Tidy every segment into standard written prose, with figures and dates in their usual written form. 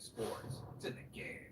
scores. It's in the game.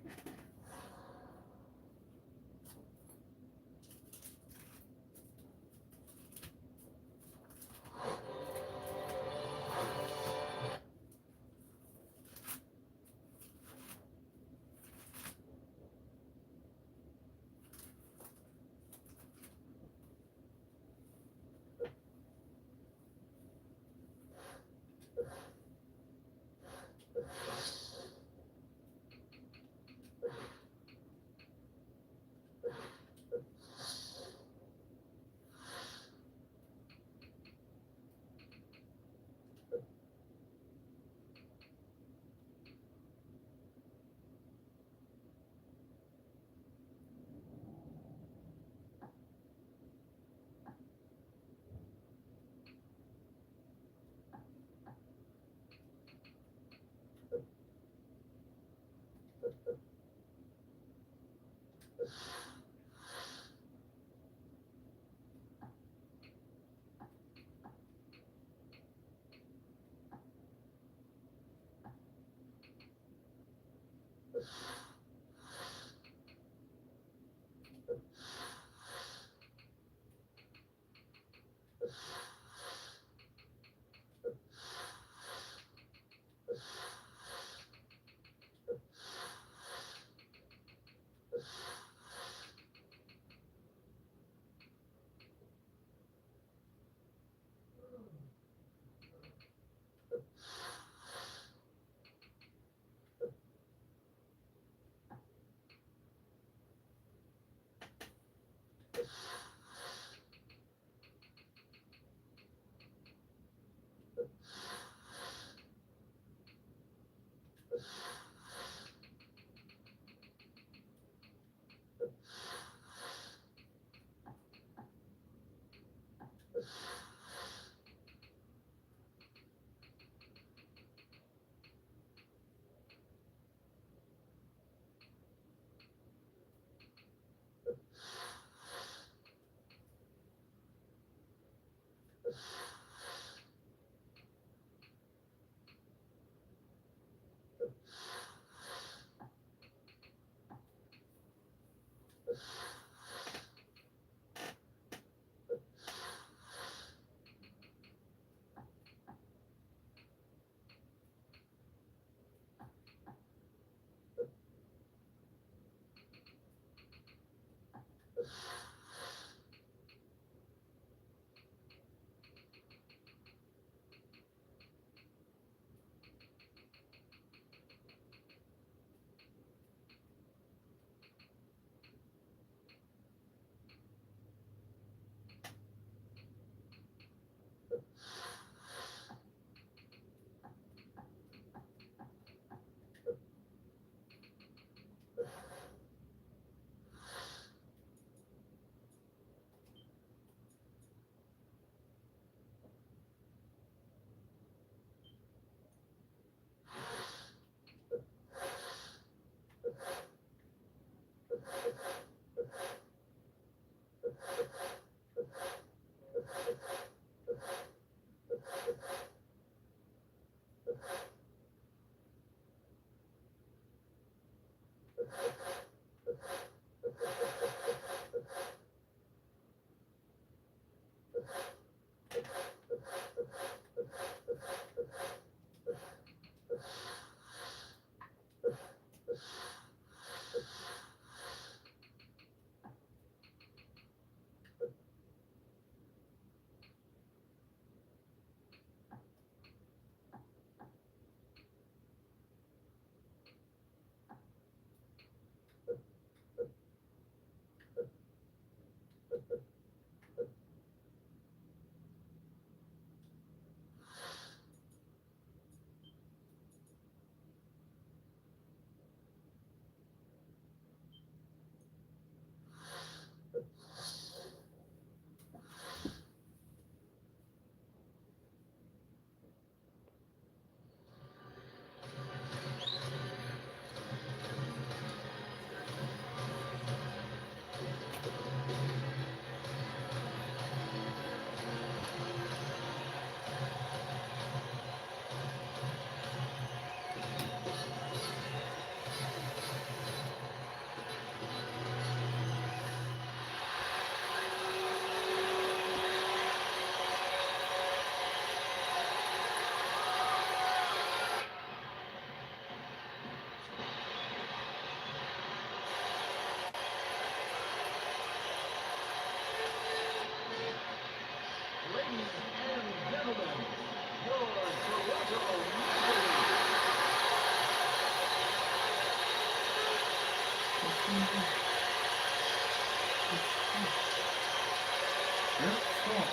Good stall.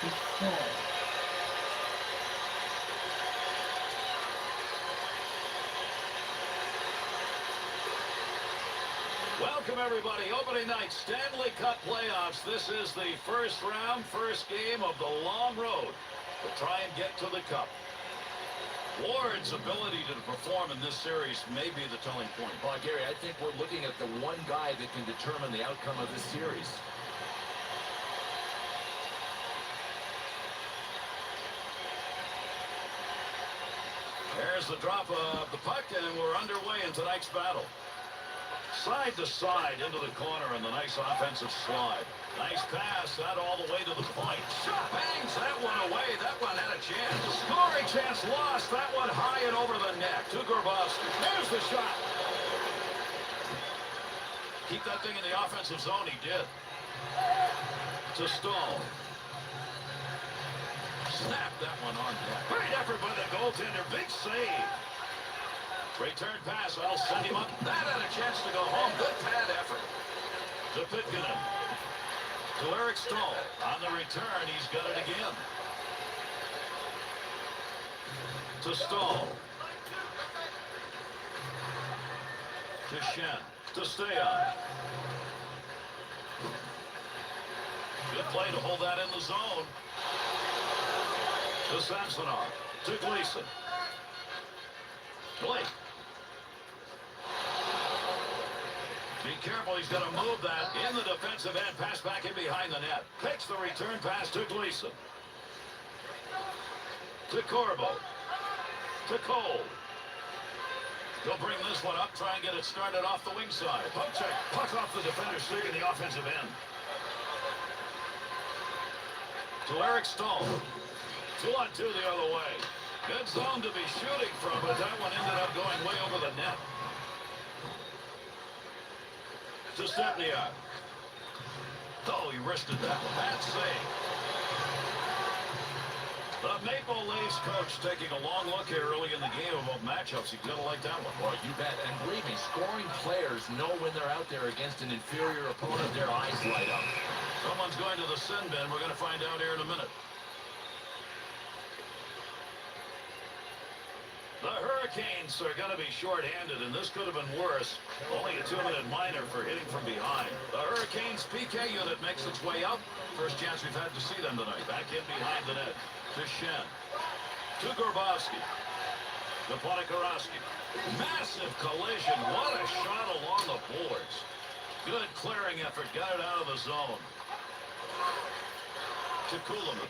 Good stall. Welcome, everybody. Opening night, Stanley Cup playoffs. This is the first round, first game of the long road to try and get to the cup. Ward's ability to perform in this series may be the telling point. Well, Gary, I think we're looking at the one guy that can determine the outcome of this series. There's the drop of the puck, and we're underway in tonight's battle. Side to side into the corner, and the nice offensive slide. Nice pass, that all the way to the point. Shot, bangs that one away. That one had a chance. Scoring chance lost. That one high and over the net. To Grabowski. There's the shot. Keep that thing in the offensive zone. He did. To Stahl. Snap that one on net. Great effort by the goaltender. Big save. Return pass. That'll send him up. That had a chance to go home. Good pad effort. To Pitkanen. To Eric Stahl. On the return, he's got it again. To Stahl. To Shen. To stay on. Good play to hold that in the zone. To Samsonov. To Gleason. Blake. Be careful, he's got to move that in the defensive end. Pass back in behind the net. Takes the return pass to Gleason. To Corbo. To Cole. He'll bring this one up, try and get it started off the wing side. Poke check, puck off the defender's stick in the offensive end. To Eric Stahl. 2-on-2 the other way. Good zone to be shooting from, but that one ended up going way over the net. To Stepniak. Oh, he wristed that one. Bad save. The Maple Leafs coach taking a long look here early in the game about matchups. He's going to like that one. Well, you bet. And believe me, scoring players know when they're out there against an inferior opponent, their eyes light up. Someone's going to the sin bin. We're going to find out here in a minute. The Hurricanes are going to be short-handed, and this could have been worse. Only a 2-minute minor for hitting from behind. The Hurricanes PK unit makes its way up. First chance we've had to see them tonight. Back in behind the net. To Shen. To Grabowski. To Ponikarovsky. Massive collision. What a shot along the boards. Good clearing effort. Got it out of the zone. To Kuhlman.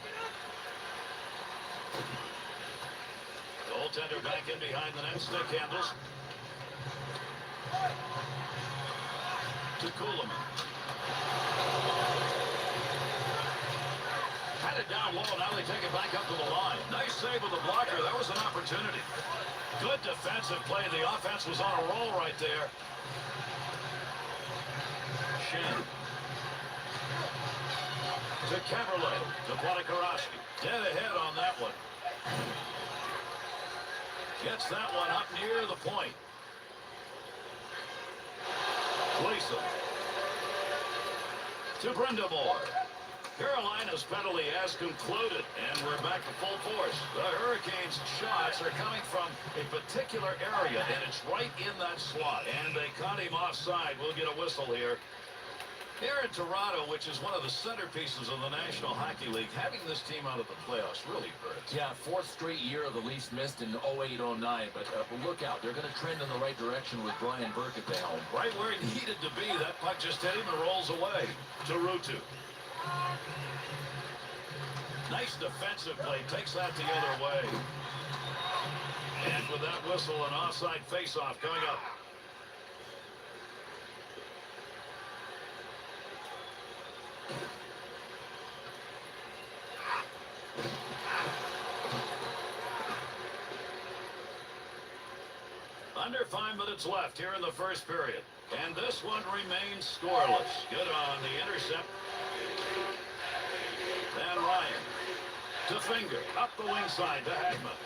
Goaltender back in behind the net. Stick handles. To Kuhlman. Had it down low. Now they take it back up to the line. Nice save with the blocker. That was an opportunity. Good defensive play. The offense was on a roll right there. Shen. To Caberlet. To Ponikarovsky. Dead ahead on that one. Gets that one up near the point. Gleason. To Brindamore. Carolina's penalty has concluded, and we're back to full force. The Hurricanes' shots are coming from a particular area, and it's right in that slot. And they caught him offside. We'll get a whistle here. Here in Toronto, which is one of the centerpieces of the National Hockey League, having this team out of the playoffs really hurts. Yeah, fourth straight year the Leafs missed in 08-09, but look out. They're going to trend in the right direction with Brian Burke at the helm. Right where he needed to be. That puck just hit him and rolls away. To Ruutu. Nice defensive play. Takes that the other way. And with that whistle, an offside faceoff coming up. Under 5 minutes left here in the first period. And this one remains scoreless. Good on the intercept. Van Ryan. To Finger. Up the wing side to Hagman.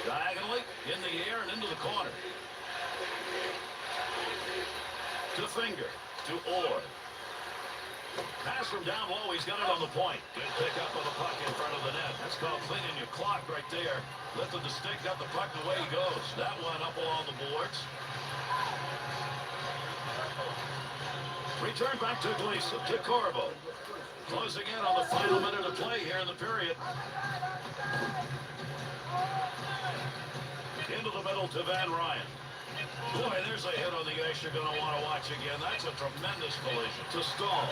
Diagonally in the air and into the corner. To Finger. To Orr. Pass from down low. He's got it on the point. Good pick up of the puck in front of the net. That's called cleaning your clock right there. Lifted the stick, got the puck, and away he goes. That one up along the boards. Return back to Gleason. To Corbo. Closing in on the final minute of play here in the period. Into the middle to Van Ryan. Boy, there's a hit on the ice you're going to want to watch again. That's a tremendous collision. To Stahl.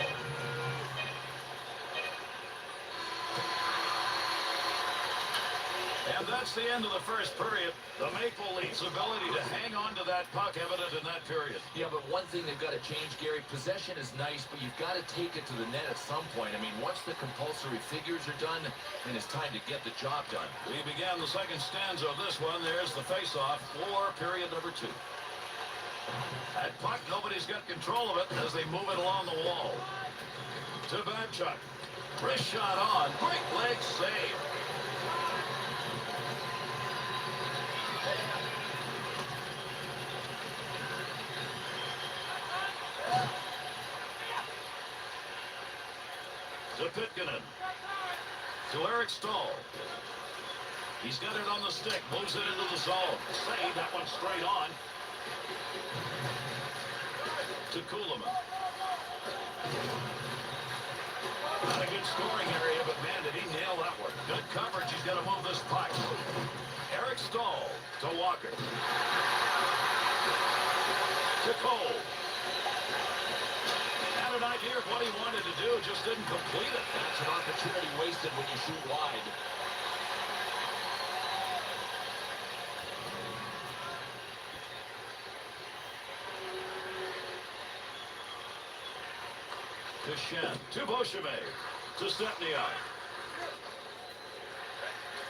And that's the end of the first period. The Maple Leafs' ability to hang on to that puck evident in that period. Yeah, but one thing they've got to change, Gary, possession is nice, but you've got to take it to the net at some point. I mean, once the compulsory figures are done, then it's time to get the job done. We began the second stanza of this one. There's the face-off for period number 2. That puck, nobody's got control of it as they move it along the wall. To Babchuk. Wrist shot on. Great leg save. To Pitkanen. To Eric Stahl. He's got it on the stick. Moves it into the zone. Save. That one straight on. To Kuhlman. Not a good scoring area, but man, did he nail that one. Good coverage. He's got to move this puck. Eric Stahl to Walker. To Cole. Had an idea of what he wanted to do, just didn't complete it. That's an opportunity wasted when you shoot wide. To Shen. To Beauchemin. To Stepniak.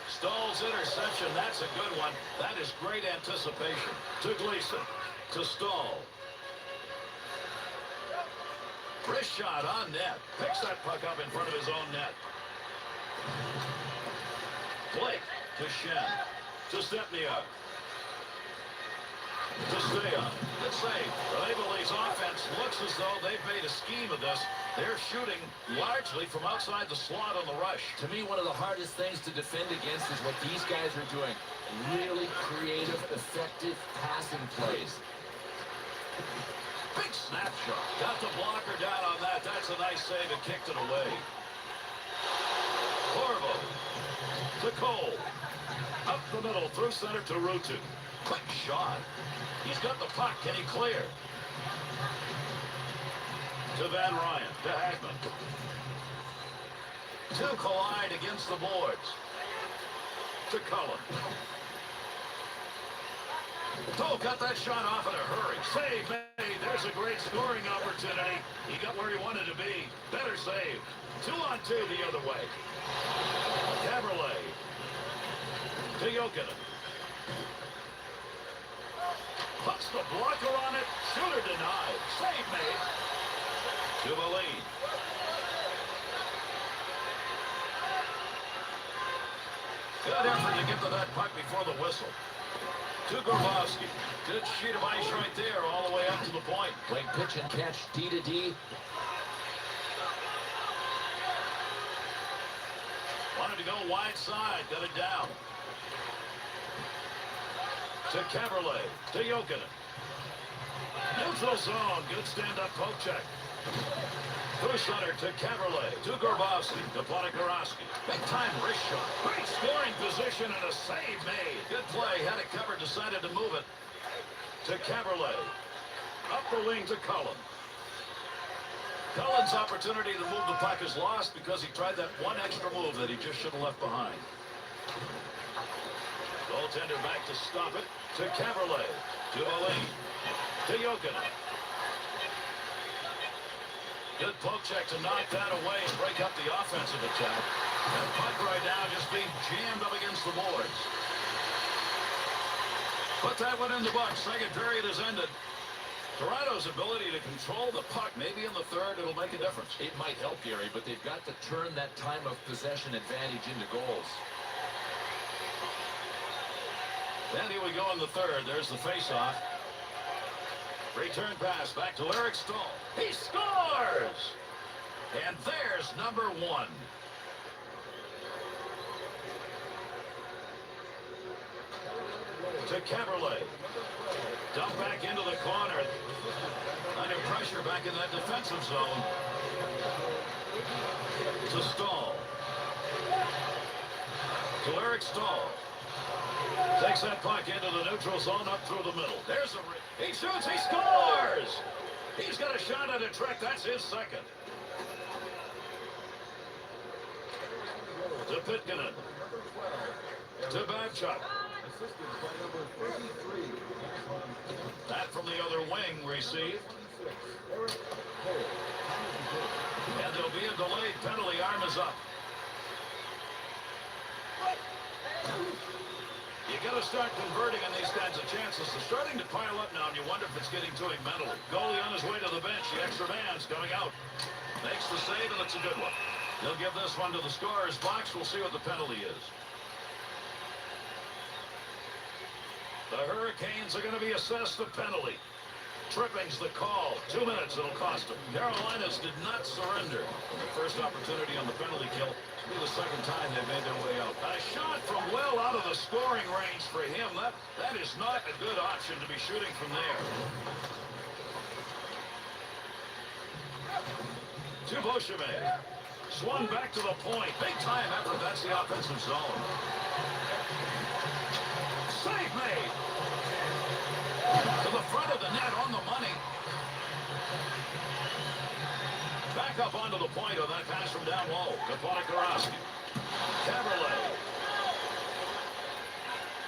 Stahl's interception. That's a good one. That is great anticipation. To Gleason. To Stahl. Wrist shot on net. Picks that puck up in front of his own net. Blake. To Shen. To Stepniak. To Steyan. Good save. The Maple Leafs offense looks as though they've made a scheme of this. They're shooting largely from outside the slot on the rush. To me, one of the hardest things to defend against is what these guys are doing. Really creative, effective passing plays. Big snapshot. Got the blocker down on that. That's a nice save and kicked it away. Corvo. To Cole. Up the middle, through center to Ruutu. Quick shot. He's got the puck. Can he clear? To Van Ryan. To Hagman. To collide against the boards. To Cullen. Oh, got that shot off in a hurry. Save made. There's a great scoring opportunity. He got where he wanted to be. Better save. 2-on-2 the other way. Caberlet. To Jokinen. Puts the blocker on it. Shooter denied. Save made. To Valine. Good effort to get to that puck before the whistle. To Grabowski. Good sheet of ice right there all the way up to the point. Playing pitch and catch D to D. Wanted to go wide side. Got it down. To Caberlet. To Jokinen. Neutral zone. Good stand-up poke check. Through center to Caberlet. To Grabowski. To Ponikarovsky. Big-time wrist shot. Great scoring position and a save made. Good play. Had it covered. Decided to move it. To Caberlet. Up the wing to Cullen. Cullen's opportunity to move the puck is lost because he tried that one extra move that he just should have left behind. Goaltender back to stop it. To Caberlet. To Valine. To Jokinen. Good poke check to knock that away and break up the offensive attack. And puck right now just being jammed up against the boards. Put that one in the box. Second period has ended. Toronto's ability to control the puck, maybe in the third, it'll make a difference. It might help, Gary, but they've got to turn that time of possession advantage into goals. And here we go in the third. There's the face-off. Return pass back to Eric Stahl. He scores! And there's number 1. To Caberlet. Dump back into the corner. Under pressure back in that defensive zone. To Stahl. To Eric Stahl. Takes that puck into the neutral zone up through the middle. There's a... He shoots, he scores! He's got a shot at a trick. That's his second. To Pitkanen. To Babchuk. That from the other wing received. And there'll be a delayed penalty. Arm is up. You got to start converting on these kinds of chances. They're starting to pile up now, and you wonder if it's getting to him mentally. Goalie on his way to the bench. The extra man's coming out. Makes the save, and it's a good one. He'll give this one to the scorer's box. We'll see what the penalty is. The Hurricanes are going to be assessed a penalty. Tripping's the call. 2 minutes it'll cost them. Carolinas did not surrender. The first opportunity on the penalty kill. It'll be the second time they've made their way out. A shot from well out of the scoring range for him. That is not a good option to be shooting from there. To Beauchemin. Swung back to the point. Big time effort. That's the offensive zone. Save made. To the front of the net on the money. Back up onto the point on that pass from down low. To Podkorowski. Caberlet.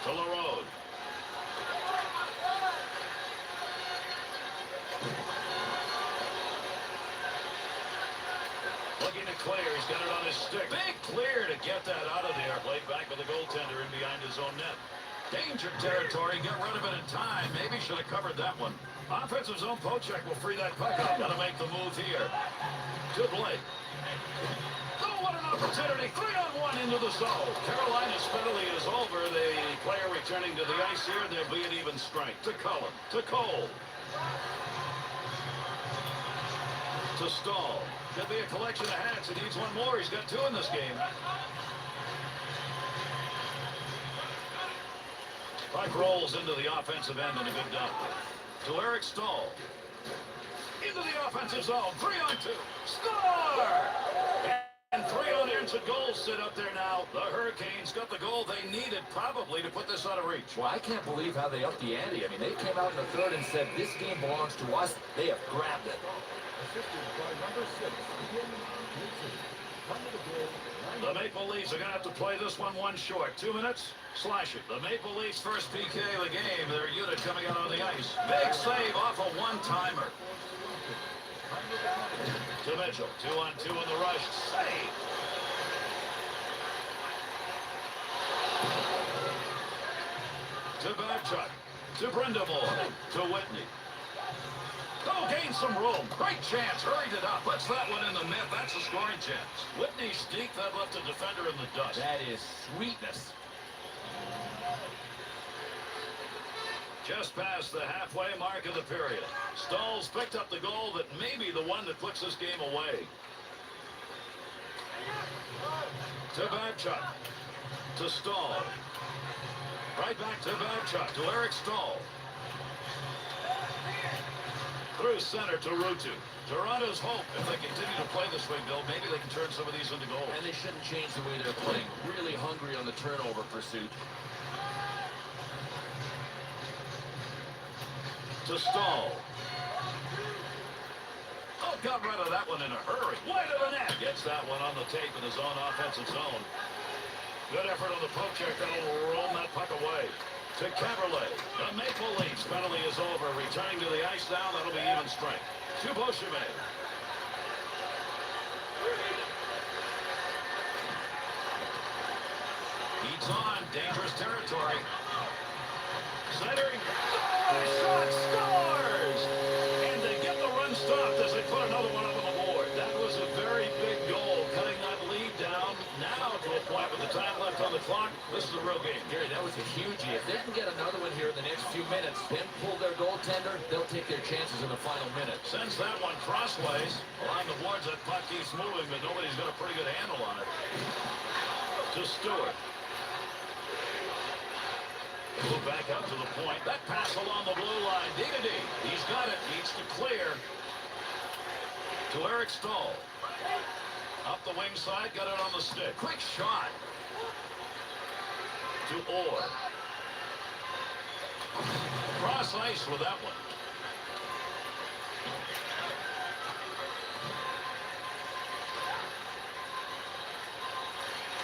To LaRode. Looking to clear. He's got it on his stick. Big clear to get that out of there. Played back with the goaltender in behind his own net. Danger territory. Get rid of it in time. Maybe should have covered that one. Offensive zone. Pochek will free that puck up. Got to make the move here. To Blake. Oh, what an opportunity. 3-on-1 into the zone. Carolina's penalty is over. The player returning to the ice here. There'll be an even strength. To Cullen. To Cole. To Stahl. Could be a collection of hats. He needs one more. He's got 2 in this game. Puck rolls into the offensive end and a good dump. To Eric Stahl. Into the offensive zone. 3-on-2. Score! And 3 unanswered goals sit up there now. The Hurricanes got the goal they needed probably to put this out of reach. Well, I can't believe how they upped the ante. I mean, they came out in the third and said, this game belongs to us. They have grabbed it. The Maple Leafs are going to have to play this one short. 2 minutes. Slash it. The Maple Leafs first PK of the game. Their unit coming out on the ice. Big save off a one-timer. To Mitchell. 2-on-2 in the rush. Save. To Babchuk. To Brindamore. To Whitney. Oh, gained some room. Great chance. Hurried it up. Puts that one in the net. That's a scoring chance. Whitney sneaked that left a defender in the dust. That is sweetness. Just past the halfway mark of the period. Stahl's picked up the goal that may be the one that puts this game away. To Babchuk. To Stahl. Right back to Babchuk. To Eric Stahl. Through center to Ruutu. Toronto's hope, if they continue to play this way, Bill, maybe they can turn some of these into goals. And they shouldn't change the way they're playing. Really hungry on the turnover pursuit. To Stahl. Oh, got rid of that one in a hurry. Wide of the net. Gets that one on the tape in his own offensive zone. Good effort on the poke check. That'll roll that puck away. To Caberlet. The Maple Leafs penalty is over. Returning to the ice now. That'll be even strength. To Beauchemin. Heats on. Dangerous territory. Centering. Oh, shot scores! And they get the run stopped as they put another one up on the board. That was a very big goal, cutting that lead down now to a point with the time left on the clock. This is a real game. Gary, that was a huge hit. If they can get another one here in the next few minutes, then pull their goaltender, they'll take their their chances in the final minute. Sends that one crossways. Along the boards, that puck keeps moving, but nobody's got a pretty good handle on it. To Stewart. Move back out to the point. That pass along the blue line. D-to-D. He's got it. Needs to clear. To Eric Stahl. Up the wing side. Got it on the stick. Quick shot. To Orr. Cross ice with that one.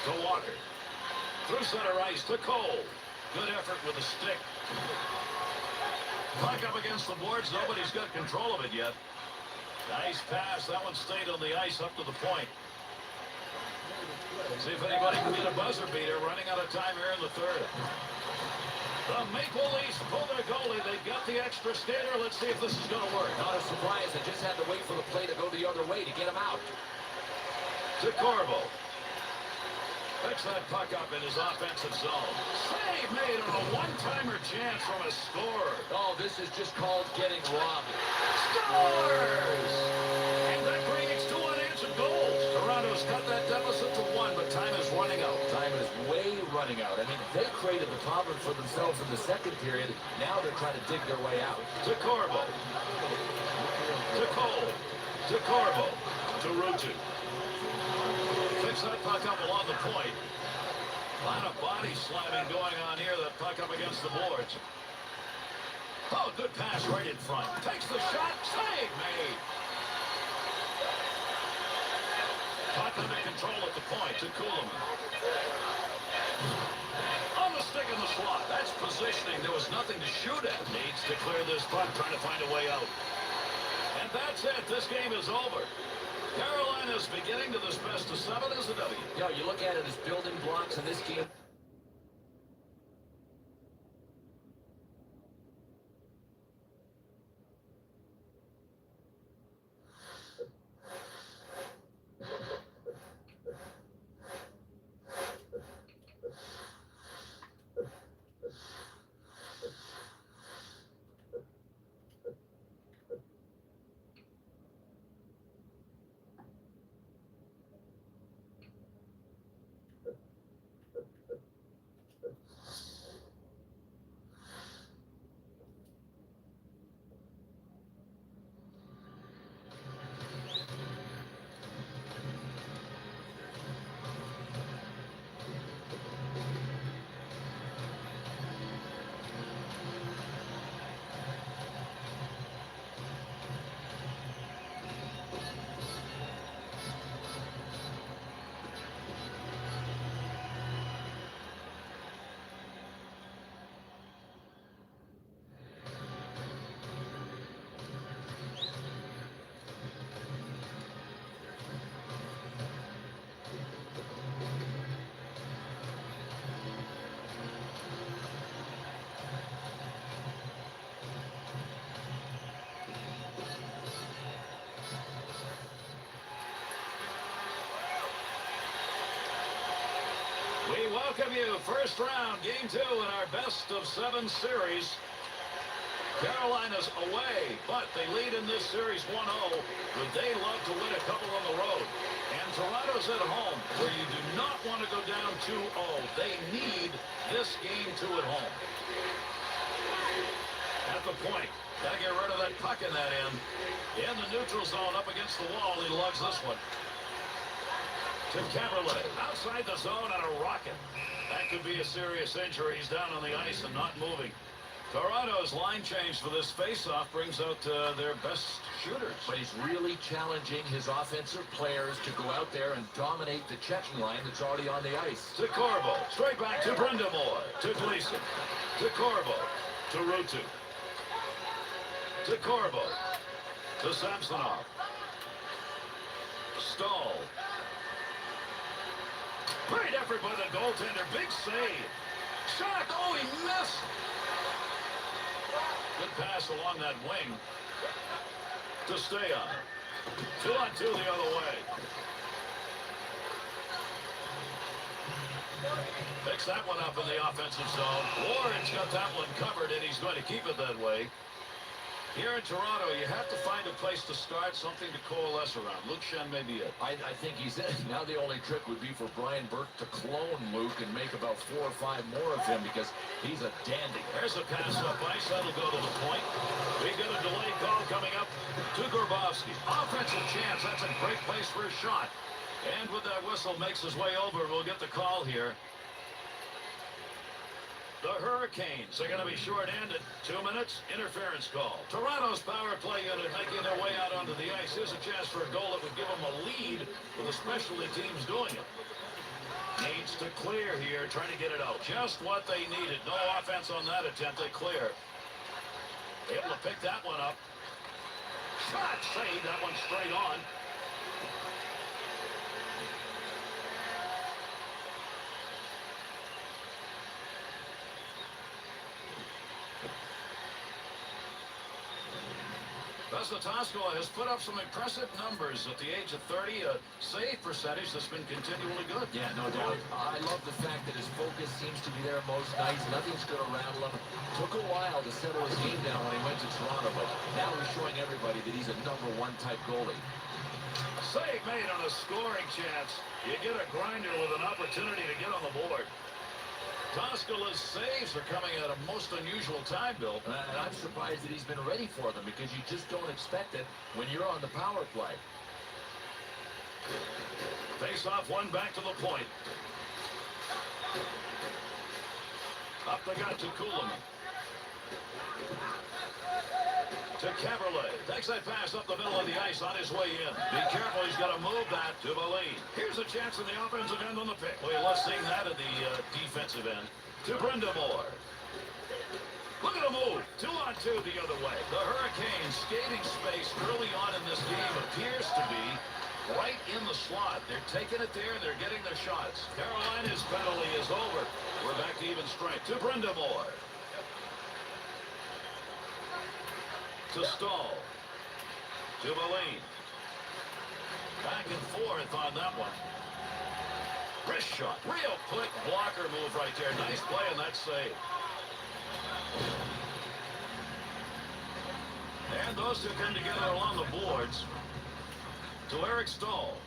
To Walker. Through center ice to Cole. Good effort with the stick. Puck up against the boards. Nobody's got control of it yet. Nice pass. That one stayed on the ice up to the point. See if anybody can get a buzzer beater. Running out of time here in the third. The Maple Leafs pull their goalie. They've got the extra skater. Let's see if this is going to work. Not a surprise. They just had to wait for the play to go the other way to get him out. To Corbo. Picks that puck up in his offensive zone. Save made on a one-timer chance from a scorer. Oh, this is just called getting robbed. Scores! And that creates 2 unanswered goals. Toronto's cut that deficit to 1, but time is running out. Time is way running out. I mean, they created the problem for themselves in the second period. Now they're trying to dig their way out. To Corbo. To Cole. To Corbo. To Rutu. Picks that puck up along the point. A lot of body slamming going on here. That puck up against the boards. Oh, good pass right in front. Takes the shot. Save made. Puck under control at the point to Kuhlman. On the stick in the slot. That's positioning. There was nothing to shoot at. Needs to clear this puck, trying to find a way out. And that's it. This game is over. Carolina's beginning to this best of 7 as a W. Yeah, you look at it as building blocks in this game. We welcome you. First round, game 2 in our best of 7 series. Carolina's away, but they lead in this series 1-0. Would they love to win a couple on the road? And Toronto's at home, where you do not want to go down 2-0. They need this game 2 at home. At the point. Got to get rid of that puck in that end. In the neutral zone, up against the wall, he lugs this one. To Caberlet, outside the zone and a rocket. That could be a serious injury. He's down on the ice and not moving. Toronto's line change for this faceoff brings out their best shooters. But he's really challenging his offensive players to go out there and dominate the checking line that's already on the ice. To Corbo, straight back to Brindamore, to Gleason, to Corbo, to Rutu, to Corbo, to Samsonov, Stahl. Great effort by the goaltender. Big save. Shot. Oh, he missed. Good pass along that wing. To stay on. 2-on-2 the other way. Picks that one up in the offensive zone. Ward's got that one covered, and he's going to keep it that way. Here in Toronto, you have to find a place to start, something to coalesce around. Luke Shen may be it. I think he's it. Now the only trick would be for Brian Burke to clone Luke and make about 4 or 5 more of him because he's a dandy. There's a pass up ice. That'll go to the point. We got a delay call coming up to Grabowski. Offensive chance. That's a great place for a shot. And with that whistle, makes his way over. We'll get the call here. The Hurricanes are going to be short-handed. 2 minutes, interference call. Toronto's power play unit making their way out onto the ice. Here's a chance for a goal that would give them a lead with the specialty teams doing it. Needs to clear here, trying to get it out. Just what they needed. No offense on that attempt. They clear. Able to pick that one up. Shot saved. That one straight on. Vesnatosko has put up some impressive numbers at the age of 30. A save percentage that's been continually good. Yeah, no doubt. I love the fact that his focus seems to be there most nights. Nothing's going to rattle him. Took a while to settle his game down when he went to Toronto, but now he's showing everybody that he's a #1 type goalie. Save made on a scoring chance. You get a grinder with an opportunity to get on the board. Toskola's saves are coming at a most unusual time, Bill. And I'm surprised that he's been ready for them because you just don't expect it when you're on the power play. Face off one back to the point. Up the gut to Kuhlman. To Caberlet. Takes that pass up the middle of the ice on his way in. Be careful, he's got to move that to Valine. Here's a chance in the offensive end on the pick. Well, let's see that in the defensive end. To Brindamore. Look at the move. 2-on-2 the other way. The Hurricanes skating space early on in this game appears to be right in the slot. They're taking it there. They're getting their shots. Carolina's penalty is over. We're back to even strength. To Brindamore. To Stahl. To Valine. Back and forth on that one. Wrist shot. Real quick blocker move right there. Nice play on that save. And those two come together along the boards. To Eric Stahl.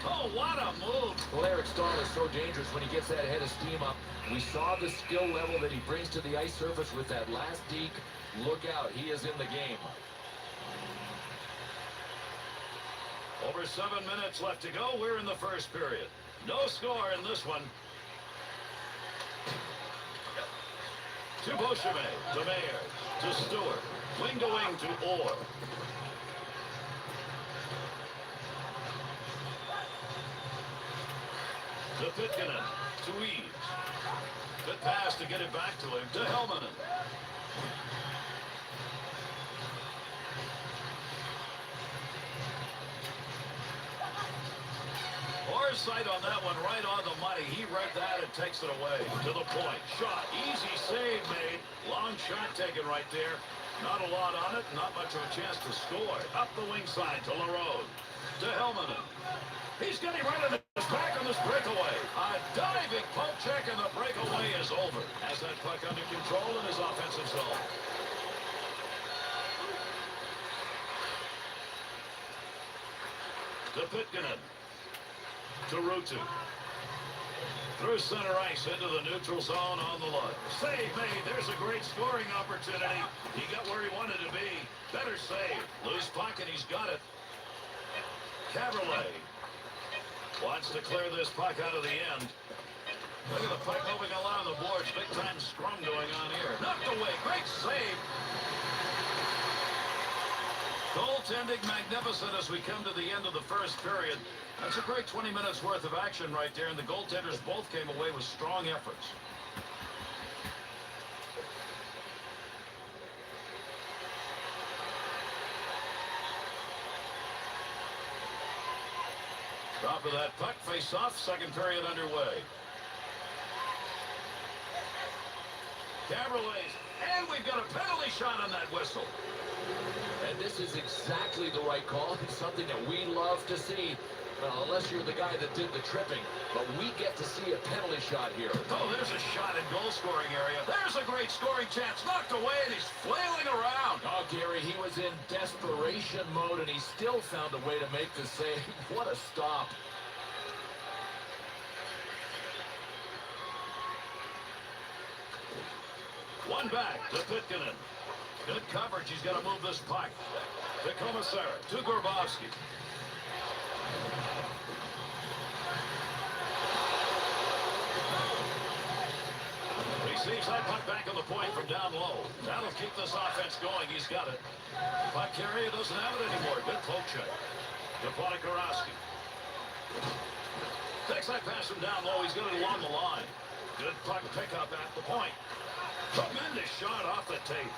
Oh, what a move. Well, Eric Stahl is so dangerous when he gets that head of steam up. We saw the skill level that he brings to the ice surface with that last deke. Look out, he is in the game. Over 7 minutes left to go. We're in the first period. No score in this one. To Beauchemin, to Mayer, to Stewart. Wing to wing to Orr. To Pitkanen, to Eaves. Good pass to get it back to him. To Helmanen. Orr's sight on that one, right on the money. He read that and takes it away. To the point. Shot. Easy save made. Long shot taken right there. Not a lot on it. Not much of a chance to score. Up the wing side to LaRose. To Helmanen. He's getting right on his back on this breakaway. A diving poke check, and the breakaway is over. Has that puck under control in his offensive zone. To Pitkanen. To Ruutu. Through center ice into the neutral zone on the line. Save made. There's a great scoring opportunity. He got where he wanted to be. Better save. Loose puck, and he's got it. Caberlet wants to clear this puck out of the end. Look at the puck moving along the boards. Big time scrum going on here. Knocked away. Great save. Goaltending magnificent as we come to the end of the first period. That's a great 20 minutes worth of action right there, and the goaltenders both came away with strong efforts. Top of that puck, face off, second period underway. Caberlet, and we've got a penalty shot on that whistle. And this is exactly the right call. It's something that we love to see. Well, unless you're the guy that did the tripping, but we get to see a penalty shot here. Oh, there's a shot in goal-scoring area. There's a great scoring chance. Knocked away, and he's flailing around. Oh, Gary, he was in desperation mode, and he still found a way to make the save. What a stop. One back to Pitkanen. Good coverage. He's got to move this puck. To Commissar. To Grabowski. Receives that puck back on the point from down low. That'll keep this offense going. He's got it. Puck carrier doesn't have it anymore. Good poke check. To Podkorowski. Takes that pass from down low. He's got it along the line. Good puck pickup at the point. Tremendous shot off the tape.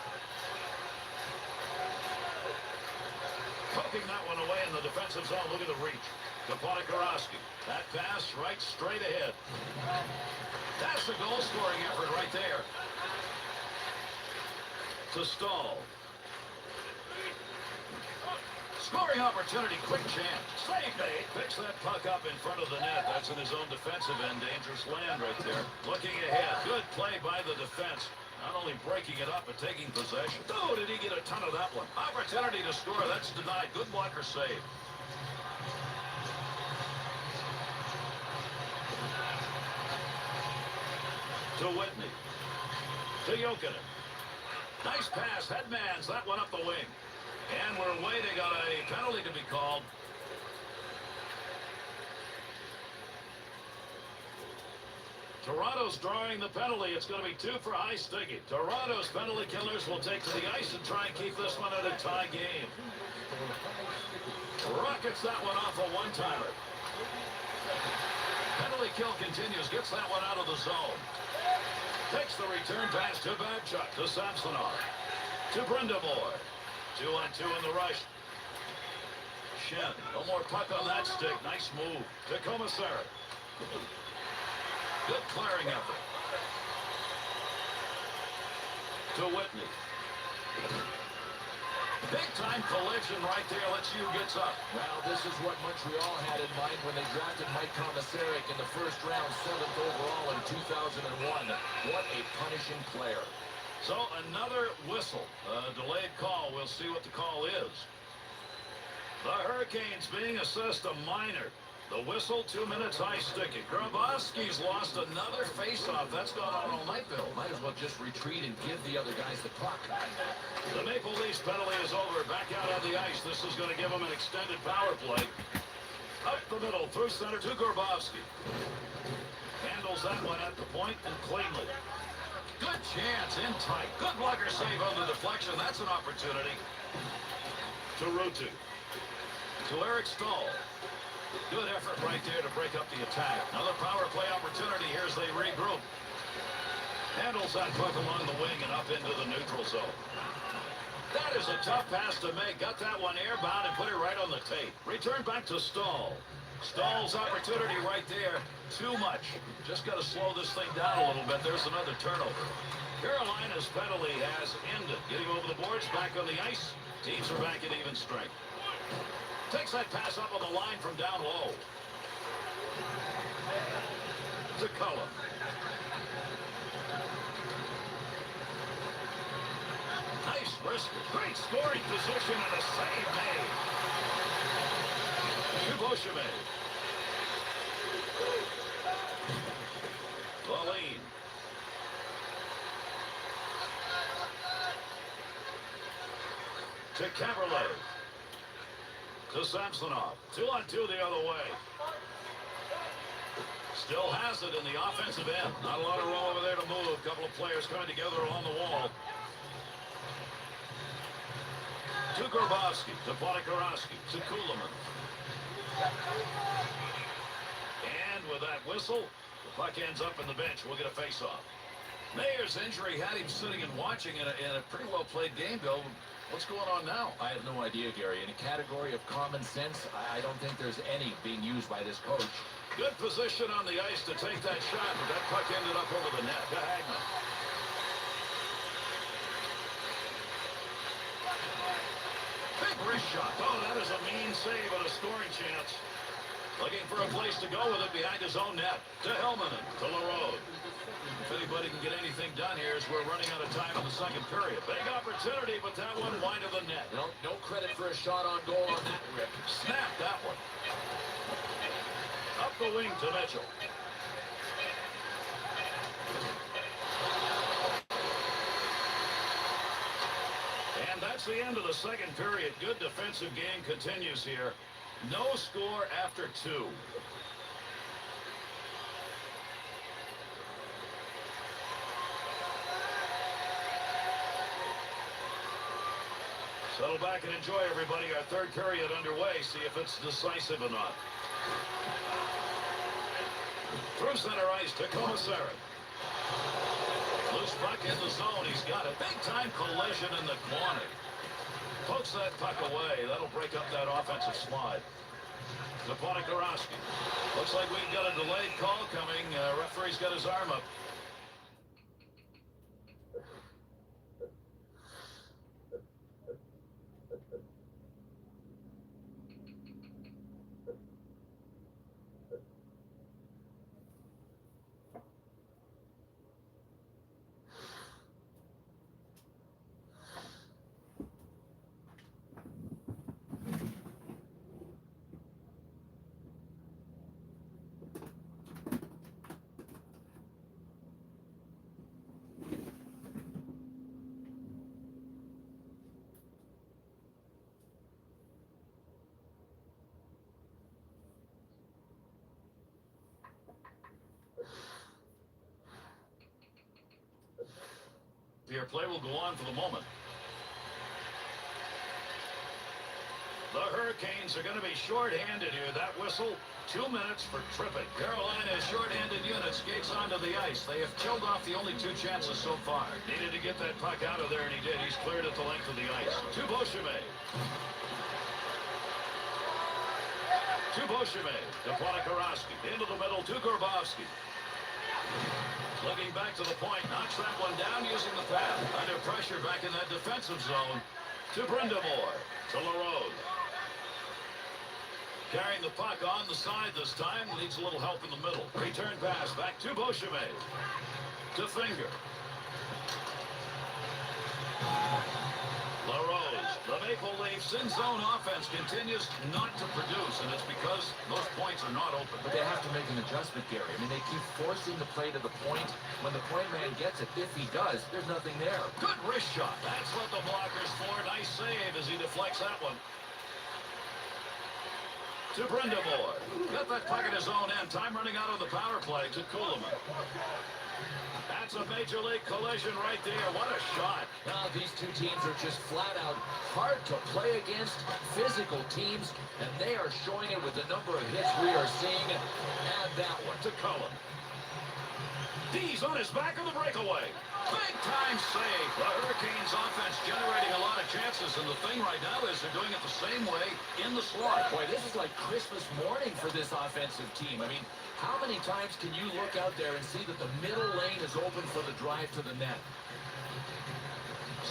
Poking that one away in the defensive zone. Look at the reach. To Podkorowski. That pass right straight ahead. That's the goal-scoring effort right there. To Stahl. Scoring opportunity, quick chance. Save made. Picks that puck up in front of the net. That's in his own defensive end. Dangerous land right there. Looking ahead. Good play by the defense. Not only breaking it up, but taking possession. Oh, did he get a ton of that one? Opportunity to score. That's denied. Good blocker save. To Whitney. To Jokinen. Nice pass. Headmans that one up the wing. And we're waiting on a penalty to be called. Toronto's drawing the penalty. It's going to be 2 for high sticking. Toronto's penalty killers will take to the ice and try and keep this one at a tie game. Rockets that one off a one-timer. Penalty kill continues. Gets that one out of the zone. Takes the return pass to Babchuk. To Samsonov. To Brindamore. 2-on-2 in the rush. Shen. No more puck on that stick. Nice move. To Commissar. Good clearing effort. To Whitney. Big-time collision right there. Let's see who gets up. Well, this is what Montreal had in mind when they drafted Mike Commissaric in the first round, 7th overall in 2001. What a punishing player. So another whistle. A delayed call. We'll see what the call is. The Hurricanes being assessed a minor. The whistle, 2 minutes high sticking. Grabowski's lost another faceoff. That's gone on all night, Bill. Might as well just retreat and give the other guys the puck. The Maple Leafs penalty is over. Back out on the ice. This is going to give them an extended power play. Up the middle, through center to Grabowski. Handles that one at the point and cleanly. Good chance, in tight. Good blocker save on the deflection. That's an opportunity. To Ruutu. To Eric Stahl. Good effort right there to break up the attack. Another power play opportunity here as they regroup. Handles that puck along the wing and up into the neutral zone. That is a tough pass to make. Got that one airbound and put it right on the tape. Return back to Stahl. Stahl's opportunity right there. Too much. Just got to slow this thing down a little bit. There's another turnover. Carolina's penalty has ended. Getting over the boards, back on the ice. Teams are back at even strength. Takes that pass up on the line from down low. To Cullen. Nice risk. Great scoring position and a save made. To Beauchemin. Pauline. To Caberlet. To Samsonov. 2-on-2 the other way. Still has it in the offensive end. Not a lot of room over there to move. A couple of players coming together along the wall. To Grabowski. To Podkorowski. To Kulemin. And with that whistle, the puck ends up in the bench. We'll get a face-off. Mayer's injury had him sitting and watching in a pretty well-played game, Bill. What's going on now? I have no idea, Gary. In a category of common sense, I don't think there's any being used by this coach. Good position on the ice to take that shot, but that puck ended up over the net. To Hagman. Big wrist shot. Oh, that is a mean save and a scoring chance. Looking for a place to go with it behind his own net. To Helmanen, to LaRose. If anybody can get anything done here as we're running out of time in the second period. Big opportunity, but that one wide of the net. No credit for a shot on goal on that rip. Snap that one. Up the wing to Mitchell. And that's the end of the second period. Good defensive game continues here. No score after 2. Settle back and enjoy, everybody. Our third period underway. See if it's decisive or not. Through center ice to Komisarek. Loose puck in the zone. He's got a big-time collision in the corner. Pokes that puck away. That'll break up that offensive slide. To Podkorowski. Looks like we've got a delayed call coming. Referee's got his arm up. Your play will go on for the moment. The Hurricanes are going to be short-handed here. That whistle, 2 minutes for tripping. Carolina's short-handed unit skates onto the ice. They have killed off the only 2 chances so far. Needed to get that puck out of there, and he did. He's cleared at the length of the ice. To Beauchemin. To Beauchemin. To Podkorowski. Into the middle to Grabowski. Looking back to the point, knocks that one down using the pad. Under pressure back in that defensive zone. To Brindamore. To LaRose. Carrying the puck on the side this time. Needs a little help in the middle. Return pass back to Beauchemin. To Finger. LaRose. The Maple Leafs in zone offense continues not to produce, and it's because those points are not open. But they have to make an adjustment, Gary. I mean, they keep forcing the play to the point. When the point man gets it, if he does, there's nothing there. Good wrist shot. That's what the blocker's for. Nice save as he deflects that one. To Brindamore. Got that puck at his own end. Time running out on the power play to Kuhlman. That's a major league collision right there. What a shot. Now these two teams are just flat out hard to play against, physical teams, and they are showing it with the number of hits we are seeing. Add that one to Cullen. D's on his back on the breakaway. Big time save. The Hurricanes offense generating a lot of chances, and the thing right now is they're doing it the same way in the slot. Boy, this is like Christmas morning for this offensive team. I mean, how many times can you look out there and see that the middle lane is open for the drive to the net?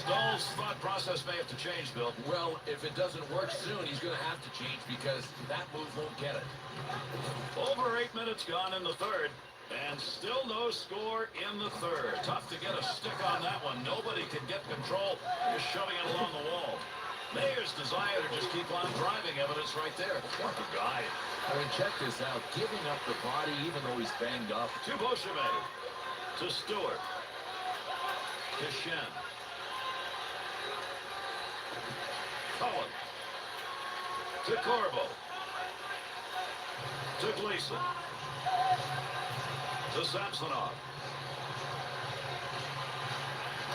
Stahl's thought process may have to change, Bill. Well, if it doesn't work soon, he's going to have to change because that move won't get it. Over 8 minutes gone in the third. And still no score in the third. Tough to get a stick on that one. Nobody can get control. Just shoving it along the wall. Mayer's desire to just keep on driving evidence right there. What a guy. I mean, check this out. Giving up the body even though he's banged up. To Beauchemin. To Stewart. To Shen. Cullen. To Corbo. To Gleason. To Samsonov.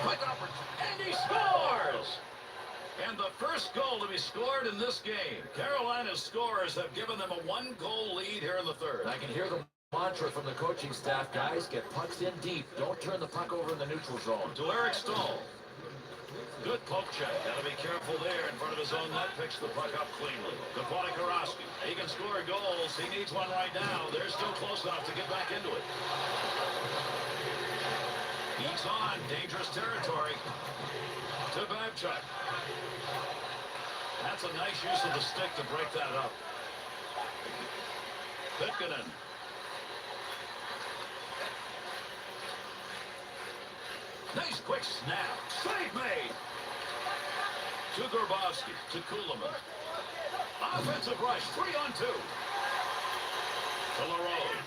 Quick opportunity, and he scores! And the first goal to be scored in this game. Carolina's scorers have given them a 1-goal lead here in the third. I can hear the mantra from the coaching staff, guys. Get pucks in deep. Don't turn the puck over in the neutral zone. To Eric Stahl. Good poke check. Got to be careful there in front of his own net. Picks the puck up cleanly. To Podkorowski. He can score goals. He needs one right now. They're still close enough to get back into it. He's on. Dangerous territory. To Babchuk. That's a nice use of the stick to break that up. Pitkanen. Nice quick snap. Save made. To Grabowski. To Kuhlman. Offensive rush. 3-on-2. To LaRose.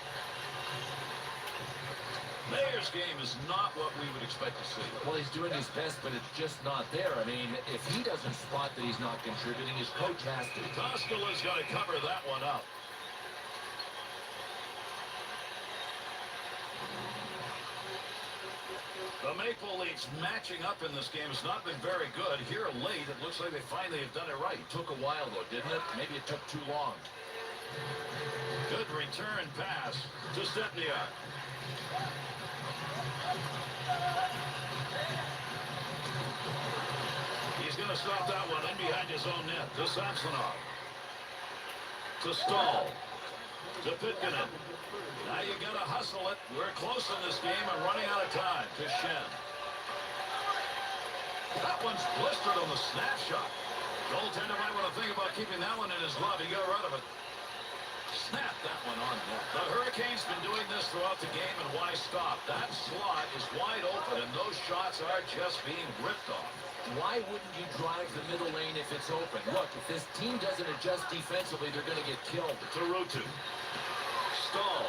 Mayer's game is not what we would expect to see. Well, he's doing his best, but it's just not there. I mean, if he doesn't spot that he's not contributing, his coach has to. Koskela's got to cover that one up. The Maple Leafs matching up in this game has not been very good. Here late, it looks like they finally have done it right. Took a while, though, didn't it? Maybe it took too long. Good return pass to Stepniak. He's going to stop that one in behind his own net. To Samsonov. To Stahl. To Pitkanen. Now you got to hustle it. We're close in this game and running out of time. To Schenn. That one's blistered on the snapshot. Goaltender might want to think about keeping that one in his glove. He got rid of it. Snap that one on net. The Hurricanes been doing this throughout the game, and why stop? That slot is wide open, and those shots are just being ripped off. Why wouldn't you drive the middle lane if it's open? Look, if this team doesn't adjust defensively, they're going to get killed. To Ruutu. Stahl.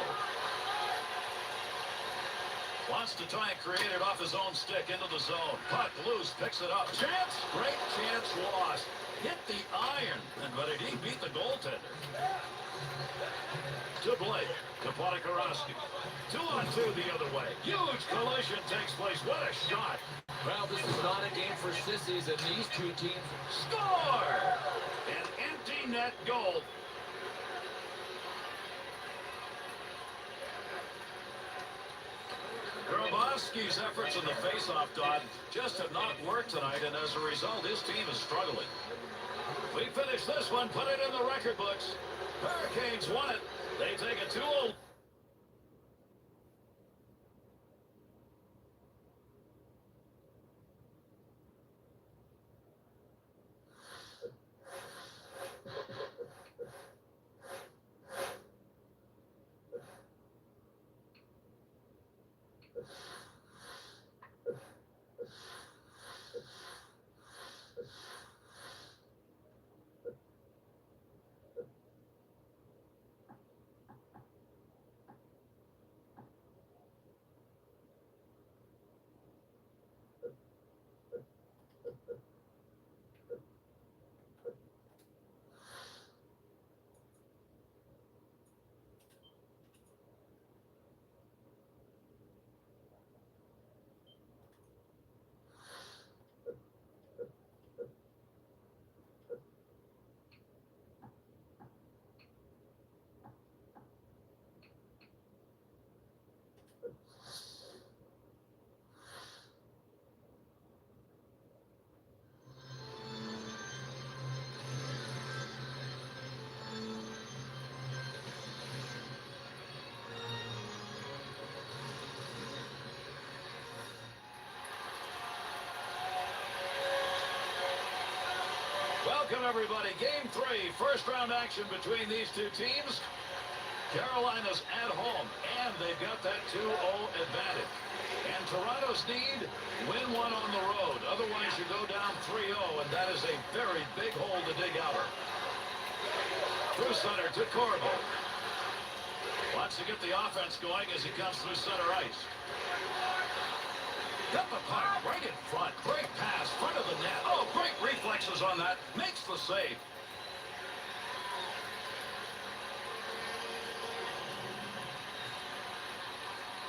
Wants to try and create it off his own stick into the zone. Puck loose, picks it up. Chance, great chance lost. Hit the iron, but it didn't beat the goaltender. To Blake. To Podikorovsky. 2-on-2 the other way. Huge collision takes place. What a shot. Well, this is not a game for sissies, and these two teams score! An empty net goal. Grabowski's efforts in the face-off dot just have not worked tonight, and as a result, his team is struggling. We finish this one, put it in the record books. Hurricanes won it. They take a 2-0. Welcome, everybody. Game 3, first-round action between these two teams. Carolina's at home, and they've got that 2-0 advantage. And Toronto's need, win one on the road. Otherwise, you go down 3-0, and that is a very big hole to dig out. Through center to Corbo. Wants to get the offense going as he comes through center ice. Got the puck right in front. Great pass, front of the net. Oh, great reflexes on that. Makes the save.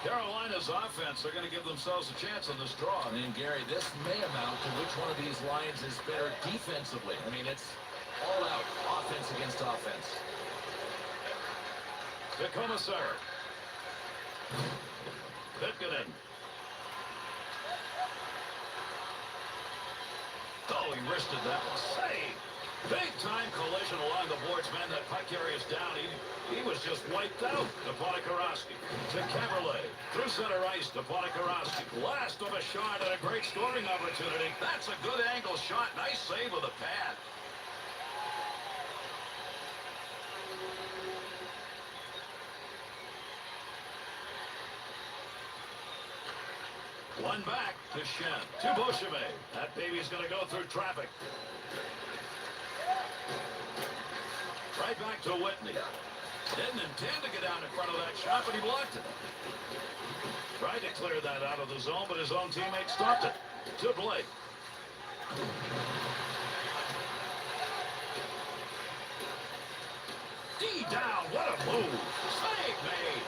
Carolina's offense, they're going to give themselves a chance in this draw. And Gary, this may amount to which one of these lines is better defensively. I mean, it's all out offense against offense. To Commissar. Pitkanen. Oh, he wristed that one. Save! Big-time collision along the boards, man. That puck carrier's down. He was just wiped out. To Podikorovsky. To Caberlet. Through center ice to Podikorovsky. Blast of a shot and a great scoring opportunity. That's a good angle shot. Nice save with a pad. One back to Shen. To Beauchemin. That baby's going to go through traffic. Right back to Whitney. Didn't intend to get down in front of that shot, but he blocked it. Tried to clear that out of the zone, but his own teammate stopped it. To Blake. D down. What a move. Save made.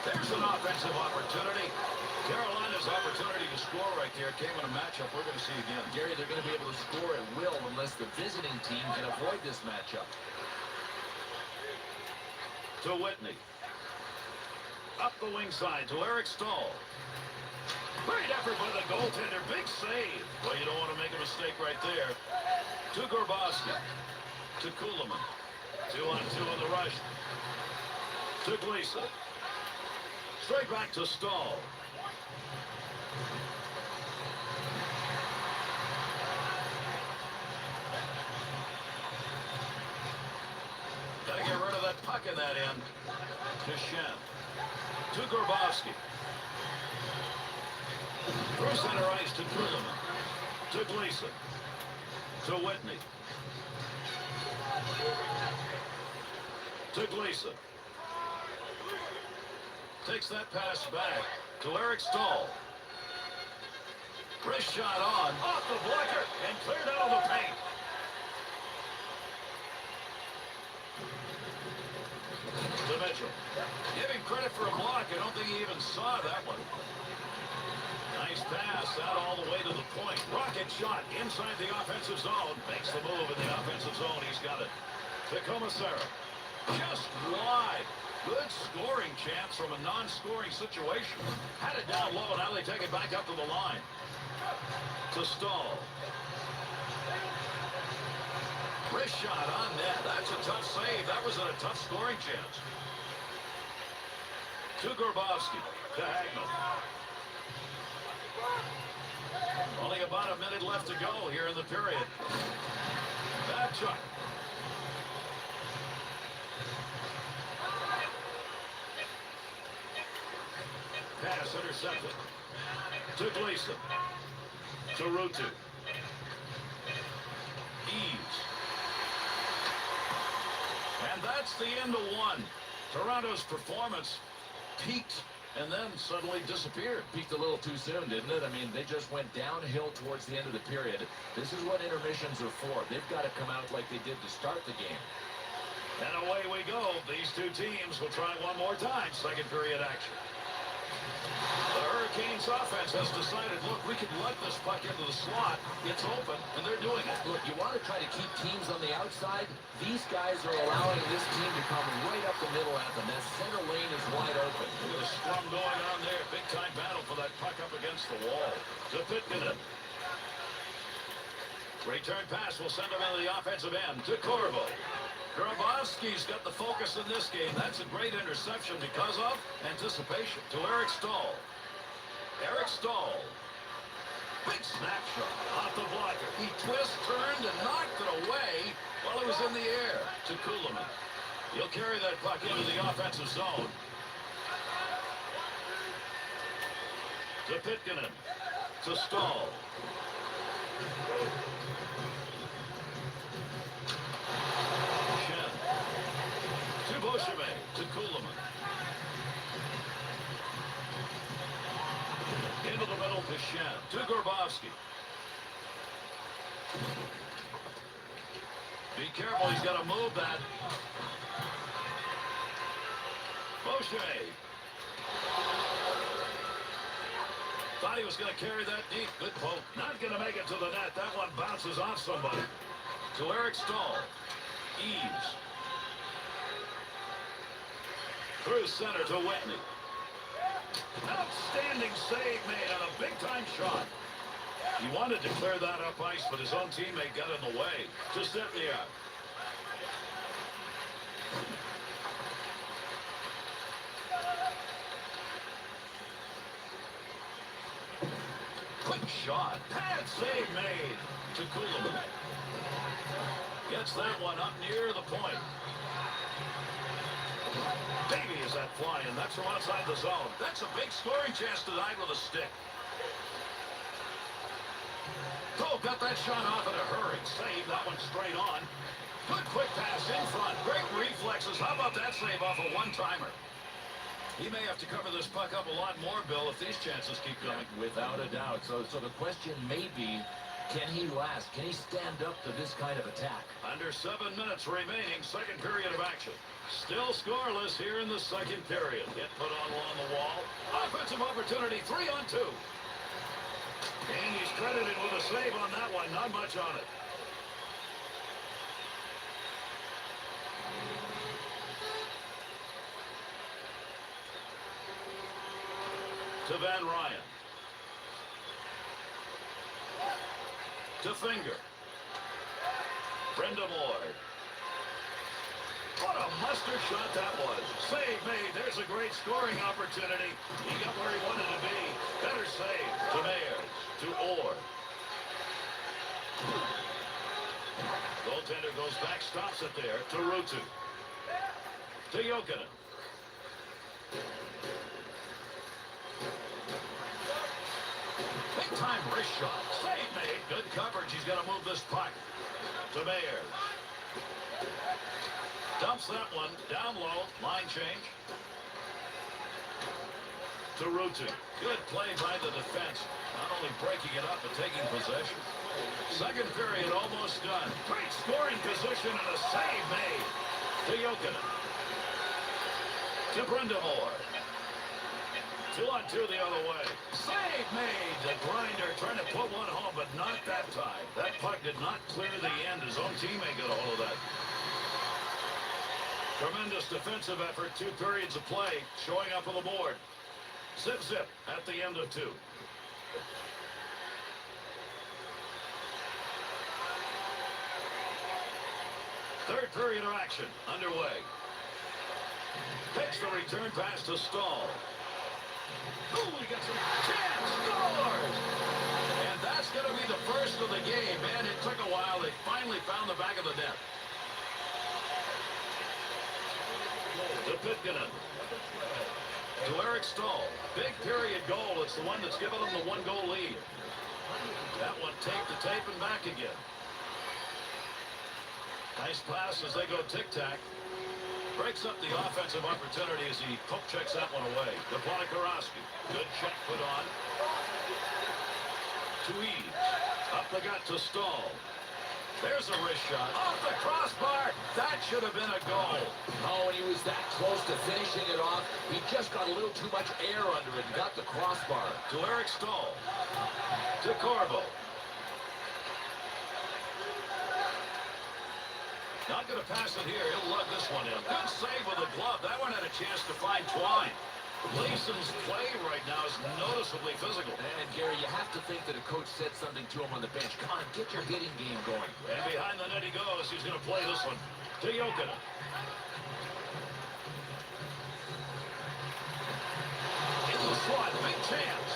There's an offensive opportunity. Carolina's opportunity to score right there came in a matchup we're going to see again. Gary, they're going to be able to score at will unless the visiting team can avoid this matchup. To Whitney. Up the wing side to Eric Stahl. Great effort by the goaltender. Big save. Well, you don't want to make a mistake right there. To Grabowski. To Kuhlman. 2-on-2 on the rush. To Gleason. Straight back to Stahl. Got to get rid of that puck in that end. To Shen. To Grabowski. Through center ice to Kuhlman. To Gleason. To Whitney. To Gleason. Takes that pass back to Eric Stahl. Wrist shot on. Off the blocker and cleared out of the paint. To Mitchell. Give him credit for a block. I don't think he even saw that one. Nice pass out all the way to the point. Rocket shot inside the offensive zone. Makes the move in the offensive zone. He's got it. To Commissara. Just wide. Good scoring chance from a non-scoring situation. Had it down low. Now they take it back up to the line. To Stahl. Wrist shot on net. That's a tough save. That was a tough scoring chance. To Grabowski. To Hagman. Only about a minute left to go here in the period. Babchuk. Pass intercepted. To Gleason. To Rutu. Eaves. And that's the end of one. Toronto's performance peaked and then suddenly disappeared. Peaked a little too soon, didn't it? I mean, they just went downhill towards the end of the period. This is what intermissions are for. They've got to come out like they did to start the game. And away we go. These two teams will try one more time. Second period action. The Hurricanes offense has decided, look, we can let this puck into the slot. It's open, and they're doing it. Look, you want to try to keep teams on the outside. These guys are allowing this team to come right up the middle at them. That center lane is wide open. Look at the scrum going on there. Big-time battle for that puck up against the wall. To Pitkanen. Return pass will send him into the offensive end. To Corvo. Grabowski's got the focus in this game. That's a great interception because of anticipation. To Eric Stahl. Eric Stahl. Big snapshot off the blocker. He twist, turned, and knocked it away while it was in the air. To Kuhlman. He'll carry that puck into the offensive zone. To Pitkanen. To Stahl. Shen. To Beauchemin. To Kuhlman. Into the middle to Shen. To Grabowski. Be careful, he's got to move that. Beauchemin. Thought he was going to carry that deep. Good poke. Not going to make it to the net. That one bounces off somebody. To Eric Stahl. Eaves. Through center to Whitney. Outstanding save made on a big-time shot. He wanted to clear that up ice, but his own teammate got in the way. To Stepniak. Quick shot. Pad save made. To Kuhlman. Gets that one up near the point. Baby, is that flying? That's from outside the zone. That's a big scoring chance denied with a stick. Oh, got that shot off in a hurry. Save that one straight on. Good quick pass in front. Great reflexes. How about that save off a one-timer? He may have to cover this puck up a lot more, Bill, if these chances keep coming. Without a doubt. So the question may be, can he last? Can he stand up to this kind of attack? Under 7 minutes remaining, second period of action. Still scoreless here in the second period. Hit put on along the wall. Offensive opportunity, 3-on-2. And he's credited with a save on that one. Not much on it. To Van Ryan. To Finger. Brenda Moore. What a mustard shot that was. Save made. There's a great scoring opportunity. He got where he wanted to be. Better save. To Mayers. To Orr. Goaltender goes back, stops it there. To Ruutu. To Jokinen. Big time wrist shot. Save made. Good coverage. He's got to move this puck. To Mayers. Dumps that one down low. Line change. To Ruutu. Good play by the defense. Not only breaking it up, but taking possession. Second period almost done. Great scoring position and a save made. To Jokinen. To Brenda Moore. 2-on-2 the other way. Save made. The grinder trying to put one home, but not that time. That puck did not clear the end. His own teammate got a hold of that. Tremendous defensive effort. 2 periods of play. Showing up on the board. Zip at the end of 2. Third period of action underway. Takes the return pass to Stahl. Oh, he got some chance. Scores! And that's going to be the first of the game. Man, it took a while. They finally found the back of the net. To Pitkanen. To Eric Stahl. Big period goal. It's the one that's given them the 1-goal lead. That one tape to tape and back again. Nice pass as they go tic-tac. Breaks up the offensive opportunity as he poke checks that one away. To Ponikarovsky. Good check put on. To Eads. Up the gut to Stahl. There's a wrist shot. Off the crossbar. That should have been a goal. Oh, and he was that close to finishing it off. He just got a little too much air under it and got the crossbar. To Eric Stahl. To Corbo. Not going to pass it here. He'll lug this one in. Good save with the glove. That one had a chance to find Twine. Leason's play right now is noticeably physical. And, Gary, you have to think that a coach said something to him on the bench. Come on, get your hitting game going. And behind the net he goes. He's going to play this one to Jokinen. In the slot. Big chance.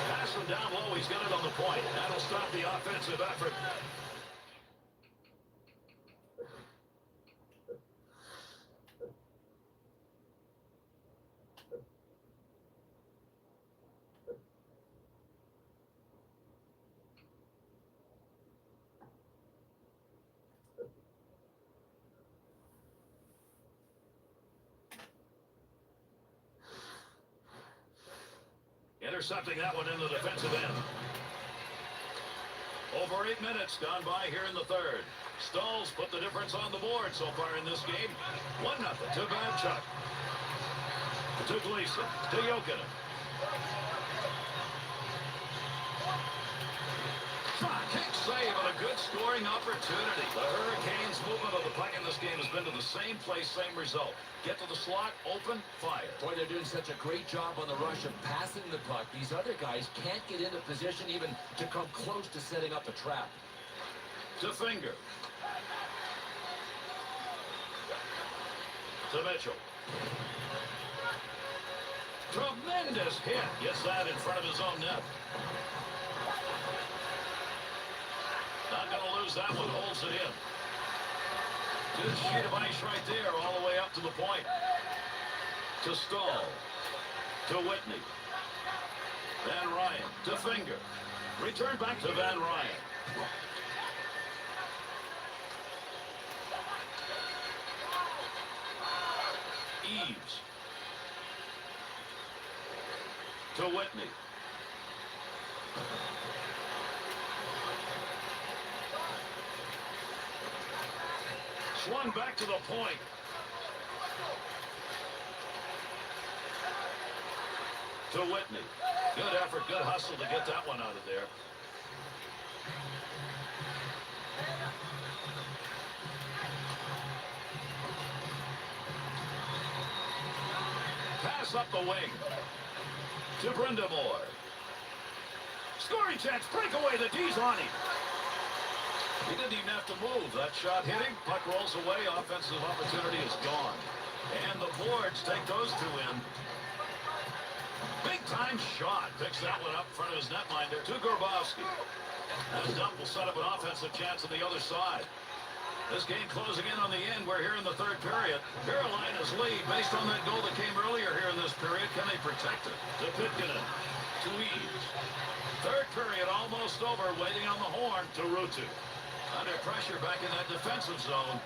Pass him down low. He's got it on the point. That'll stop the offensive effort. Intercepting that one in the defensive end. Over 8 minutes gone by here in the third. Stahl's put the difference on the board so far in this game. 1-0 to Babchuk. To Gleason. To Jokinen. Kick save and a good scoring opportunity. The Hurricanes' movement of the puck in this game has been to the same place, same result. Get to the slot, open, fire. Boy, they're doing such a great job on the rush of passing the puck. These other guys can't get into position even to come close to setting up a trap. To Finger. To Mitchell. Tremendous hit. Gets that in front of his own net. Not going to lose that one. Holds it in. Good sheet of ice right there all the way up to the point. To Stahl. To Whitney. Van Ryan to Finger. Return back to Van Ryan. Eves. To Whitney. Swung back to the point. To Whitney. Good effort, good hustle to get that one out of there. Pass up the wing. To Brindamore. Scoring chance, breakaway, the D's on him. He didn't even have to move. That shot hit him, puck rolls away, offensive opportunity is gone. And the boards take those two in. Big time shot. Picks that one up in front of his netminder to Grabowski. That dump will set up an offensive chance on the other side. This game closing in on the end. We're here in the third period. Carolina's lead based on that goal that came earlier here in this period. Can they protect it? To Pitkanen. To Eves. Third period almost over. Waiting on the horn to Ruutu. Under pressure back in that defensive zone.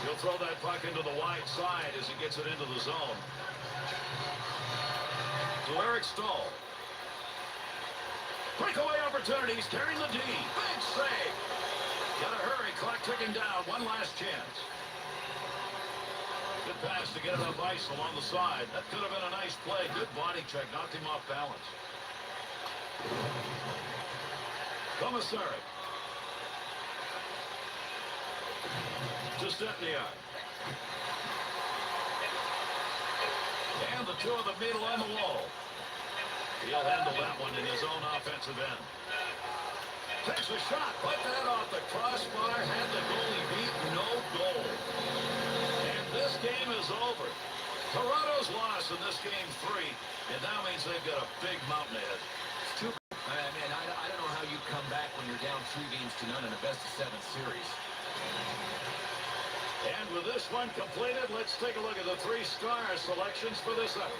He'll throw that puck into the wide side as he gets it into the zone. To Eric Stahl. Breakaway opportunities, carrying the D. Big save. Gotta hurry, clock ticking down. One last chance. Good pass to get it up ice along the side. That could have been a nice play. Good body check, knocked him off balance. Commissary. To Stepniak. And the two of the middle on the wall. He'll handle that one in his own offensive end. Takes a shot. Put that off the crossbar. Had the goalie beat. No goal. And this game is over. Toronto's lost in this game 3. And that means they've got a big mountain ahead. Man, I don't know how you come back when you're down 3-0 in a best-of-7 series. And with this one completed, let's take a look at the 3-star selections for this effort.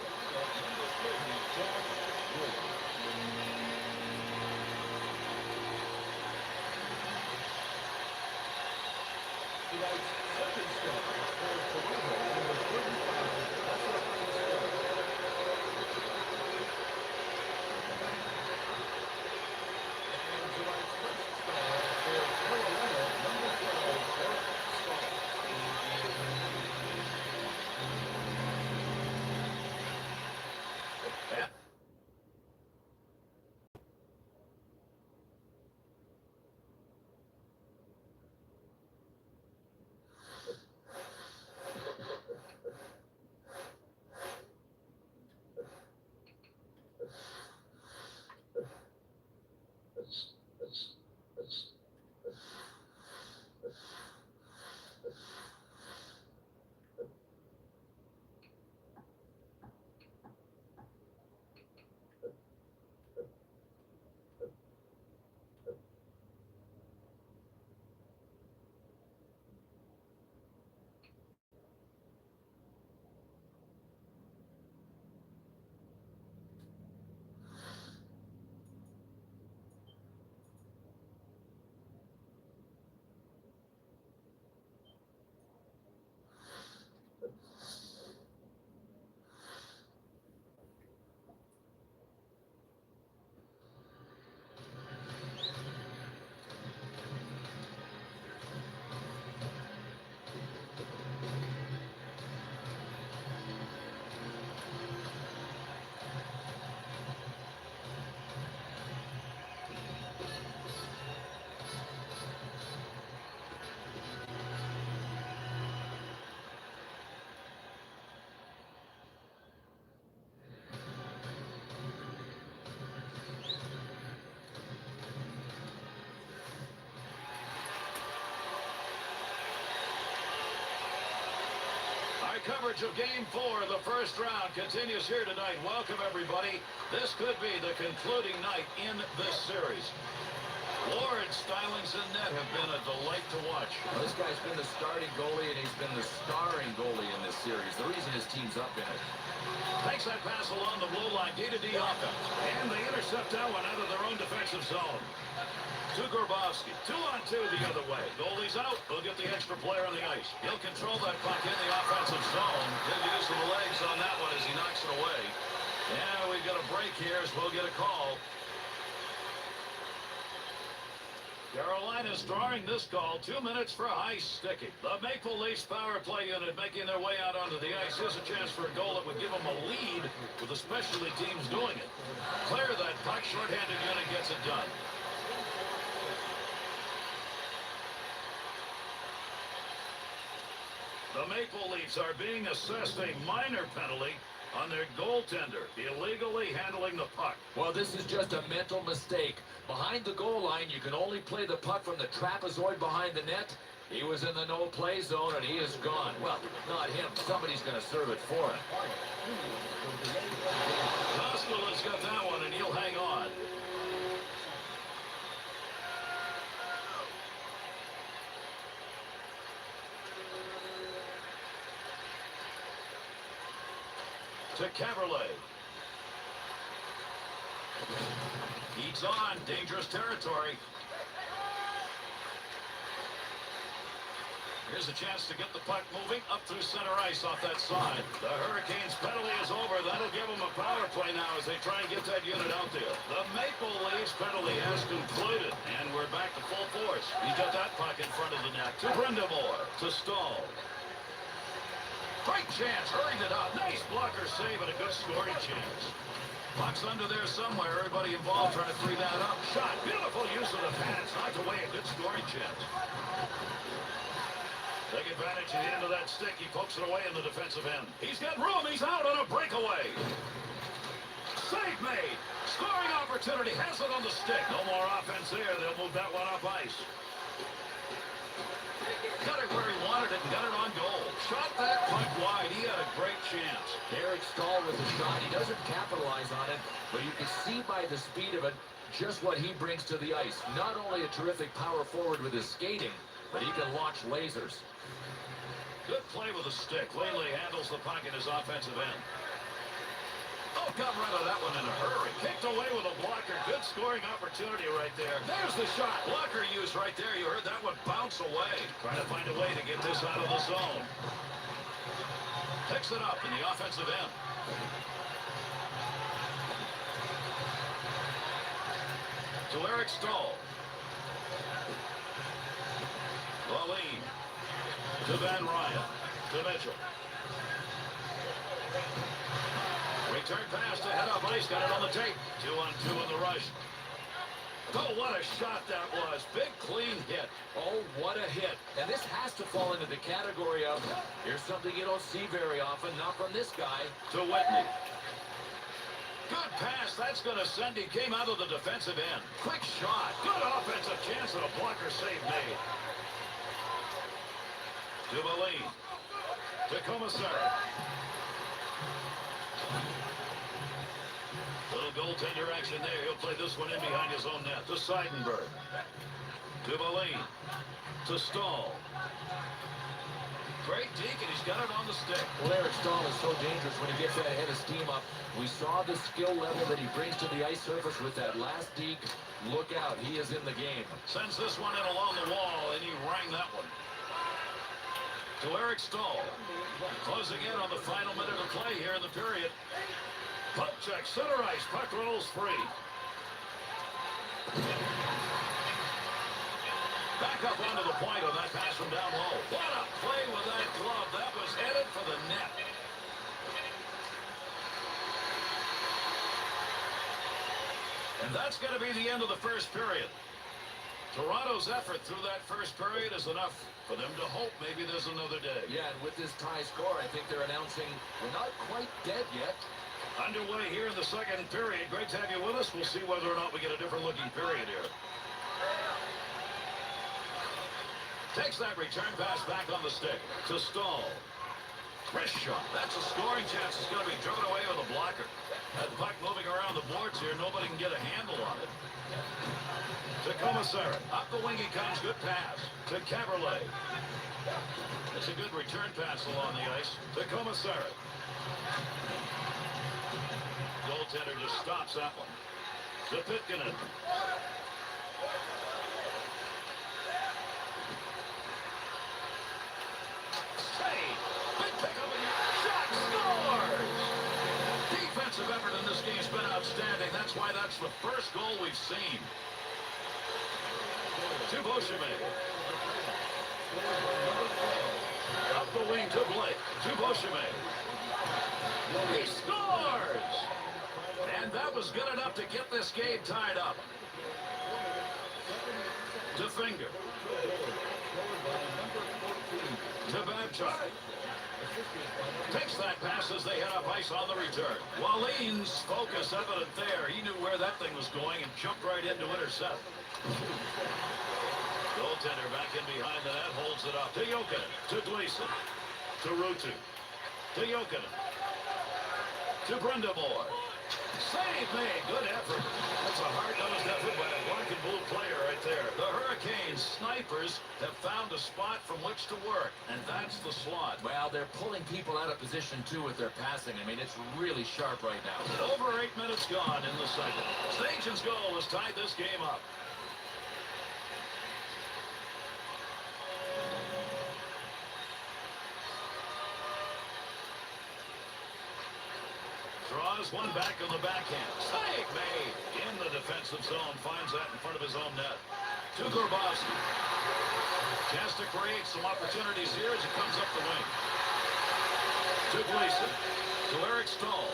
Coverage of Game 4 of the first round continues here tonight. Welcome, everybody. This could be the concluding night in this series. Ward's stylings in net have been a delight to watch. Well, this guy's been the starting goalie, and he's been the starring goalie in this series. The reason his team's up in it. Takes that pass along the blue line, D-to-D offense. And they intercept that one out of their own defensive zone. To Grabowski. 2-on-2 the other way. Goalie's out. We'll get the extra player on the ice. He'll control that puck in the offensive zone. Good use of the legs on that one as he knocks it away. Yeah, we've got a break here as we'll get a call. Carolina's drawing this call. 2 minutes for high sticking. The Maple Leafs power play unit making their way out onto the ice. Here's a chance for a goal that would give them a lead with the specialty teams doing it. Clear that puck. Shorthanded unit gets it done. The Maple Leafs are being assessed a minor penalty on their goaltender, illegally handling the puck. Well, this is just a mental mistake. Behind the goal line, you can only play the puck from the trapezoid behind the net. He was in the no-play zone, and he is gone. Well, not him. Somebody's going to serve it for him. Koskela's got that one, and he'll hang on. To Caverley. He's on dangerous territory. Here's a chance to get the puck moving up through center ice off that side. The Hurricanes penalty is over. That'll give them a power play now as they try and get that unit out there. The Maple Leafs penalty has concluded, and we're back to full force. He's got that puck in front of the net. To Brindamore. To Stahl. Great chance. Hurried it up. Nice blocker save and a good scoring chance. Puck's under there somewhere. Everybody involved trying to free that up. Shot. Beautiful use of the pads. Knocked away a good scoring chance. Take advantage of the end of that stick. He pokes it away in the defensive end. He's got room. He's out on a breakaway. Save made. Scoring opportunity. Has it on the stick. No more offense there. They'll move that one up ice. Got it where he wanted it and got it on goal. Shot that puck wide. He had a great chance. Eric Stahl with the shot. He doesn't capitalize on it, but you can see by the speed of it just what he brings to the ice. Not only a terrific power forward with his skating, but he can launch lasers. Good play with the stick. Langley handles the puck in his offensive end. Oh, got rid of that one in a hurry. Kicked away with a blocker. Good scoring opportunity right there. There's the shot. Blocker used right there. You heard that one bounce away. Trying to find a way to get this out of the zone. Picks it up in the offensive end. To Eric Stahl. Laline. To Van Ryan. To Mitchell. Return pass to head up ice. Got it on the tape. 2-on-2 in the rush. Oh, what a shot that was. Big, clean hit. Oh, what a hit. And this has to fall into the category of, here's something you don't see very often, not from this guy. To Whitney. Good pass. That's going to send. He came out of the defensive end. Quick shot. Good offensive chance and a blocker save made. To Moline. To Commissar. Little goaltender action there. He'll play this one in behind his own net. To Seidenberg. To Moline. To Stahl. Great deke, and he's got it on the stick. Well, Eric Stahl is so dangerous when he gets that head of steam up. We saw the skill level that he brings to the ice surface with that last deke. Look out, he is in the game. Sends this one in along the wall, and he rang that one. To Eric Stahl. Closing in on the final minute of play here in the period. Puck check, center ice, puck rolls free. Back up onto the point on that pass from down low. What a play with that glove. That was headed for the net. And that's going to be the end of the first period. Toronto's effort through that first period is enough for them to hope maybe there's another day. Yeah, and with this tie score, I think they're announcing we're not quite dead yet. Underway here in the second period. Great to have you with us. We'll see whether or not we get a different looking period here. Takes that return pass back on the stick to Stahl. Wrist shot. That's a scoring chance. It's going to be driven away with a blocker. That puck moving around the boards here. Nobody can get a handle on it. To Commissary. Up the wing he comes. Good pass to Caberlet. It's a good return pass along the ice to Commissary. Goaltender just stops that one. To Pitkanen. Save. Big pickup and shot scores. Defensive effort in this game's been outstanding. That's why that's the first goal we've seen. To Beauchemin. Up the wing to Blake. To Beauchemin. He scores! And that was good enough to get this game tied up. To Finger. To Babchuk. Takes that pass as they head up ice on the return. Wallin's focus evident there. He knew where that thing was going and jumped right in to intercept. Goaltender back in behind the net, holds it up. To Jokinen. To Gleason. To Ruutu. To Jokinen. To Brindamore. Save made. Good effort. That's a hard-nosed effort by a black-and-blue player right there. The Hurricanes snipers have found a spot from which to work, and that's the slot. Well, they're pulling people out of position, too, with their passing. I mean, it's really sharp right now. Over 8 minutes gone in the second. Stajan's goal has tied this game up. Draws one back on the backhand. Save made. In the defensive zone. Finds that in front of his own net. To Grabowski. Chance to create some opportunities here as he comes up the wing. To Gleason. To Eric Stahl.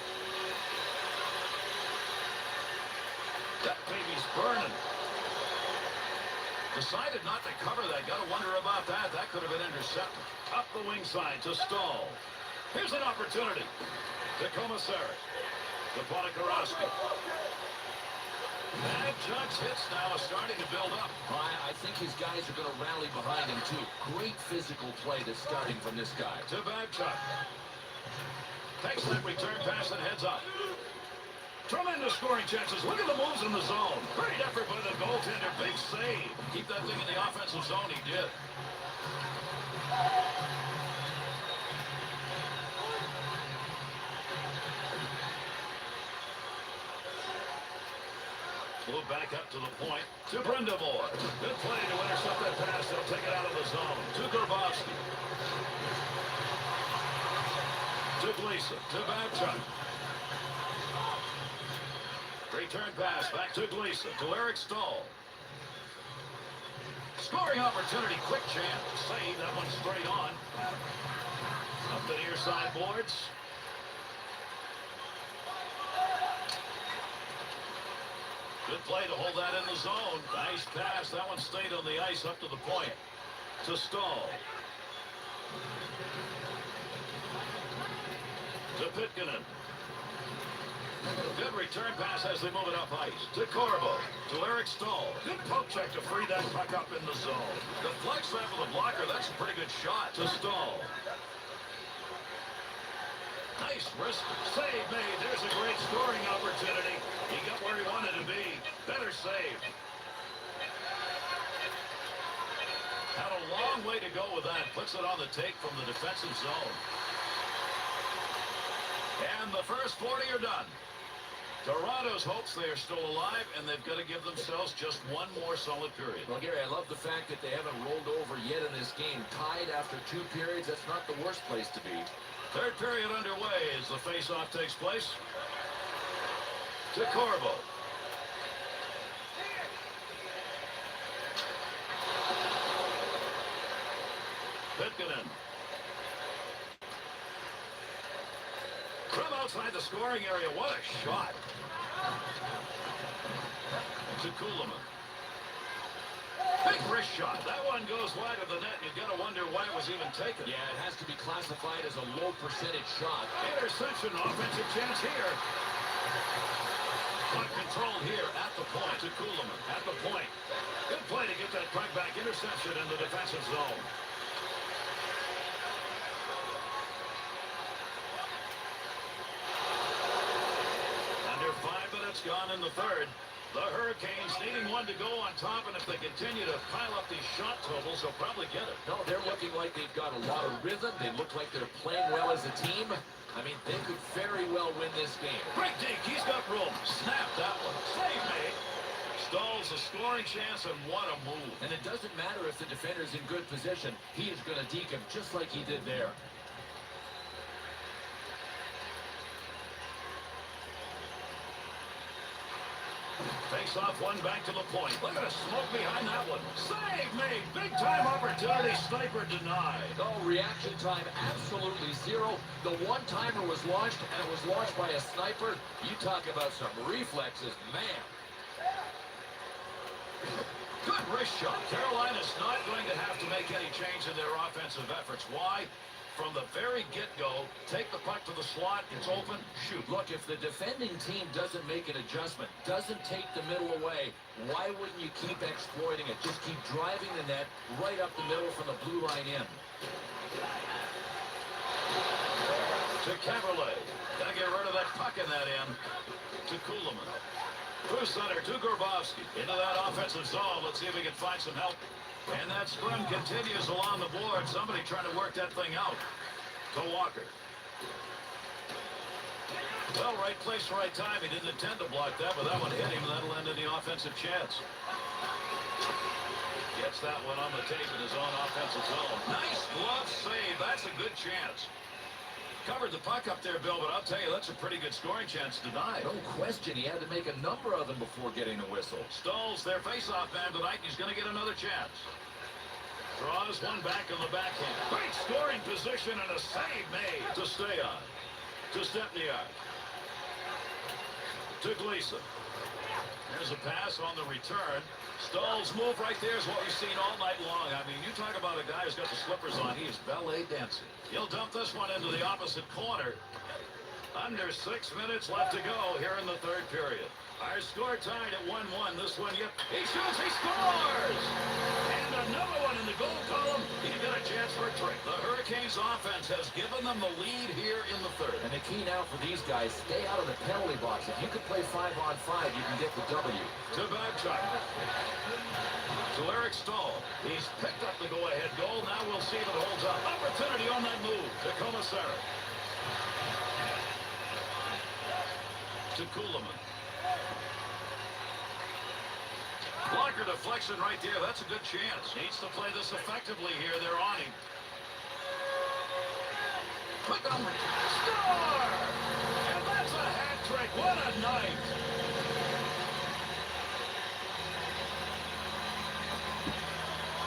That baby's burning. Decided not to cover that. Got to wonder about that. That could have been intercepted. Up the wing side to Stahl. Here's an opportunity. To Commissary. To Ponikarovsky. Babchuk's hits now are starting to build up. I think his guys are going to rally behind him, too. Great physical play that's starting from this guy. To Babchuk. Takes that return pass and heads up. Tremendous scoring chances. Look at the moves in the zone. Great effort by the goaltender. Big save. Keep that thing in the offensive zone. He did. Move back up to the point. To Brindamore. Good play to intercept that pass. They'll take it out of the zone. To Grabowski. To Gleason. To Babchuk. Return pass back to Gleason. To Eric Stahl. Scoring opportunity. Quick chance. Save. That one straight on. Up the near side boards. Good play to hold that in the zone. Nice pass. That one stayed on the ice up to the point. To Stahl. To Pitkanen. Good return pass as they move it up ice. To Corbo. To Eric Stahl. Good poke check to free that puck up in the zone. The flex that with the blocker. That's a pretty good shot. To Stahl. Nice wrist save made. There's a great scoring opportunity. He got where he wanted to be. Better save. Had a long way to go with that. Puts it on the take from the defensive zone. And the first 40 are done. Toronto's hopes they are still alive, and they've got to give themselves just one more solid period. Well, Gary, I love the fact that they haven't rolled over yet in this game. Tied after 2 periods, that's not the worst place to be. Third period underway as the face-off takes place. To Corbo. Pitkanen. From outside the scoring area. What a shot. To Kuhlman. Big wrist shot. That one goes wide of the net. You've got to wonder why it was even taken. Yeah, it has to be classified as a low percentage shot. Interception. Offensive chance here. Puck control here at the point to Kuhlman. At the point. Good play to get that puck back. Interception in the defensive zone. Under 5 minutes gone in the third. The Hurricanes needing one to go on top, and if they continue to pile up these shot totals, they'll probably get it. No, they're looking like they've got a lot of rhythm. They look like they're playing well as a team. I mean, they could very well win this game. Great deke, he's got room. Snap that one. Save made. Stalls a scoring chance, and what a move. And it doesn't matter if the defender's in good position. He is going to deke him just like he did there. Takes off one back to the point. Look at the smoke behind that one. Save made. Big time opportunity. Sniper denied. No reaction time, absolutely zero. The one-timer was launched, and it was launched by a sniper. You talk about some reflexes, man. Good wrist shot. Carolina's not going to have to make any change in their offensive efforts. Why? From the very get-go, take the puck to the slot, it's open, shoot. Look, if the defending team doesn't make an adjustment, doesn't take the middle away, why wouldn't you keep exploiting it? Just keep driving the net right up the middle from the blue line in. To Caberlet. Gotta get rid of that puck in that end. To Kuhlman. Through center, to Grabowski. Into that offensive zone. Let's see if we can find some help. And that scrum continues along the board. Somebody trying to work that thing out. To Walker. Well, right place, right time. He didn't intend to block that, but that one hit him, and that'll end in the offensive chance. Gets that one on the tape in his own offensive zone. Nice glove save. That's a good chance. Covered the puck up there, Bill, but I'll tell you, that's a pretty good scoring chance denied. No question, he had to make a number of them before getting the whistle. Stalls their face-off man tonight. He's going to get another chance. Draws one back on the backhand. Great scoring position and a save made to stay on. To Stepniak. To Gleason. There's a pass on the return. Stall's move right there is what we've seen all night long. I mean, you talk about a guy who's got the slippers on. He is ballet dancing. He'll dump this one into the opposite corner. Under 6 minutes left to go here in the third period. Our score tied at 1-1. This one, yep. He shoots, he scores! And another one in the goal column. He got a chance for a trick. The Hurricanes offense has given them the lead here in the third. And the key now for these guys, stay out of the penalty box. If you can play 5-on-5, you can get the W. To Babcock. To Eric Stahl. He's picked up the go-ahead goal. Now we'll see if it holds up. Opportunity on that move. To Commissary. To Kuhlman. Blocker deflection right there. That's a good chance. Needs to play this effectively here. They're on him. Put them. Score! And that's a hat trick. What a night.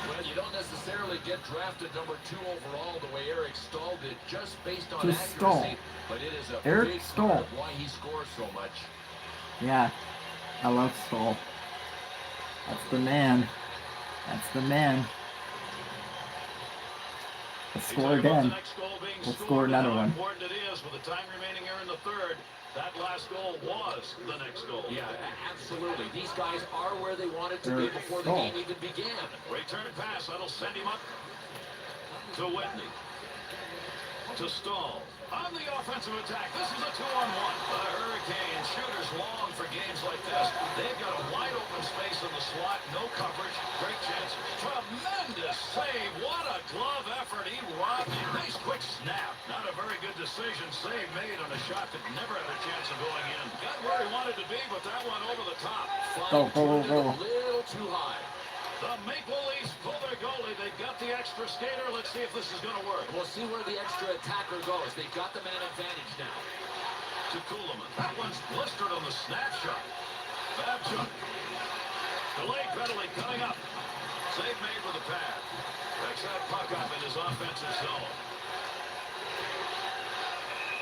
Well, you don't necessarily get drafted number 2 overall the way Eric Stahl did, just based on accuracy. Stahl. But it is a Eric big Stahl. part of why he scores so much. Yeah, I love Stahl. That's the man. That's the man. Let's score again. We'll score another one. How important it is with the time remaining here in the third. That last goal was the next goal. Yeah, absolutely. These guys are where they wanted to be before the game even began. Return pass. That'll send him up to Whitney. To Stahl. On the offensive attack. This is a 2-on-1. The Hurricanes shooters long for games like this. They've got a wide open space in the slot. No coverage. Great chance. Tremendous save. What a glove effort. He robbed him. Nice quick snap. Not a very good decision. Save made on a shot that never had a chance of going in. Got where he wanted to be, but that one over the top. Go. A little too high. The Maple Leafs pull their goalie. They've got the extra skater. Let's see if this is going to work. We'll see where the extra attacker goes. They've got the man advantage now. To Kuhlman. That one's blistered on the snapshot. Babcock. Delayed penalty coming up. Save made with the pad. Picks that puck up in his offensive zone.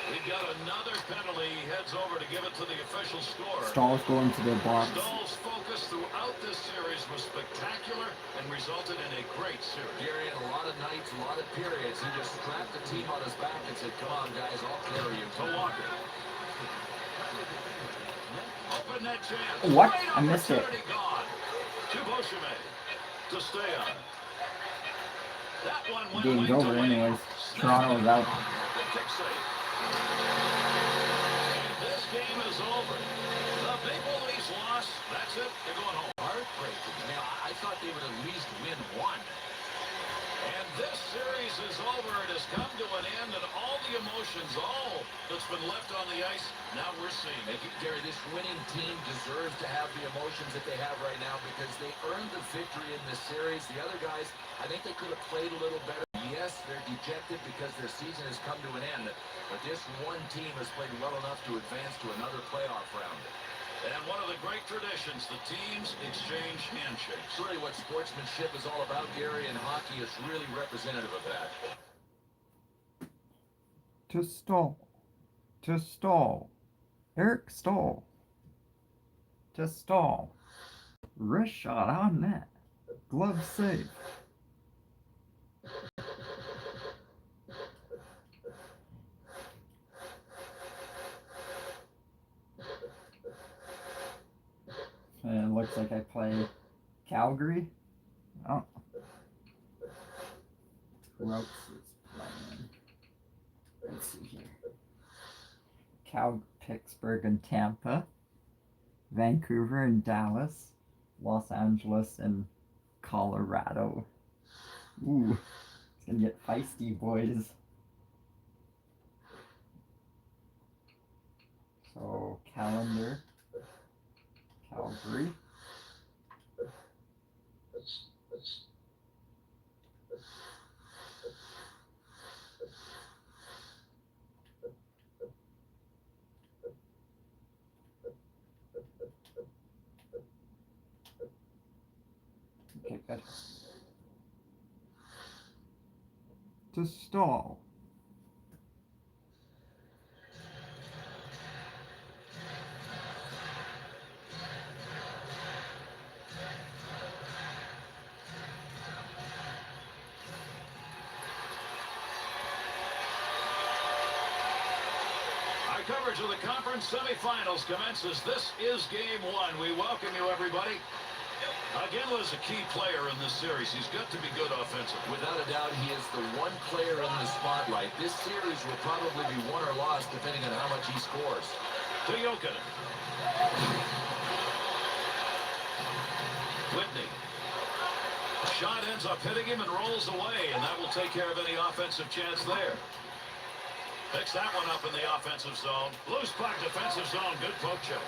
We've got another penalty. He heads over to give it to the official scorer. Stahl's going to the box. Stahl's focus throughout this series was spectacular and resulted in a great series. Gary, in a lot of nights, a lot of periods, he just strapped the team on his back and said, come on, guys, I'll carry you. To Walker. Open that chance. What? Great I missed it. opportunity gone. To Beauchemin. To stay on. That one went Game's late to over Wayne. anyways. Toronto's out. Good kick save. And this game is over. The Maple Leafs lost pass. That's it. They're going home. Heartbreaking. Now, I thought they would at least win one. And this series is over. It has come to an end, and all the emotions, all that's been left on the ice, now we're seeing it. Gary, this winning team deserves to have the emotions that they have right now because they earned the victory in this series. The other guys, I think they could have played a little better. Yes, they're dejected because their season has come to an end, but this one team has played well enough to advance to another playoff round. And one of the great traditions, the teams exchange handshakes. It's really what sportsmanship is all about, Gary, and hockey is really representative of that. To Stahl. To Stahl. Eric Stahl. To Stahl. Wrist shot on net. Glove save. And it looks like I play Calgary. Oh. Who else is playing? Let's see here. Pittsburgh and Tampa. Vancouver and Dallas. Los Angeles and Colorado. Ooh. It's gonna get feisty, boys. So, calendar. Calgary. Okay, good. To Stahl. Coverage of the conference semifinals commences. This is game one. We welcome you, everybody. Again, was a key player in this series. He's got to be good offensively. Without a doubt, he is the one player in the spotlight. This series will probably be won or lost depending on how much he scores. To Jokinen. Whitney. Shot ends up hitting him and rolls away, and that will take care of any offensive chance there. Picks that one up in the offensive zone. Loose puck, defensive zone. Good poke check.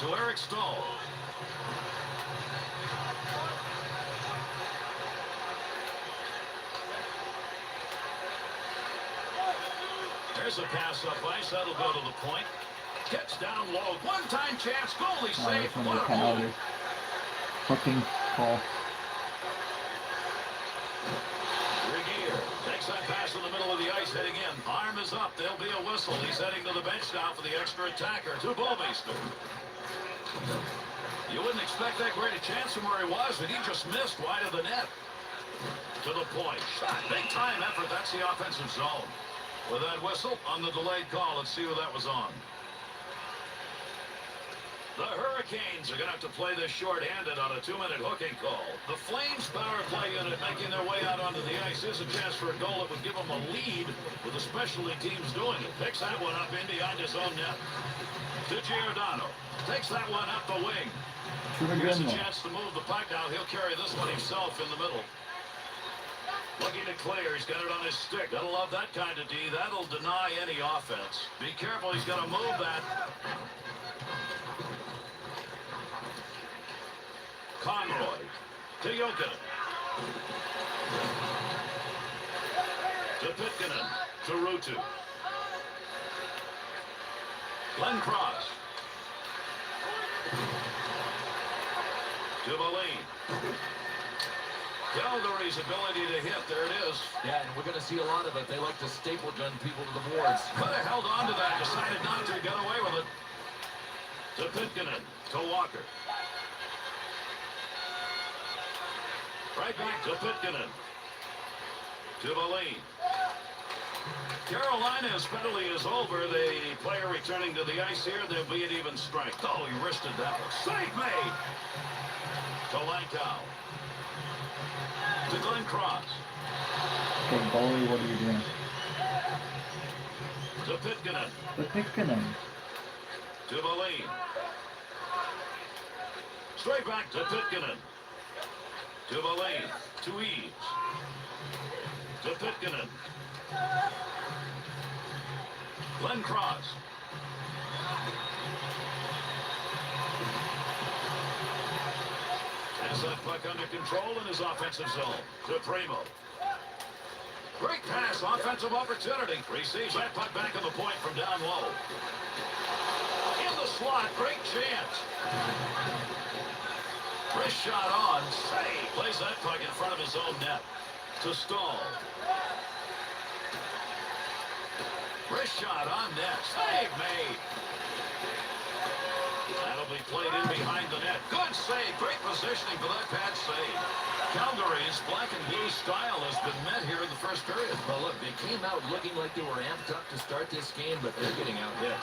To Eric Stahl. There's a pass up ice. That'll go to the point. Gets down low. One-time chance. Goalie save. What a penalty. Hooking call. That pass in the middle of the ice heading in. Arm is up. There'll be a whistle. He's heading to the bench now for the extra attacker. To Boveister. You wouldn't expect that great a chance from where he was, but he just missed wide of the net. To the point. Shot. Big time effort. That's the offensive zone. With that whistle on the delayed call, let's see who that was on. The Hurricanes are going to have to play this short-handed on a 2-minute hooking call. The Flames power play unit making their way out onto the ice. Here's a chance for a goal that would give them a lead with the specialty teams doing it. Picks that one up in behind his own net. To Giordano. Takes that one up the wing. Here's a chance to move the puck now. He'll carry this one himself in the middle. Looking to clear. He's got it on his stick. Gotta love that kind of D. That'll deny any offense. Be careful. He's got to move that. Conroy to Jokinen. To Pitkanen. To Ruutu. Glenn Cross. To Moline. Calgary's ability to hit. There it is. Yeah, and we're going to see a lot of it. They like to staple gun people to the boards. Could have held on to that. Decided not to. Got away with it. To Pitkanen. To Walker. Right back to Pitkanen. To Moline. Carolina's penalty is over. The player returning to the ice here. There'll be an even strike. Oh, he wristed that one. Save made. To Lankow. To Glenn Cross. Okay, goalie, what are you doing? To Pitkanen. The Pitkanen. To Valine. Straight back to Pitkanen. To Valine. To Eaves. To Pitkanen. Glenn Cross. Has that puck under control in his offensive zone. To Primo. Great pass, offensive opportunity. Receives that puck back on the point from down low. In the slot, great chance. Wrist shot on, save. Plays that puck in front of his own net. To Stahl. Wrist shot on net. Save made. That'll be played in behind the net. Good save. Great positioning for that pad save. Calgary's black and blue style has been met here in the first period. Well, look, they came out looking like they were amped up to start this game, but they're getting out hit.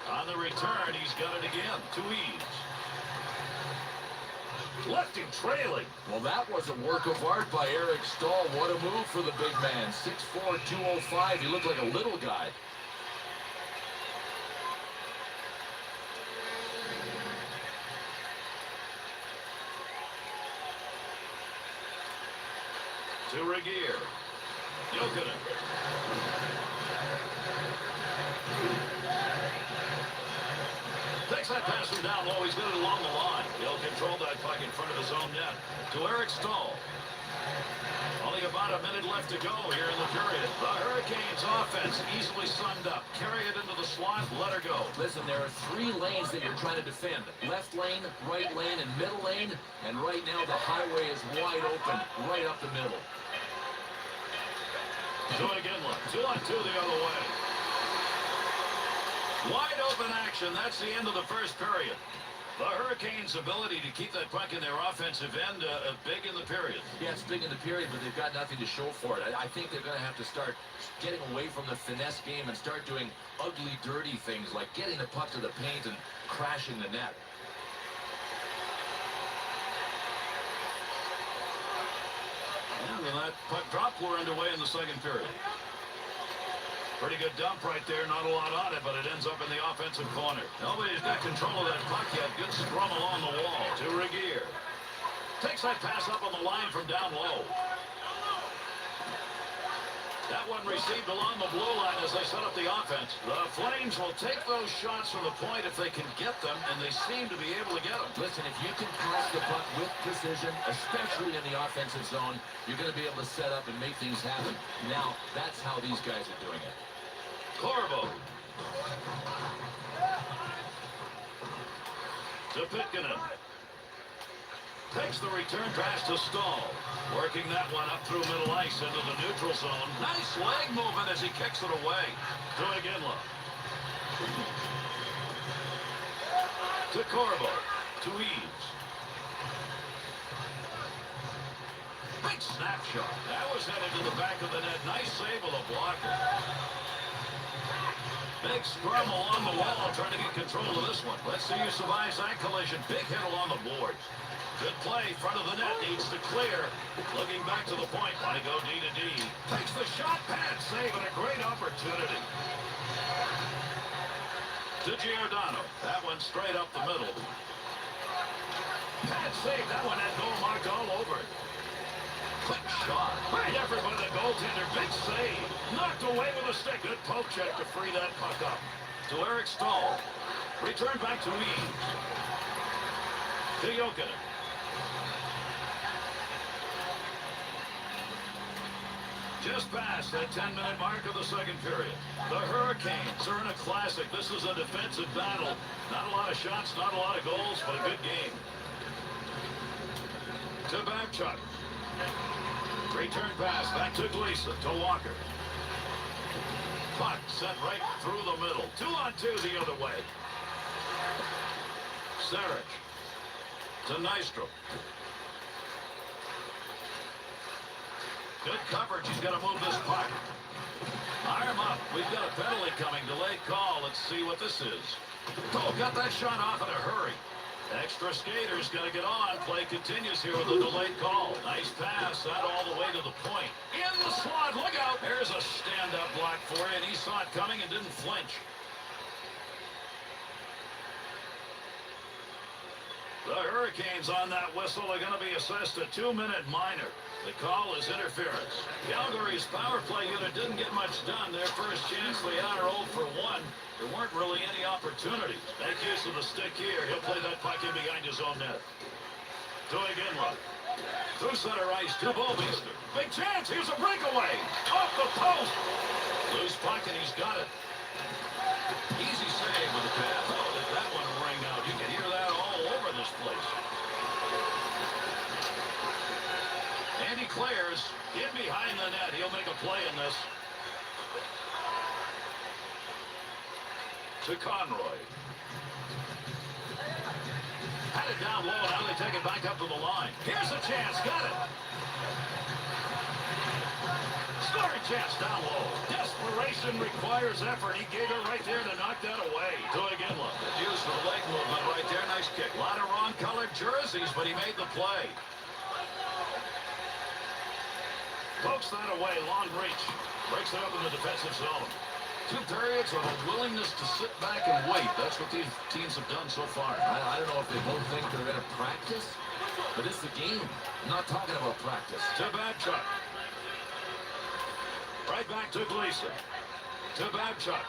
On the return, he's got it again. To Eaves. Left him trailing. Well, that was a work of art by Eric Stahl. What a move for the big man. 6'4", 205. He looked like a little guy. To Regier. Jokinen. Takes that pass from down low. He's got it along the line. He'll control that puck in front of his own net. To Eric Stahl. Only about a minute left to go here in the period. The Hurricanes offense easily summed up. Carry it into the slot, let her go. Listen, there are 3 lanes that you're trying to defend. Left lane, right lane, and middle lane. And right now the highway is wide open, right up the middle. Do it again, look. 2-on-2 the other way. Wide open action. That's the end of the first period. The Hurricanes' ability to keep that puck in their offensive end big in the period. Yeah, it's big in the period, but they've got nothing to show for it. I think they're going to have to start getting away from the finesse game and start doing ugly, dirty things like getting the puck to the paint and crashing the net. And when that puck drop, we're underway in the second period. Pretty good dump right there. Not a lot on it, but it ends up in the offensive corner. Nobody's got control of that puck yet. Good scrum along the wall. To Regier. Takes that pass up on the line from down low. That one received along the blue line as they set up the offense. The Flames will take those shots from the point if they can get them, and they seem to be able to get them. Listen, if you can pass the puck with precision, especially in the offensive zone, you're going to be able to set up and make things happen. Now, that's how these guys are doing it. Corvo. To Pitkanen. Takes the return pass to Stahl. Working that one up through middle ice into the neutral zone. Nice leg movement as he kicks it away. To Iginla. To Corvo. To Eaves. Big snapshot. That was headed to the back of the net. Nice save with a blocker. Big scrum along the wall trying to get control of this one. Let's see who survives that collision. Big hit along the boards. Good play. Front of the net needs to clear. Looking back to the point. Want to go D to D. Takes the shot. Pad save and a great opportunity. To Giordano. That one straight up the middle. Pad save. That one had goal marked all over it. Quick shot. Great effort by the goaltender. Big save. Knocked away with a stick. Good poke check to free that puck up. To Eric Stahl. Return back to Eaves. To Jokinen. Just past that 10-minute mark of the second period. The Hurricanes are in a classic. This is a defensive battle. Not a lot of shots, not a lot of goals, but a good game. To Babchuk. Return pass back to Gleason. To Walker. Puck set right through the middle. 2-on-2 the other way. Sarich. To Nystrom. Good coverage. He's got to move this puck. Arm up. We've got a penalty coming. Delayed call. Let's see what this is. Oh, got that shot off in a hurry. Extra skaters got to get on. Play continues here with a delayed call. Nice pass. That all the way to the point. In the slot. Look out. There's a stand-up block for you, and he saw it coming and didn't flinch. The Hurricanes on that whistle are going to be assessed a 2-minute minor. The call is interference. Calgary's power play unit didn't get much done. Their first chance, they are 0 for 1. There weren't really any opportunities. Make use of the stick here. He'll play that puck in behind his own net. To Iginla. Through center ice to Bolmeister. Big chance. Here's a breakaway. Off the post. Loose puck, and he's got it. Easy save with the pass. Oh, did that one ring out? You can hear that all over this place. Andy clears. In behind the net. He'll make a play in this. To Conroy. Had it down low. Now they take it back up to the line. Here's a chance. Got it. Scoring chance down low. Desperation requires effort. He gave it right there to knock that away. To Iginla. Use the leg movement right there. Nice kick. A lot of wrong-colored jerseys, but he made the play. Pokes that away. Long reach. Breaks it up in the defensive zone. 2 periods of a willingness to sit back and wait. That's what these teams have done so far. I don't know if they both think they're going to practice, but it's the game. I'm not talking about practice. To Babchuk. Right back to Gleason. To Babchuk.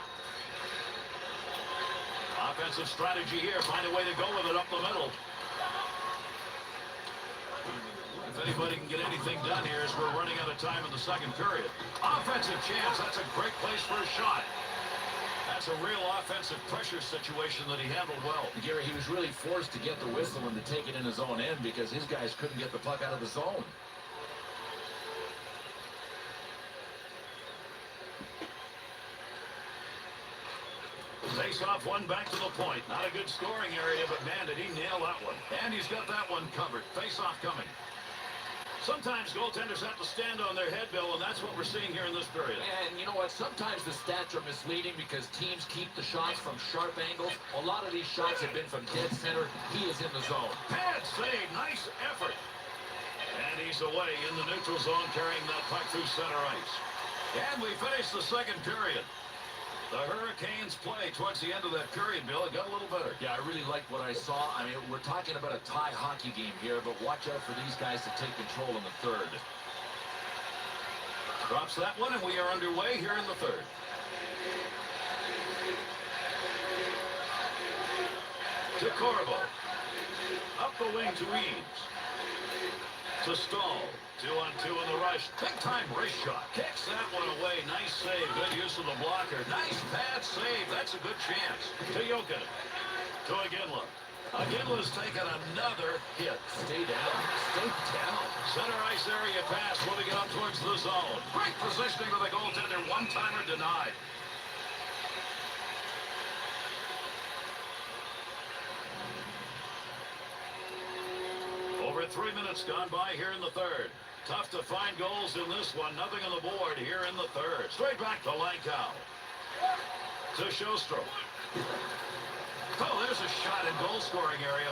Offensive strategy here. Find a way to go with it up the middle. If anybody can get anything done here as we're running out of time in the second period. Offensive chance. That's a great place for a shot. That's a real offensive pressure situation that he handled well. Gary, he was really forced to get the whistle and to take it in his own end because his guys couldn't get the puck out of the zone. Face off one back to the point. Not a good scoring area, but man, did he nail that one. And he's got that one covered. Face off coming. Sometimes goaltenders have to stand on their head, Bill, and that's what we're seeing here in this period. And you know what? Sometimes the stats are misleading because teams keep the shots from sharp angles. A lot of these shots have been from dead center. He is in the zone. Pad save. Nice effort. And he's away in the neutral zone, carrying that puck through center ice. And we finish the second period. The Hurricanes play towards the end of that period, Bill. It got a little better. Yeah, I really liked what I saw. I mean, we're talking about a tie hockey game here, but watch out for these guys to take control in the third. Drops that one, and we are underway here in the third. To Corbo. Up the wing to Eames. To Stahl. 2-on-2 in the rush. Big-time wrist shot. Kicks that one away. Nice save. Good use of the blocker. Nice pad save. That's a good chance. To Jokic. To Iginla. Iginla's taken another hit. Stay down. Stay down. Center ice area pass. Moving it up towards the zone. Great positioning with the goaltender. One-timer denied. Over 3 minutes gone by here in the third. Tough to find goals in this one. Nothing on the board here in the third. Straight back to Lankow. To Sjostrom. Oh, there's a shot in goal scoring area.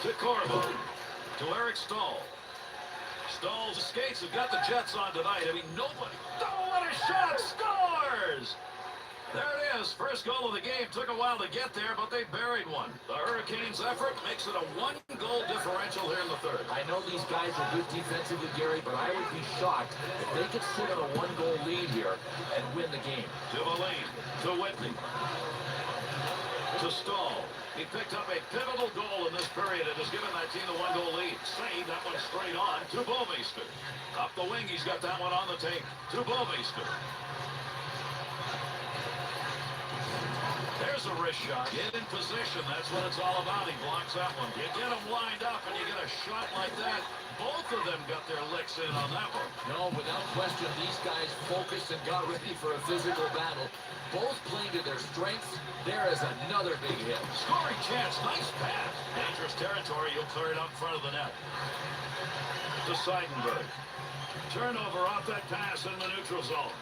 To Corbo. To Eric Stahl. Stahl's skates have got the Jets on tonight. I mean, nobody. Oh, what a shot! Scores! There it is. First goal of the game. Took a while to get there, but they buried one. The Hurricanes' effort makes it a 1-goal differential here in the third. I know these guys are good defensively, Gary, but I would be shocked if they could sit on a 1-goal lead here and win the game. To Valine. To Whitney. To Stahl. He picked up a pivotal goal in this period and has given that team the 1-goal lead. Save that one straight on to Bolmeister. Up the wing, he's got that one on the tape. To Bolmeister. There's a wrist shot. Get in position. That's what it's all about. He blocks that one. You get him lined up and you get a shot like that. Both of them got their licks in on that one. No, without question, these guys focused and got ready for a physical battle. Both playing to their strengths. There is another big hit. Scoring chance. Nice pass. Dangerous territory. He'll clear it out in front of the net. To Seidenberg. Turnover off that pass in the neutral zone.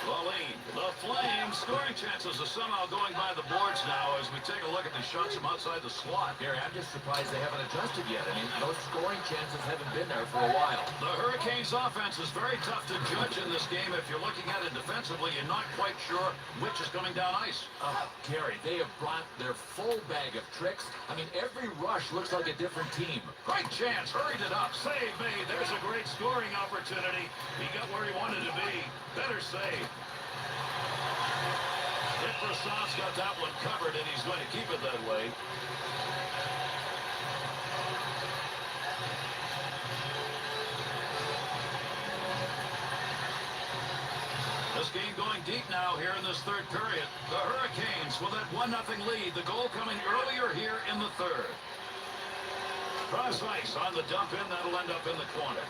The Flames scoring chances are somehow going by the boards now as we take a look at the shots from outside the slot. Gary, I'm just surprised they haven't adjusted yet. I mean, those scoring chances haven't been there for a while. The Hurricanes offense is very tough to judge in this game. If you're looking at it defensively, you're not quite sure which is coming down ice. Gary, they have brought their full bag of tricks. I mean, every rush looks like a different team. Great chance, hurried it up, save made. There's a great scoring opportunity. He got where he wanted to be. Better save. Dick Brassard's got that one covered, and he's going to keep it that way. This game going deep now here in this third period. The Hurricanes with that 1-0 lead. The goal coming earlier here in the third. Cross ice on the dump in. That'll end up in the corner.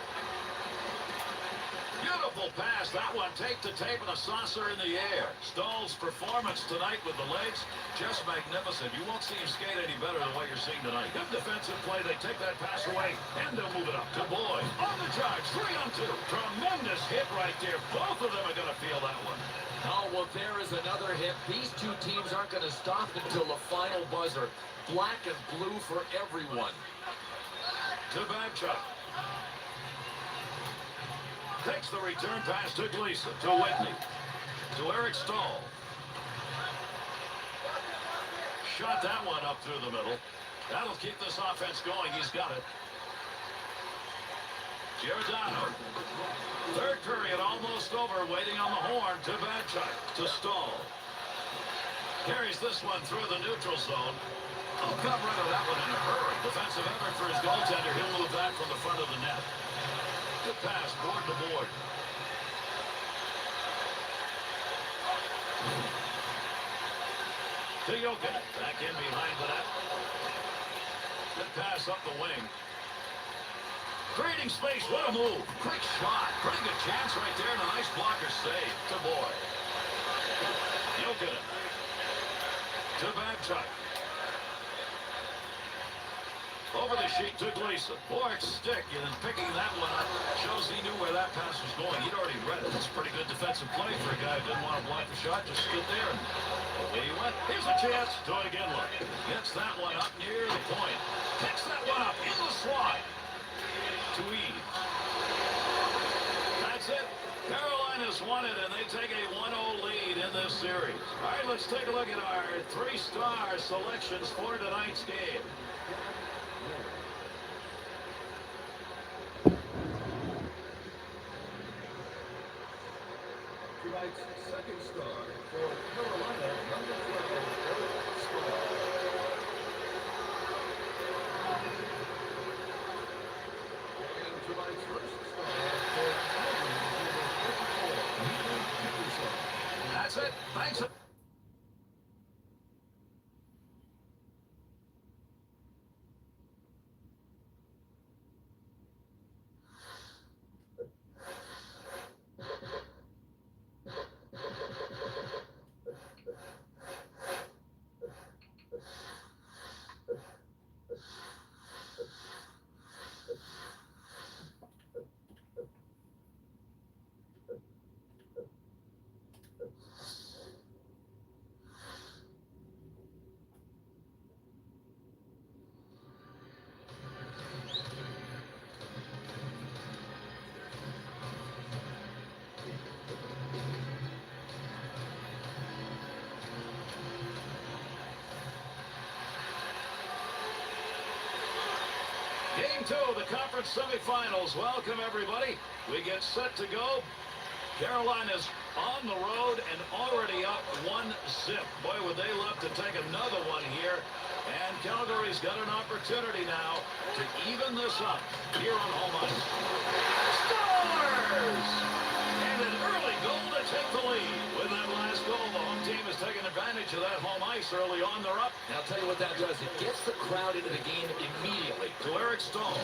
Beautiful pass. That one tape to tape and a saucer in the air. Stahl's performance tonight with the legs, just magnificent. You won't see him skate any better than what you're seeing tonight. Good defensive play. They take that pass away, and they'll move it up to Boyd. On the charge, 3-on-2. Tremendous hit right there. Both of them are going to feel that one. Oh, well, there is another hit. These two teams aren't going to stop until the final buzzer. Black and blue for everyone. To Babchuk. Takes the return pass to Gleason, to Whitney, to Eric Stahl. Shot that one up through the middle. That'll keep this offense going. He's got it. Giordano. Third period almost over, waiting on the horn to Babchuk, to Stahl. Carries this one through the neutral zone. Oh, got rid of that one in a hurry. Defensive effort for his goaltender. He'll move that from the front of the net. Good pass, board to board. To Jokic, back in behind the net. Good pass up the wing. Creating space, what a move. Quick shot, pretty good chance right there, and a nice blocker save to Boyd. Jokic. To Babchuk. Over the sheet to Gleason. Boyd's stick and picking that one up shows he knew where that pass was going. He'd already read it. It's pretty good defensive play for a guy who didn't want to block the shot. Just stood there and away he went. Here's a chance. Do it again, look. Gets that one up near the point. Picks that one up in the slot. To Eaves. That's it. Carolina's won it, and they take a 1-0 lead in this series. All right, let's take a look at our three-star selections for tonight's game. Tonight's second star for Carolina, number 12, Eric Stahl. And tonight's first star for Calgary, number 54, That's it. Thanks. Game 2 of the conference semifinals. Welcome, everybody. We get set to go. Carolina's on the road and already up 1-0. Boy, would they love to take another one here. And Calgary's got an opportunity now to even this up here on home ice. Scores! And an early goal to take the lead. With that last goal, the home team has taken advantage of that home ice early on. They're up. Now, I'll tell you what that does. It gets the crowd into the game immediately. To Eric Stahl.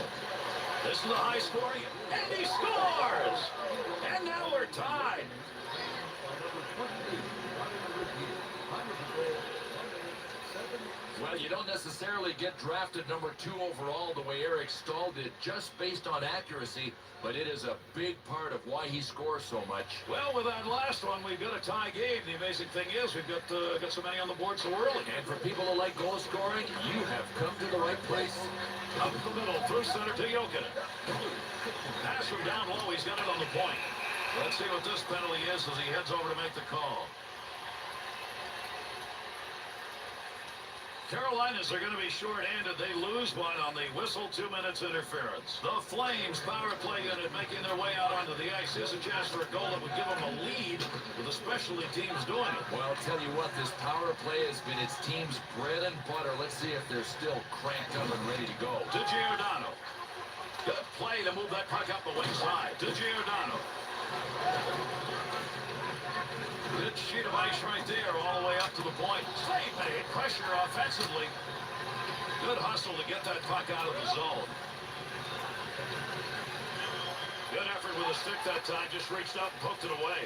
This is the high scoring, and he scores! And now we're tied. Well, you don't necessarily get drafted number 2 overall the way Eric Stahl did just based on accuracy, but it is a big part of why he scores so much. Well, with that last one, we've got a tie game. The amazing thing is we've got so many on the board so early. And for people who like goal scoring, you have come to the right place. Up the middle, through center to Jokinen. Pass from down low, he's got it on the point. Let's see what this penalty is as he heads over to make the call. Carolinas are going to be short-handed. They lose one on the whistle, 2 minutes interference. The Flames power play unit making their way out onto the ice. Here's a chance for a goal that would give them a lead with the specialty teams doing it. Well, I'll tell you what, this power play has been its team's bread and butter. Let's see if they're still cranked up and ready to go. To Giordano. Good play to move that puck up the wing side. To Giordano. Good sheet of ice right there, all the way up to the point. Save made, pressure offensively. Good hustle to get that puck out of the zone. Good effort with a stick that time, just reached out and poked it away.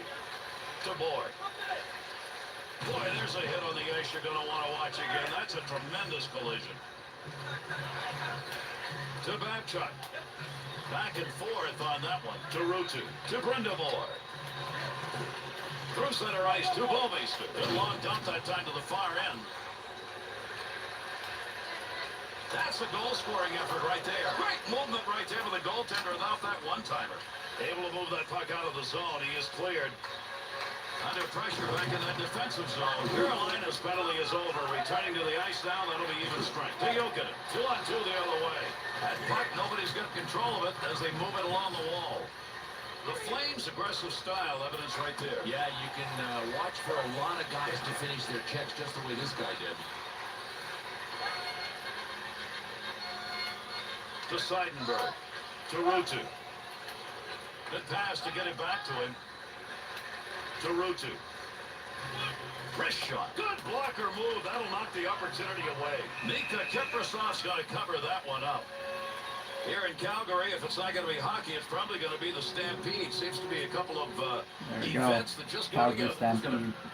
To Boyd. Boy, there's a hit on the ice you're going to want to watch again. That's a tremendous collision. To Babchuk. Back and forth on that one. To Rutu. To Brindamore. Through center ice to Boveister. Good long dump that time to the far end. That's a goal-scoring effort right there. Great movement right there with the goaltender without that one-timer. Able to move that puck out of the zone. He is cleared. Under pressure back in that defensive zone. Carolina's penalty is over. Returning to the ice now. That'll be even strength. To Jokinen. 2-on-2 the other way. That puck, nobody's got control of it as they move it along the wall. The Flames' aggressive style, evidence right there. Yeah, you can watch for a lot of guys to finish their checks just the way this guy did. To Seidenberg. To Rutu. Good pass to get it back to him. To Rutu. Wrist shot. Good blocker move. That'll knock the opportunity away. Mika Kiprasov's going to cover that one up. Here in Calgary, if it's not going to be hockey, it's probably going to be the Stampede. Seems to be a couple of events that just go together.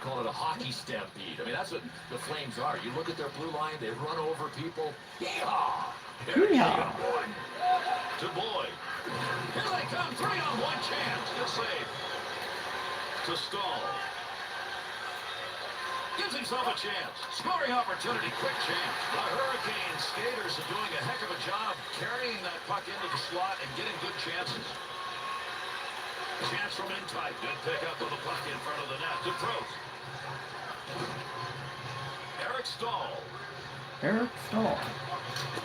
Call it a hockey stampede. I mean, that's what the Flames are. You look at their blue line, they run over people. Yeehaw! Yeehaw! To Boyd. Here they come. 3-on-1 chance. Good save. To Stahl. Gives himself a chance. Scoring opportunity, quick chance. The Hurricane skaters are doing a heck of a job carrying that puck into the slot and getting good chances. Chance from in tight. Good pick up with the puck in front of the net. To Prost. Eric Stahl. Eric Stahl.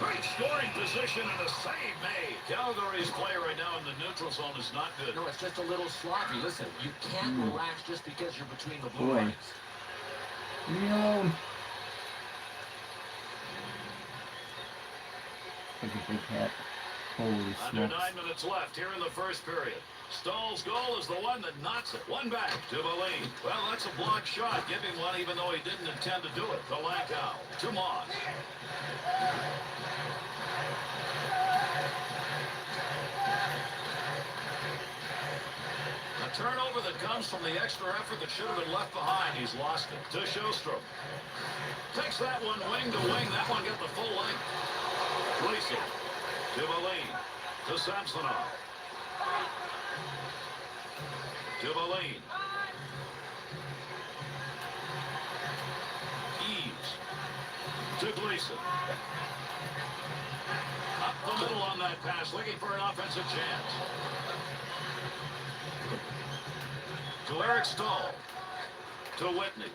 Great scoring position and a save made. Calgary's play right now in the neutral zone is not good. No, it's just a little sloppy. Listen, you can't relax just because you're between the blue lines. No. Take a big hit. Holy Under smokes. 9 minutes left here in the first period. Stahl's goal is the one that knocks it. One back to Valine. Well, that's a blocked shot. Give him one even though he didn't intend to do it. To Lankow. To Moss. A turnover that comes from the extra effort that should have been left behind. He's lost it. To Sjostrom. Takes that one wing to wing. That one get the full length. Gleason. To Valine. To Samsonov. To Valine. Eves. To Gleason. Up the middle on that pass, looking for an offensive chance. To Eric Stahl. To Whitney.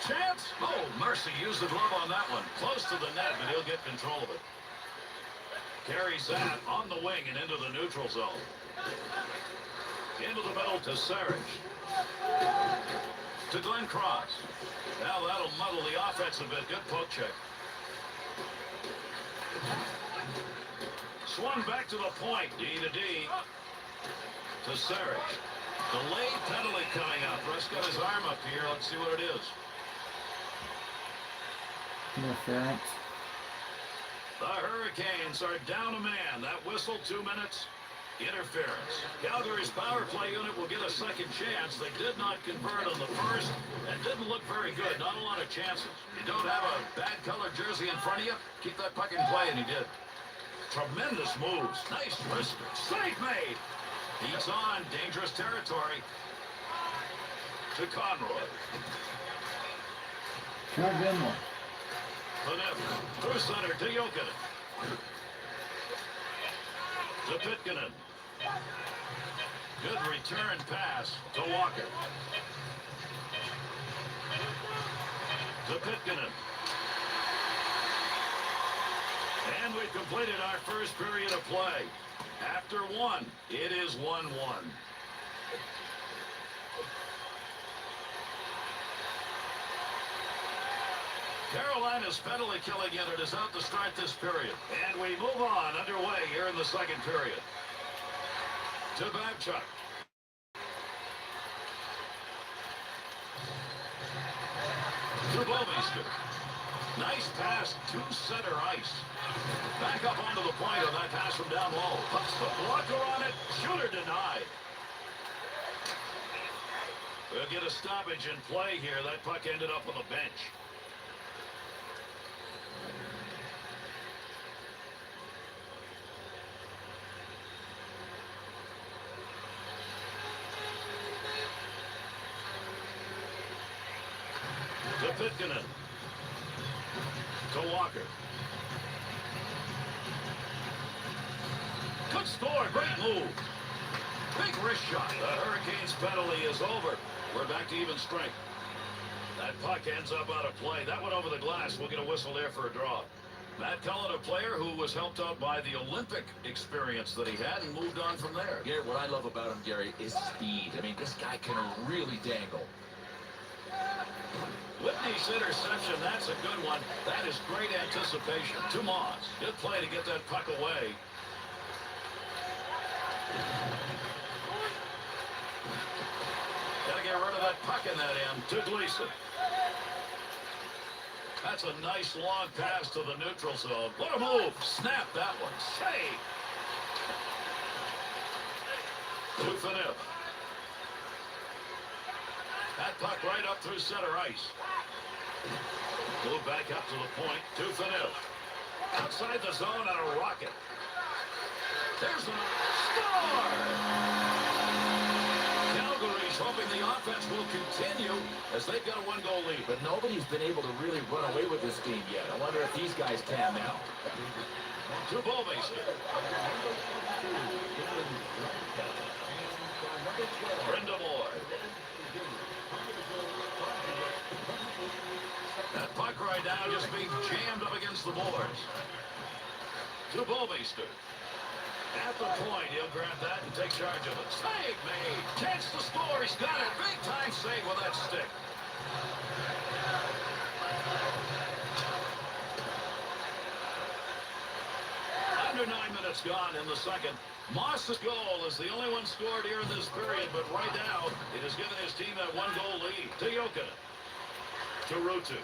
Chance. Oh, mercy. Used the glove on that one. Close to the net, but he'll get control of it. Carries that on the wing and into the neutral zone. Into the middle to Sarich. To Glenn Cross. Now that'll muddle the offense a bit. Good poke check. Swung back to the point. D to D. To Sarich. Delayed penalty coming up. Russ got his arm up here. Let's see what it is. Interference. The Hurricanes are down a man. That whistle, 2 minutes. Interference. Calgary's power play unit will get a second chance. They did not convert on the first and didn't look very good. Not a lot of chances. You don't have a bad colored jersey in front of you, keep that puck in play, and he did. Tremendous moves. Nice wrist. Save made. He's on dangerous territory. To Conroy. Sure, good one. Panef. Through center to Jokinen. To Pitkanen. Good return pass to Walker. To Pitkanen. And we've completed our first period of play. After one, it is 1-1. Carolina's penalty killing unit is out to start this period. And we move on underway here in the second period. To Babchuk. To Bouwmeester. Nice pass to center ice. Back up onto the point on that pass from down low. Puts the blocker on it. Shooter denied. We'll get a stoppage in play here. That puck ended up on the bench. To Pitkanen. To Walker. Good score. Great move. Big wrist shot. The Hurricanes penalty is over. We're back to even strength. That puck ends up out of play. That went over the glass. We'll get a whistle there for a draw. Matt Cullen, a player who was helped out by the Olympic experience that he had and moved on from there. Gary, what I love about him, Gary, is speed. I mean, this guy can really dangle. Whitney's interception, that's a good one. That is great anticipation. To Moss. Good play to get that puck away. Got to get rid of that puck in that end. To Gleason. That's a nice long pass to the neutral zone. What a move. Snap that one. Save. To Phaneuf. That puck right up through center ice. Move back up to the point. To Phaneuf. Outside the zone on a rocket. There's a score! Calgary's hoping the offense will continue as they've got a one-goal lead. But nobody's been able to really run away with this game yet. I wonder if these guys can now. To Bouwmeester. Brind'Amour. That puck right now just being jammed up against the boards. To Bouwmeester. At the point, he'll grab that and take charge of it. Save made. Chance to score. He's got it. Big time save with that stick. Under 9 minutes gone in the second. Moss's goal is the only one scored here in this period, but right now it has given his team that one-goal lead. To Jokinen. To Ruutu.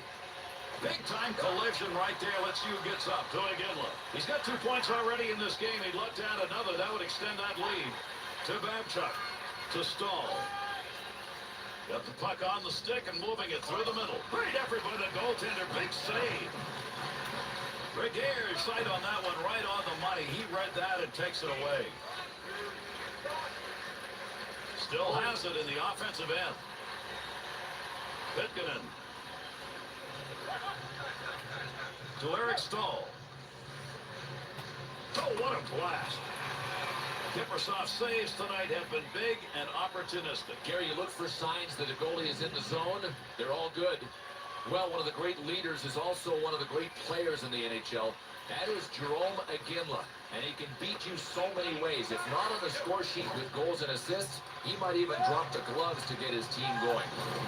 Big-time collision right there. Let's see who gets up. To Iginla. He's got 2 points already in this game. He'd love to add another. That would extend that lead. To Babchuk. To Stahl. Got the puck on the stick and moving it through the middle. Great effort by the goaltender. Big save. Regeer's sight on that one right on the money. He read that and takes it away. Still has it in the offensive end. Pitkanen. To Eric Stahl. Oh, what a blast. Kiprusoff's saves tonight have been big and opportunistic. Gary, you look for signs that a goalie is in the zone. They're all good. Well, one of the great leaders is also one of the great players in the NHL. That is Jarome Iginla. And he can beat you so many ways. If not on the score sheet with goals and assists, he might even drop the gloves to get his team going.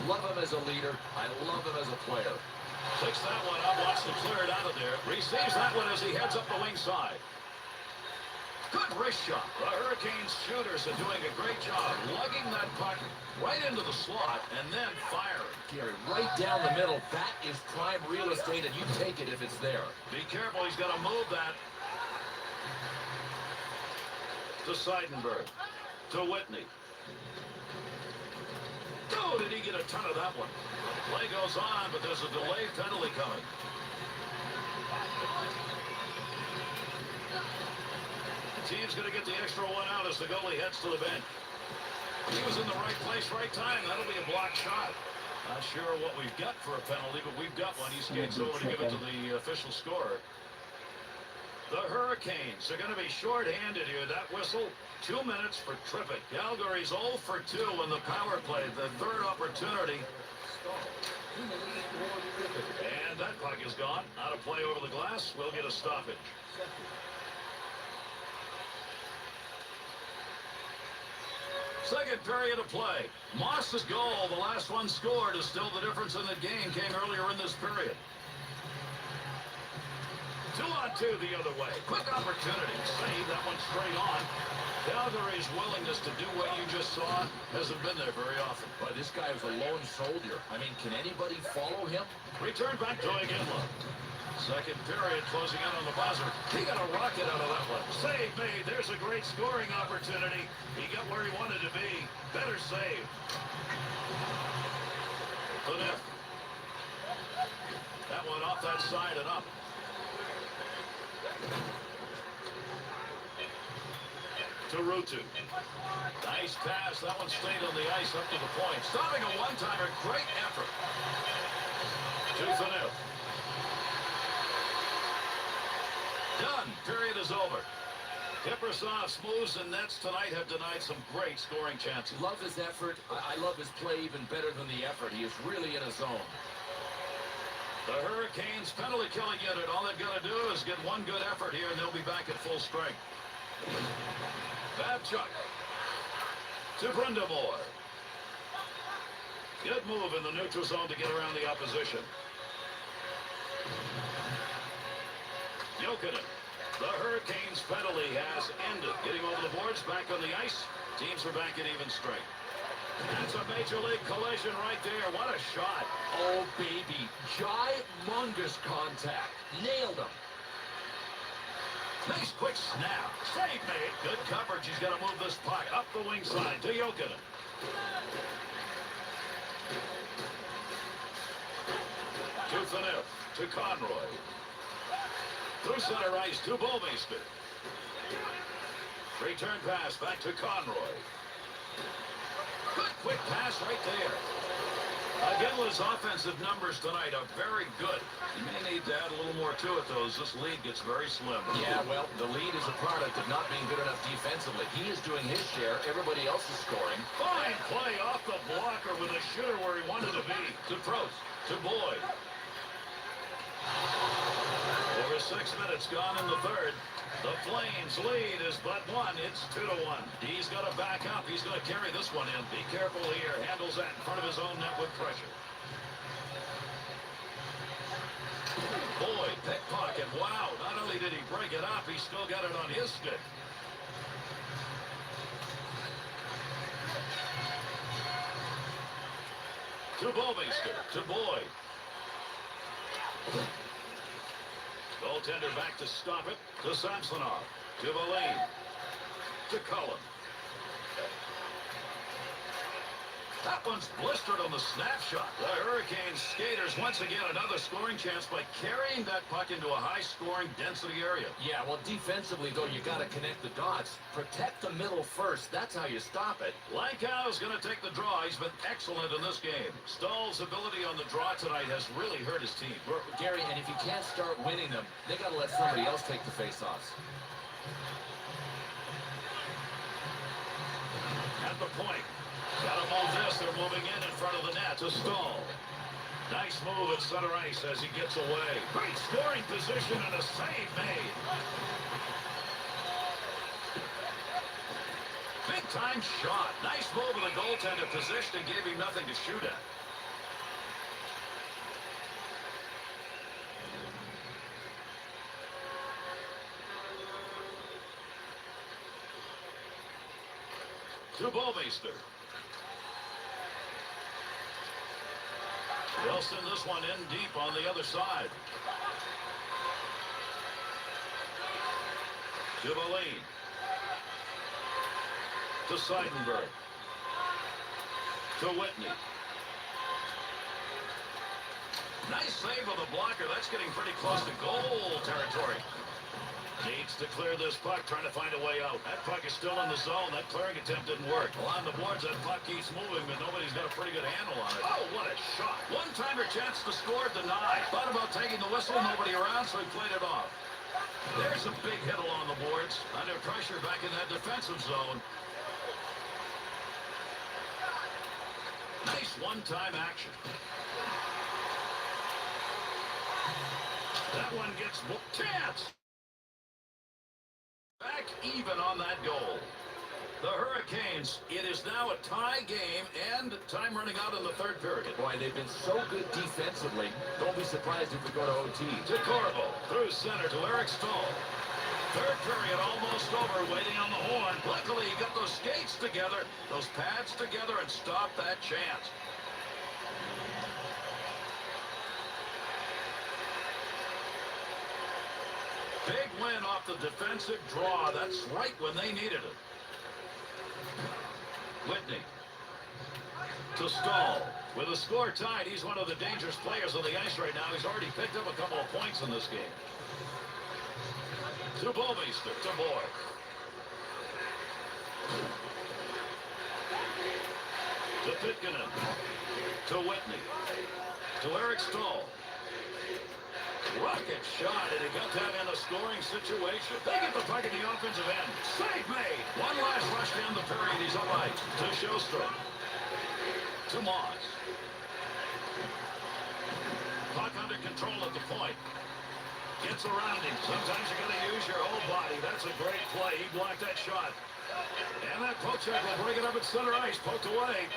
Love him as a leader. I love him as a player. Picks that one up, wants to clear it out of there. Receives that one as he heads up the wing side. Good wrist shot. The Hurricanes shooters are doing a great job lugging that puck right into the slot and then firing. Gary, right down the middle. That is prime real estate, and you take it if it's there. Be careful. He's going to move that. To Seidenberg. To Whitney. Oh, did he get a ton of that one? Play goes on, but there's a delayed penalty coming. Team's going to get the extra one out as the goalie heads to the bench. He was in the right place, right time. That'll be a blocked shot. Not sure what we've got for a penalty, but we've got one. He skates over to give it to the official scorer. The Hurricanes are going to be short-handed here. That whistle, 2 minutes for tripping. Calgary's 0 for 2 in the power play. The third opportunity. And that puck is gone. Out of play over the glass. We'll get a stoppage. Second period of play. Moss's goal, the last one scored, is still the difference in the game. Came earlier in this period. 2-on-2 the other way. Quick opportunity. Save that one straight on. Calgary's willingness to do what you just saw hasn't been there very often. But this guy was a lone soldier. I mean, can anybody follow him? Return back to Iginla. Second period closing in on the buzzer. He got a rocket out of that one. Save made. There's a great scoring opportunity. He got where he wanted to be. Better save. The net. That one off that side and up. To Rutu. Nice pass. That one stayed on the ice up to the point. Stopping a one-timer. Great effort. 2-0. Done. Period is over. Kiprusoff's moves and nets tonight have denied some great scoring chances. Love his effort. I love his play even better than the effort. He is really in his zone. The Hurricanes penalty killing unit. All they've got to do is get one good effort here and they'll be back at full strength. Babchuk. To Brindamore. Good move in the neutral zone to get around the opposition. Jokinen. The Hurricanes penalty has ended. Getting over the boards, back on the ice. Teams are back at even strength. That's a major league collision right there. What a shot. Oh, baby. Humongous contact. Nailed him. Nice quick snap. Save made. Good coverage. He's got to move this puck up the wing side to Jokinen. To Conroy. Through center ice to Bolmeister. Return pass back to Conroy. Good quick pass right there. Iginla's offensive numbers tonight are very good. You may need to add a little more to it, though, as this lead gets very slim. Yeah, well, the lead is a product of not being good enough defensively. He is doing his share. Everybody else is scoring. Fine play off the blocker with a shooter where he wanted to be. To Prost. To Boyd. Over 6 minutes gone in the third. The Flames lead is but one. It's 2-1. He's got to back up. He's going to carry this one in. Be careful here. Handles that in front of his own net with pressure. Boyd, pickpocket. Wow. Not only did he break it up, he still got it on his stick. To Bolmeister. To Boyd. Goaltender back to stop it. To Samsonov. To Valine. To Cullen. That one's blistered on the snapshot. The Hurricanes skaters once again another scoring chance by carrying that puck into a high-scoring density area. Yeah, well, defensively, though, you got to connect the dots. Protect the middle first. That's how you stop it. Lankow's going to take the draw. He's been excellent in this game. Stahl's ability on the draw tonight has really hurt his team. Gary, and if you can't start winning them, they got to let somebody else take the face-offs. At the point. Gotta move this. They're moving in front of the net to Stahl. Nice move at center ice as he gets away. Great scoring position and a save made. Big time shot. Nice move with the goaltender position and gave him nothing to shoot at. To Bolmeister. They'll send this one in deep on the other side. To Valine. To Seidenberg. To Whitney. Nice save of the blocker. That's getting pretty close to goal territory. Needs to clear this puck, trying to find a way out. That puck is still in the zone. That clearing attempt didn't work. Along the boards, that puck keeps moving, but nobody's got a pretty good handle on it. Oh, what a shot. One-timer chance to score, denied. Thought about taking the whistle, nobody around, so he played it off. There's a big hit along the boards. Under pressure back in that defensive zone. Nice one-time action. That one gets chance. Back even on that goal. The Hurricanes, it is now a tie game and time running out in the third period. Boy, they've been so good defensively. Don't be surprised if we go to OT. To Corvo, through center to Eric Stahl. Third period almost over, waiting on the horn. Luckily, he got those skates together, those pads together, and stopped that chance. Big win off the defensive draw. That's right when they needed it. Whitney. To Stahl. With the score tied, he's one of the dangerous players on the ice right now. He's already picked up a couple of points in this game. To Bouwmeester. To Boyd. To Pitkanen. To Whitney. To Eric Stahl. Rocket shot, and he got that in a scoring situation. They get the puck at the offensive end. Save made. One last rush down the period. He's up ice. To Sjostrom. To Moss. Puck under control at the point. Gets around him. Sometimes you got to use your whole body. That's a great play. He blocked that shot. And that poke check will bring it up at center ice. Poked away.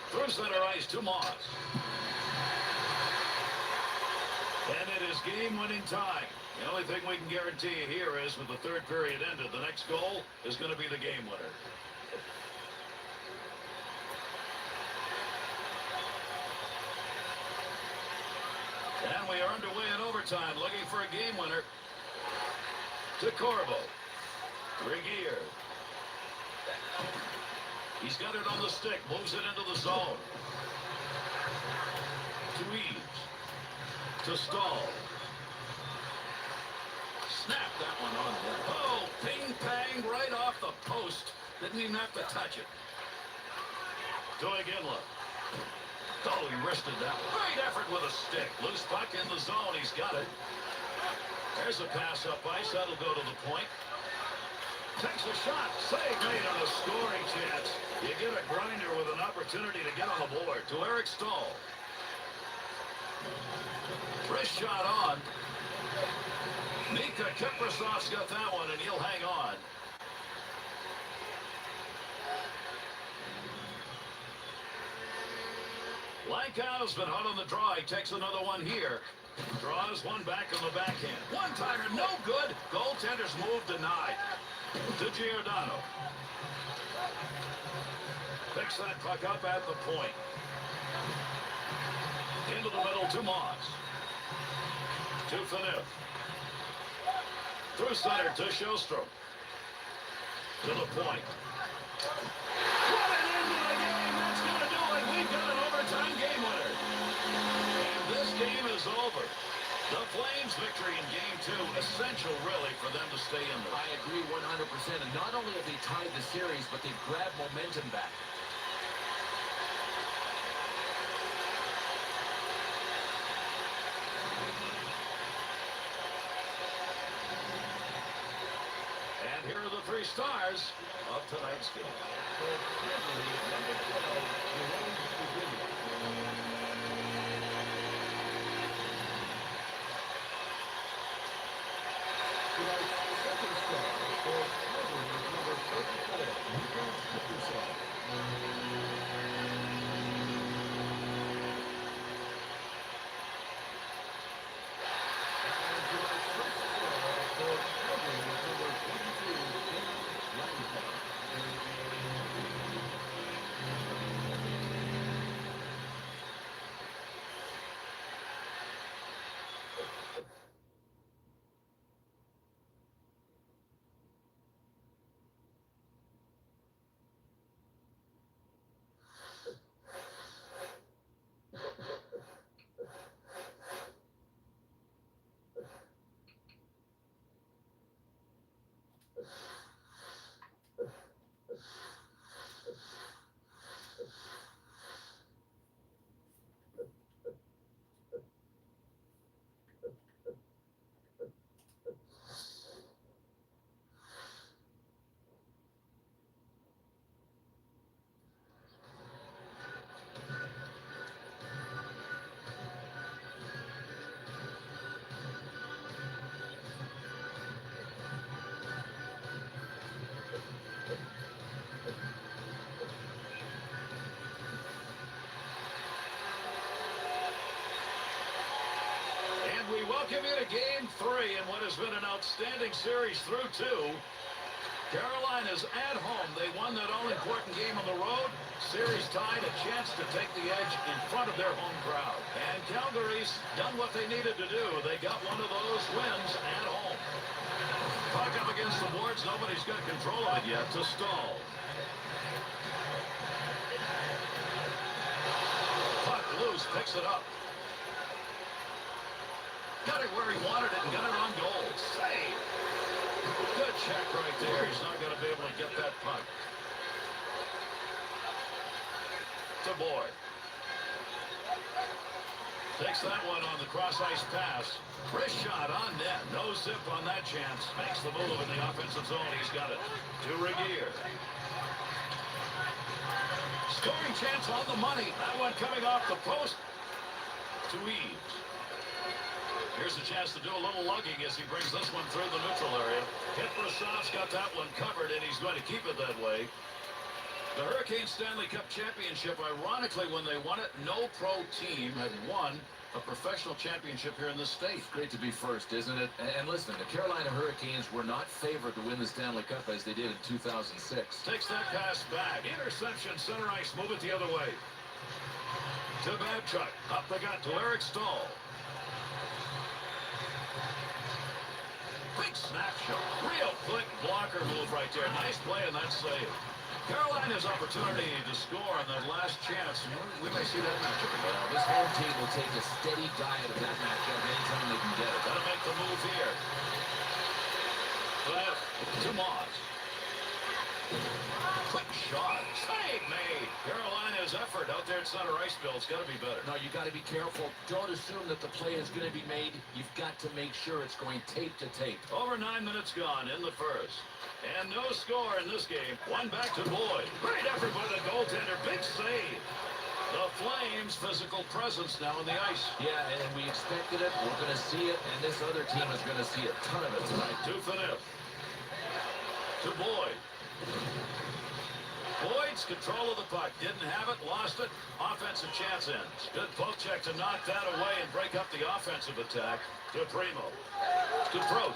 Through center ice to Moss. And it is game-winning time. The only thing we can guarantee you here is with the third period ended, the next goal is going to be the game winner. And we are underway in overtime, looking for a game winner. To Corvo. Regier. He's got it on the stick, moves it into the zone. To Eaves. To Stahl. Snap that one on there. Oh, ping-pang right off the post. Didn't even have to touch it. To Iginla. Oh, he wristed that one. Great effort with a stick. Loose puck in the zone. He's got it. There's a pass up ice. That'll go to the point. Takes a shot. Save made on a scoring chance. You get a grinder with an opportunity to get on the board. To Eric Stahl. Wrist shot on. Mika Kiprasov's got that one, and he'll hang on. Lankow's been hot on the draw. He takes another one here. Draws one back on the backhand. One-timer, no good. Goaltender's move denied. To Giordano. Picks that puck up at the point. Into the middle to Moss. To Phaneuf. Through center to Sjostrom. To the point. What an end to the game. That's going to do it. We've got an overtime game winner. And this game is over. The Flames' victory in Game 2, essential, really, for them to stay in there. I agree 100%. And not only have they tied the series, but they've grabbed momentum back. And here are the three stars of tonight's game. Welcome you to Game 3 in what has been an outstanding series through 2. Carolina's at home. They won that all-important game on the road. Series tied, a chance to take the edge in front of their home crowd. And Calgary's done what they needed to do. They got one of those wins at home. Puck up against the boards. Nobody's got control of it yet. To Stahl. Puck loose, picks it up. Got it where he wanted it and got it on goal. Save. Good check right there. He's not going to be able to get that puck. To Boyd. Takes that one on the cross-ice pass. Wrist shot on net. No zip on that chance. Makes the move in the offensive zone. He's got it. To Regier. Scoring chance on the money. That one coming off the post. To Eaves. Here's a chance to do a little lugging as he brings this one through the neutral area. Kiprasov's got that one covered, and he's going to keep it that way. The Hurricanes Stanley Cup Championship, ironically, when they won it, no pro team had won a professional championship here in this state. Great to be first, isn't it? And listen, the Carolina Hurricanes were not favored to win the Stanley Cup as they did in 2006. Takes that pass back. Interception, center ice, move it the other way. To Babchuk. Up the gut to Eric Stahl. Quick snapshot. Real quick blocker move right there. Nice play in that save. Carolina's opportunity to score on that last chance. We may see that matchup again. This home team will take a steady diet of that matchup anytime they can get it. Gotta make the move here. But to Moss. Quick shot. Save made. Carolina's effort out there at center ice, Bill. It's got to be better. No, you got to be careful. Don't assume that the play is going to be made. You've got to make sure it's going tape to tape. Over 9 minutes gone in the first. And no score in this game. One back to Boyd. Great effort by the goaltender. Big save. The Flames' physical presence now on the ice. Yeah, and we expected it. We're going to see it. And this other team is going to see a ton of it tonight. To Finif. To Boyd. Boyd's control of the puck. Didn't have it, lost it. Offensive chance ends. Good poke check to knock that away and break up the offensive attack. To Primo. To Prost.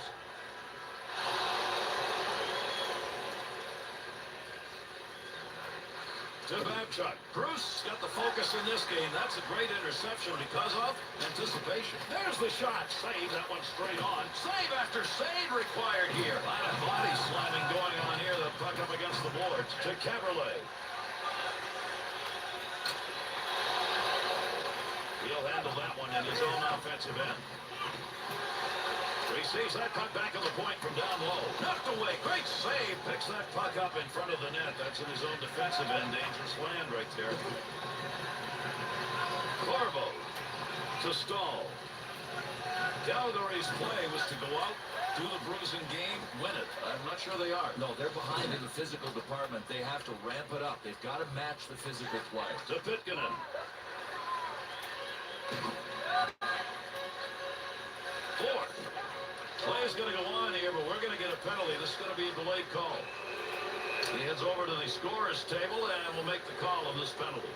To Babchuk. Bruce got the focus in this game. That's a great interception because of anticipation. There's the shot. Save. That one straight on. Save after save required here. A lot of body slamming going on here. The puck up against the boards. To Caberlet. He'll handle that one in his own offensive end. Receives that puck back on the point from down low. Knocked away. Great save. Picks that puck up in front of the net. That's in his own defensive end. Dangerous land right there. Corvo to Stahl. Calgary's play was to go out, do the bruising game, win it. I'm not sure they are. No, they're behind in the physical department. They have to ramp it up. They've got to match the physical play. To Pitkanen. Fourth. Play's going to go on here, but we're going to get a penalty. This is going to be a delayed call. He heads over to the scorer's table and will make the call on this penalty.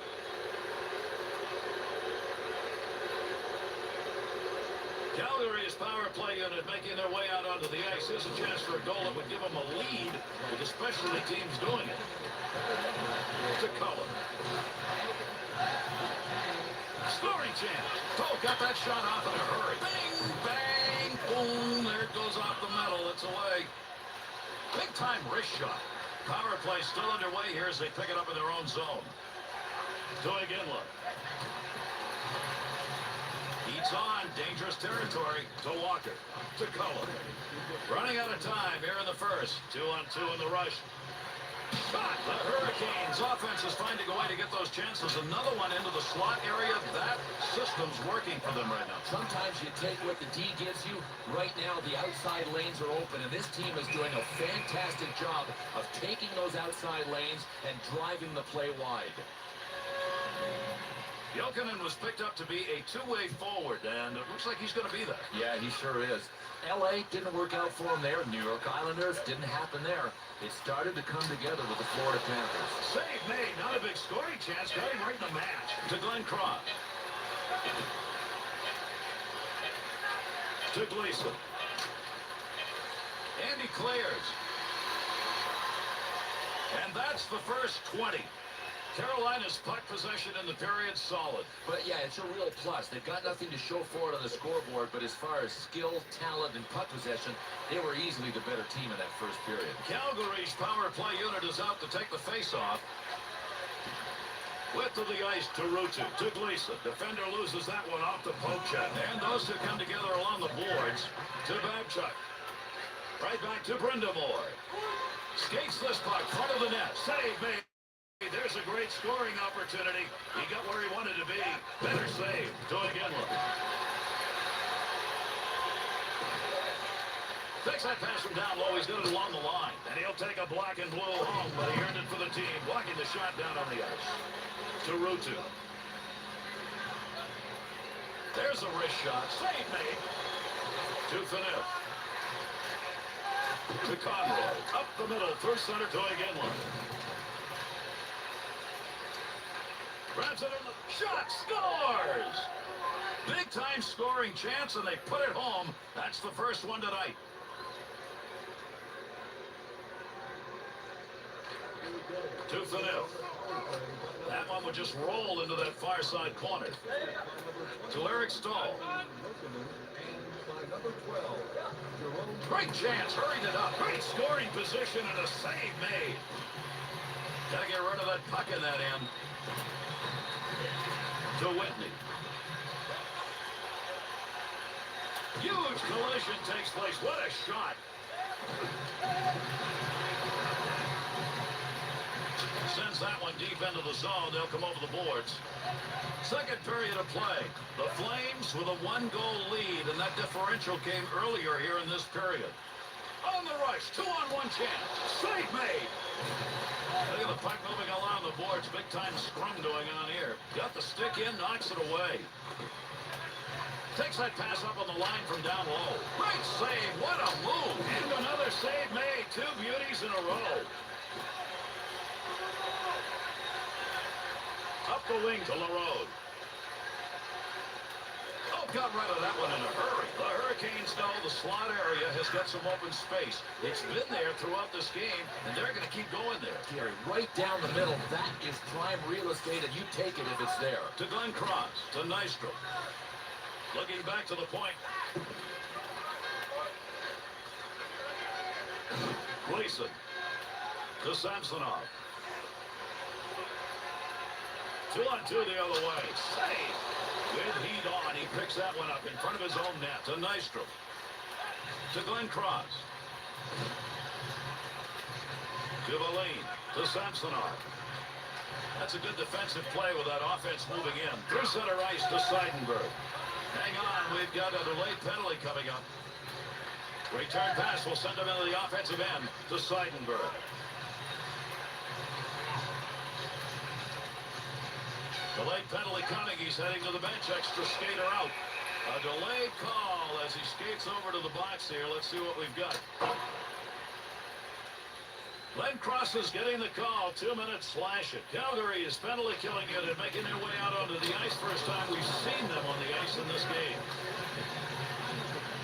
Calgary's power play unit making their way out onto the ice. Here's a chance for a goal that would give them a lead with the specialty teams doing it. To Cullen. Scoring chance. Cole got that shot off in a hurry. Bang, bang, boom. There it goes off the metal. It's away. Big time wrist shot. Power play still underway here as they pick it up in their own zone. To Iginla. Heats on. Dangerous territory. To Walker. To Cullen. Running out of time here in the first. 2-on-2 in the rush. Shot. The Hurricanes offense is finding a way to get those chances. Another one into the slot area. That system's working for them right now. Sometimes you take what the D gives you. Right now, the outside lanes are open, and this team is doing a fantastic job of taking those outside lanes and driving the play wide. Jokinen was picked up to be a two-way forward, and it looks like he's going to be that. Yeah, he sure is. L.A. didn't work out for him there. New York Islanders didn't happen there. It started to come together with the Florida Panthers. Save made. Not a big scoring chance. Got him right in the match. To Glenn Cross. To Gleason. And he clears. And that's the first 20. Carolina's puck possession in the period solid. But yeah, it's a real plus. They've got nothing to show for it on the scoreboard, but as far as skill, talent, and puck possession, they were easily the better team in that first period. Calgary's power play unit is out to take the face-off. Width of the ice to Rutu, to Gleason. Defender loses that one off the poke check. And those two come together along the boards to Babchuk. Right back to Brindamore. Skates this puck, front of the net. Save made. There's a great scoring opportunity. He got where he wanted to be. Better save. To Iginla. Takes that pass from down low. He's got it along the line. And he'll take a black and blue home, but he earned it for the team. Blocking the shot down on the ice. To Rutu. There's a wrist shot. Save made. To Phaneuf. To Conroy. Up the middle. Through center to Iginla. Grabs it in the shot. Scores! Big time scoring chance, and they put it home. That's the first one tonight. To Phaneuf. That one would just roll into that far side corner. To Eric Stahl. Great chance, hurried it up. Great scoring position and a save made. Gotta get rid of that puck in that end. To Whitney. Huge collision takes place. What a shot. Sends that one deep into the zone. They'll come over the boards. Second period of play. The Flames with a one-goal lead, and that differential came earlier here in this period. On the rush, 2-on-1 chance. Save made. Look at the puck moving along the boards. Big-time scrum going on here. Got the stick in, knocks it away. Takes that pass up on the line from down low. Great save. What a move. And another save made. Two beauties in a row. Up the wing to LaRode. Oh, got rid of that one in a hurry. The Hurricanes know the slot area has got some open space. It's been there throughout this game, and they're going to keep going there. Gary, right down the middle. That is prime real estate, and you take it if it's there. To Glenn Cross. To Nystrom. Looking back to the point. Gleason. To Samsonov. 2-on-2 the other way. Save. With heat on, he picks that one up in front of his own net. To Nystrom. To Glenn Cross. To Valine. To Samsonov. That's a good defensive play with that offense moving in. Through center ice to Seidenberg. Hang on, we've got a delayed penalty coming up. Return pass will send him into the offensive end to Seidenberg. Delayed penalty coming. He's heading to the bench. Extra skater out. A delayed call as he skates over to the box here. Let's see what we've got. Glenn Cross is getting the call. 2 minutes slash it. Calgary is penalty killing unit, making their way out onto the ice. First time we've seen them on the ice in this game.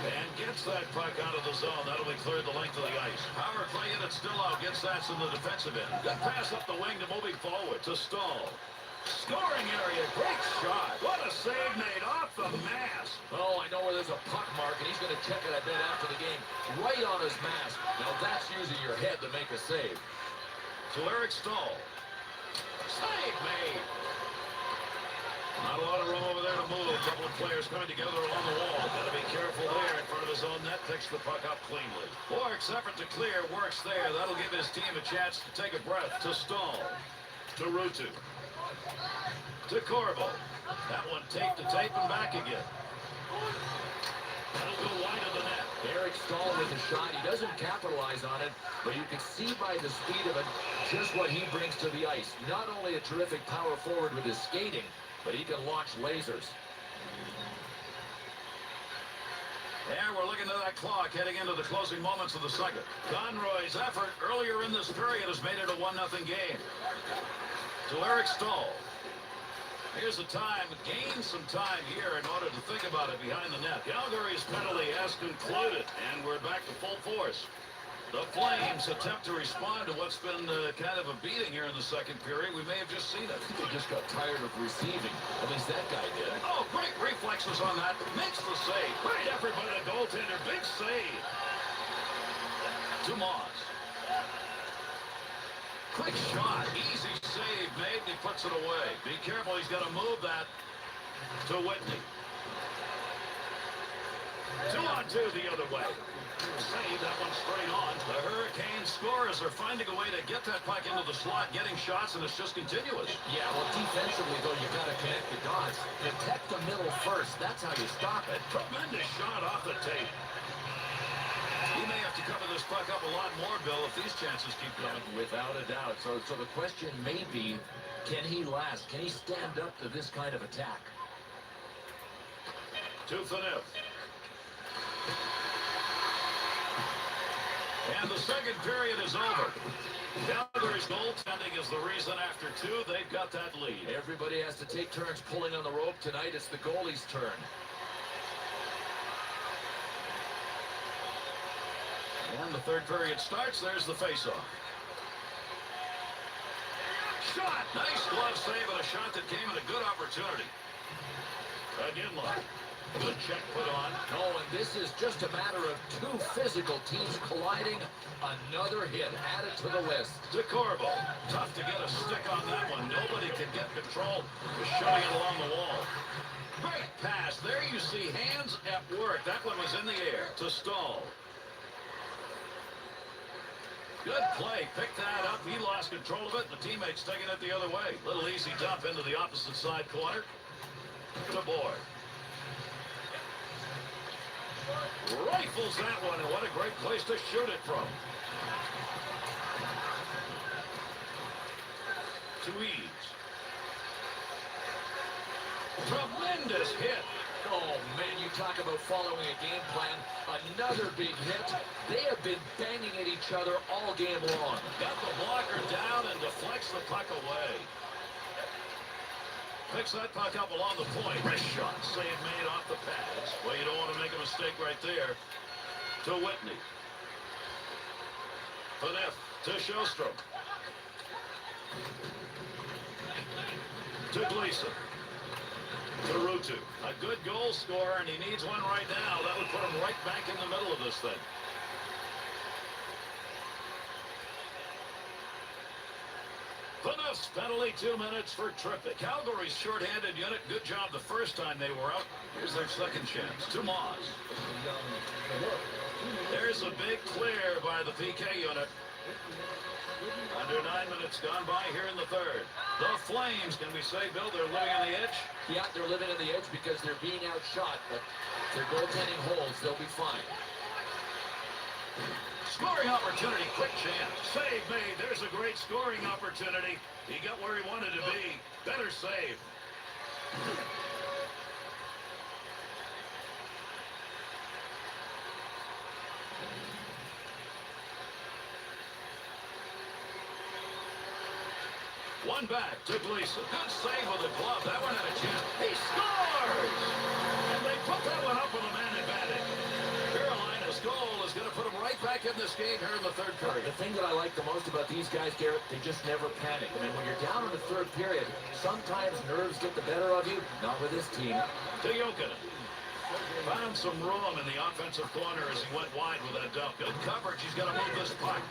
And gets that puck out of the zone. That'll be cleared the length of the ice. Power play unit still out. Gets that in the defensive end. Good pass up the wing to moving forward to Stahl. Scoring area, great shot. What a save made off the mask. Oh, I know where there's a puck mark, and he's going to check it, I bet, after the game. Right on his mask. Now, that's using your head to make a save. To Eric Stahl. Save made. Not a lot of room over there to move. A couple of players coming together along the wall. Got to be careful there in front of his own net. Picks the puck up cleanly. Bork's effort to clear works there. That'll give his team a chance to take a breath. To Stahl. To Rutu. To Corbo. That one tape to tape and back again. That'll go wide of the net. Eric Stahl with the shot. He doesn't capitalize on it, but you can see by the speed of it just what he brings to the ice. Not only a terrific power forward with his skating, but he can launch lasers. And we're looking at that clock heading into the closing moments of the second. Conroy's effort earlier in this period has made it a 1-0 game. To Eric Stahl. Here's the time. Gain some time here in order to think about it behind the net. Calgary's penalty has concluded, and we're back to full force. The Flames attempt to respond to what's been kind of a beating here in the second period. We may have just seen it. They just got tired of receiving. At least that guy did. Oh, great reflexes on that. Makes the save. Great effort by the goaltender. Big save. Dumas. Quick shot. Easy save made, and he puts it away. Be careful. He's got to move that to Whitney. 2-on-2 the other way. Save that one straight on. The Hurricanes scorers are finding a way to get that puck into the slot, getting shots, and it's just continuous. Yeah, well, defensively, though, you got to connect the dots. Protect the middle first. That's how you stop it. Tremendous shot off the tape. He may have to cover this puck up a lot more, Bill, if these chances keep coming. Without a doubt. So the question may be, can he last? Can he stand up to this kind of attack? To Phaneuf. And the second period is over. Calgary's goaltending is the reason after two they've got that lead. Everybody has to take turns pulling on the rope tonight. It's the goalie's turn. And the third period starts. There's the faceoff. Shot! Nice glove save and a shot that came at a good opportunity. Again, line. Good check put on. Oh, and this is just a matter of two physical teams colliding. Another hit added to the list. To Corbo. Tough to get a stick on that one. Nobody can get control. Just shoving it along the wall. Great pass. There you see hands at work. That one was in the air to Stahl. Good play. Picked that up. He lost control of it. The teammates taking it the other way. Little easy dump into the opposite side corner. To Boyd. Rifles that one, and what a great place to shoot it from. To Eads. Tremendous hit. Oh, man, you talk about following a game plan. Another big hit. They have been banging at each other all game long. Got the blocker down and deflects the puck away. Picks that puck up along the point. Wrist shot. Save made off the pads. Well, you don't want to make a mistake right there. To Whitney. Phaneuf to Sjostrom. To Gleason. To Ruutu. A good goal scorer, and he needs one right now. That would put him right back in the middle of this thing. Phaneuf's penalty, 2 minutes for tripping. Calgary's shorthanded unit, good job the first time they were out. Here's their second chance. Dumas. There's a big clear by the PK unit. Under 9 minutes gone by here in the third. The Flames, can we say, Bill, they're living on the edge? Yeah, they're living on the edge because they're being outshot, but if their goaltending holds, they'll be fine. Scoring opportunity, quick chance. Save made. There's a great scoring opportunity. He got where he wanted to be. Better save. One back to Gleason. Good save with the glove. That one had a chance. He scores! And they put that one up with a man advantage. Carolina's goal is going to put them right back in this game here in the third period. The thing that I like the most about these guys, Garrett, they just never panic. I mean, when you're down in the third period, sometimes nerves get the better of you. Not with this team. To Jokinen. Found some room in the offensive corner as he went wide with that dump. Good coverage. He's going to move this puck.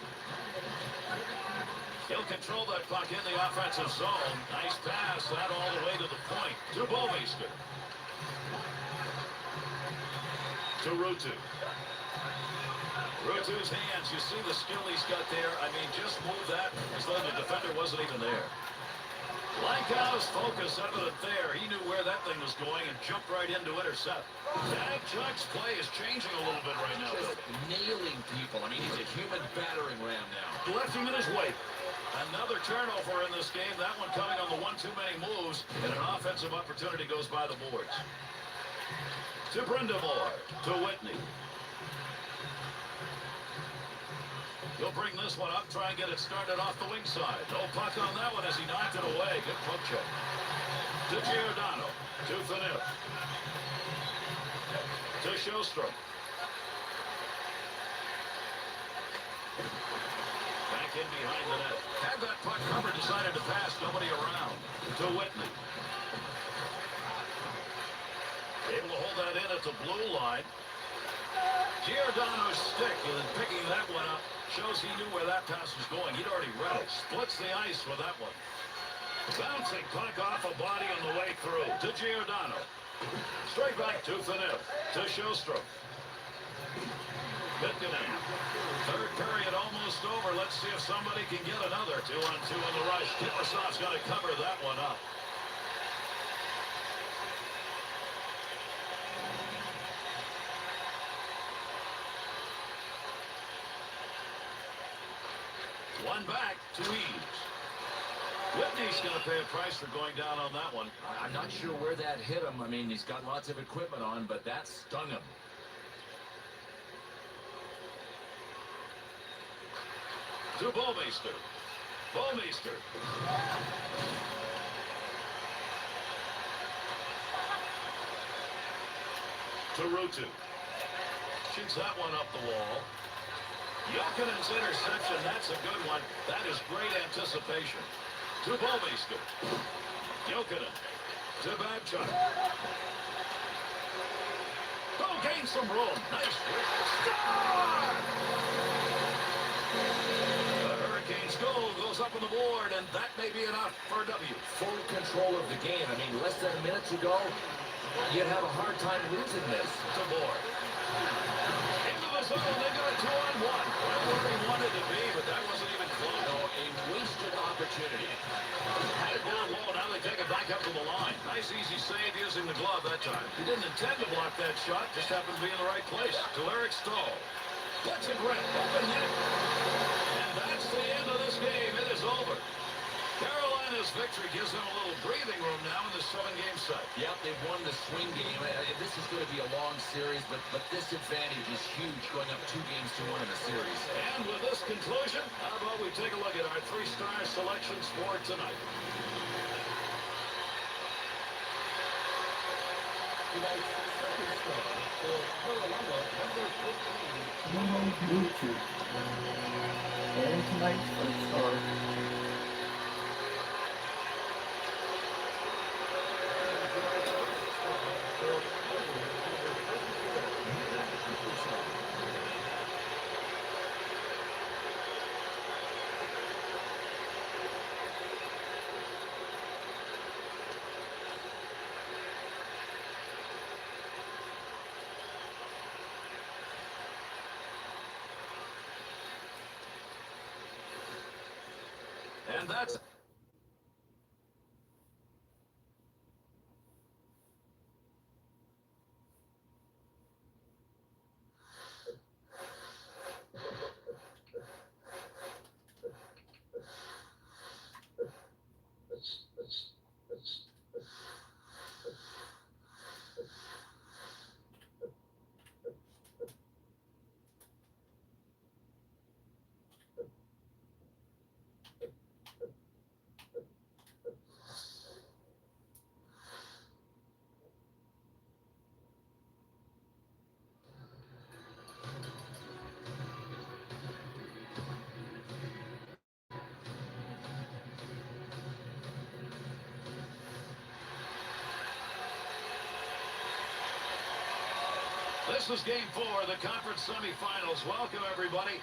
He'll control that puck in the offensive zone. Nice pass. That all the way to the point. To Boveister. To Ruutu. Ruutu's hands. You see the skill he's got there. I mean, just move that as though the defender wasn't even there. Lankow's focus evident there. He knew where that thing was going and jumped right in to intercept. That Chuck's play is changing a little bit right now. Just nailing people. I mean, he's a human battering ram now. Left him in his wake. Another turnover in this game. That one coming on the one too many moves, and an offensive opportunity goes by the boards. To Brindamore. To Whitney. He'll bring this one up, try and get it started off the wing side. No puck on that one as he knocked it away. Good poke check. To Giordano. To Finip. To Shostrom. Back in behind the net. Had that puck covered, decided to pass, nobody around. To Whitney. Able to hold that in at the blue line. Giordano's stick, and then picking that one up, shows he knew where that pass was going. He'd already read it. Splits the ice with that one. Bouncing puck off a body on the way through. To Giordano. Straight back to Finip. To Shostrom. Pitkanen. Third period almost over. Let's see if somebody can get another 2-on-2 in the rush. Kipasov's going to cover that one up. One back to Eaves. Whitney's going to pay a price for going down on that one. I'm not sure where that hit him. I mean, he's got lots of equipment on, but that stung him. To Bouwmeester. Bouwmeester. To Ruutu. Shoots that one up the wall. Jokinen's interception, that's a good one. That is great anticipation. To Bouwmeester. Jokinen. To Babchuk. Oh, gain some room. Nice. Star! The Hurricanes goal goes up on the board, and that may be enough for a W. Full control of the game. I mean, less than a minute to go, you'd have a hard time losing this. To Board. Into the zone, they got a 2-on-1. Right where he wanted to be, but that wasn't even close. No, a wasted opportunity. Had it down low, now they take it back up to the line. Nice easy save using the glove that time. He didn't intend to block that shot, just happened to be in the right place. To Eric Stahl. Let's it grab, open net. And that's the end of this game. It is over. Carolina's victory gives them a little breathing room now in the 7-game set. Yep, they've won the swing game. This is going to be a long series, but this advantage is huge, going up 2-1 in the series. And with this conclusion, how about we take a look at our 3-star selections for tonight. Tonight's second star for Carolina, number 15. YouTube. And tonight's first star. And that's... This is game 4 of the conference semifinals. Welcome, everybody.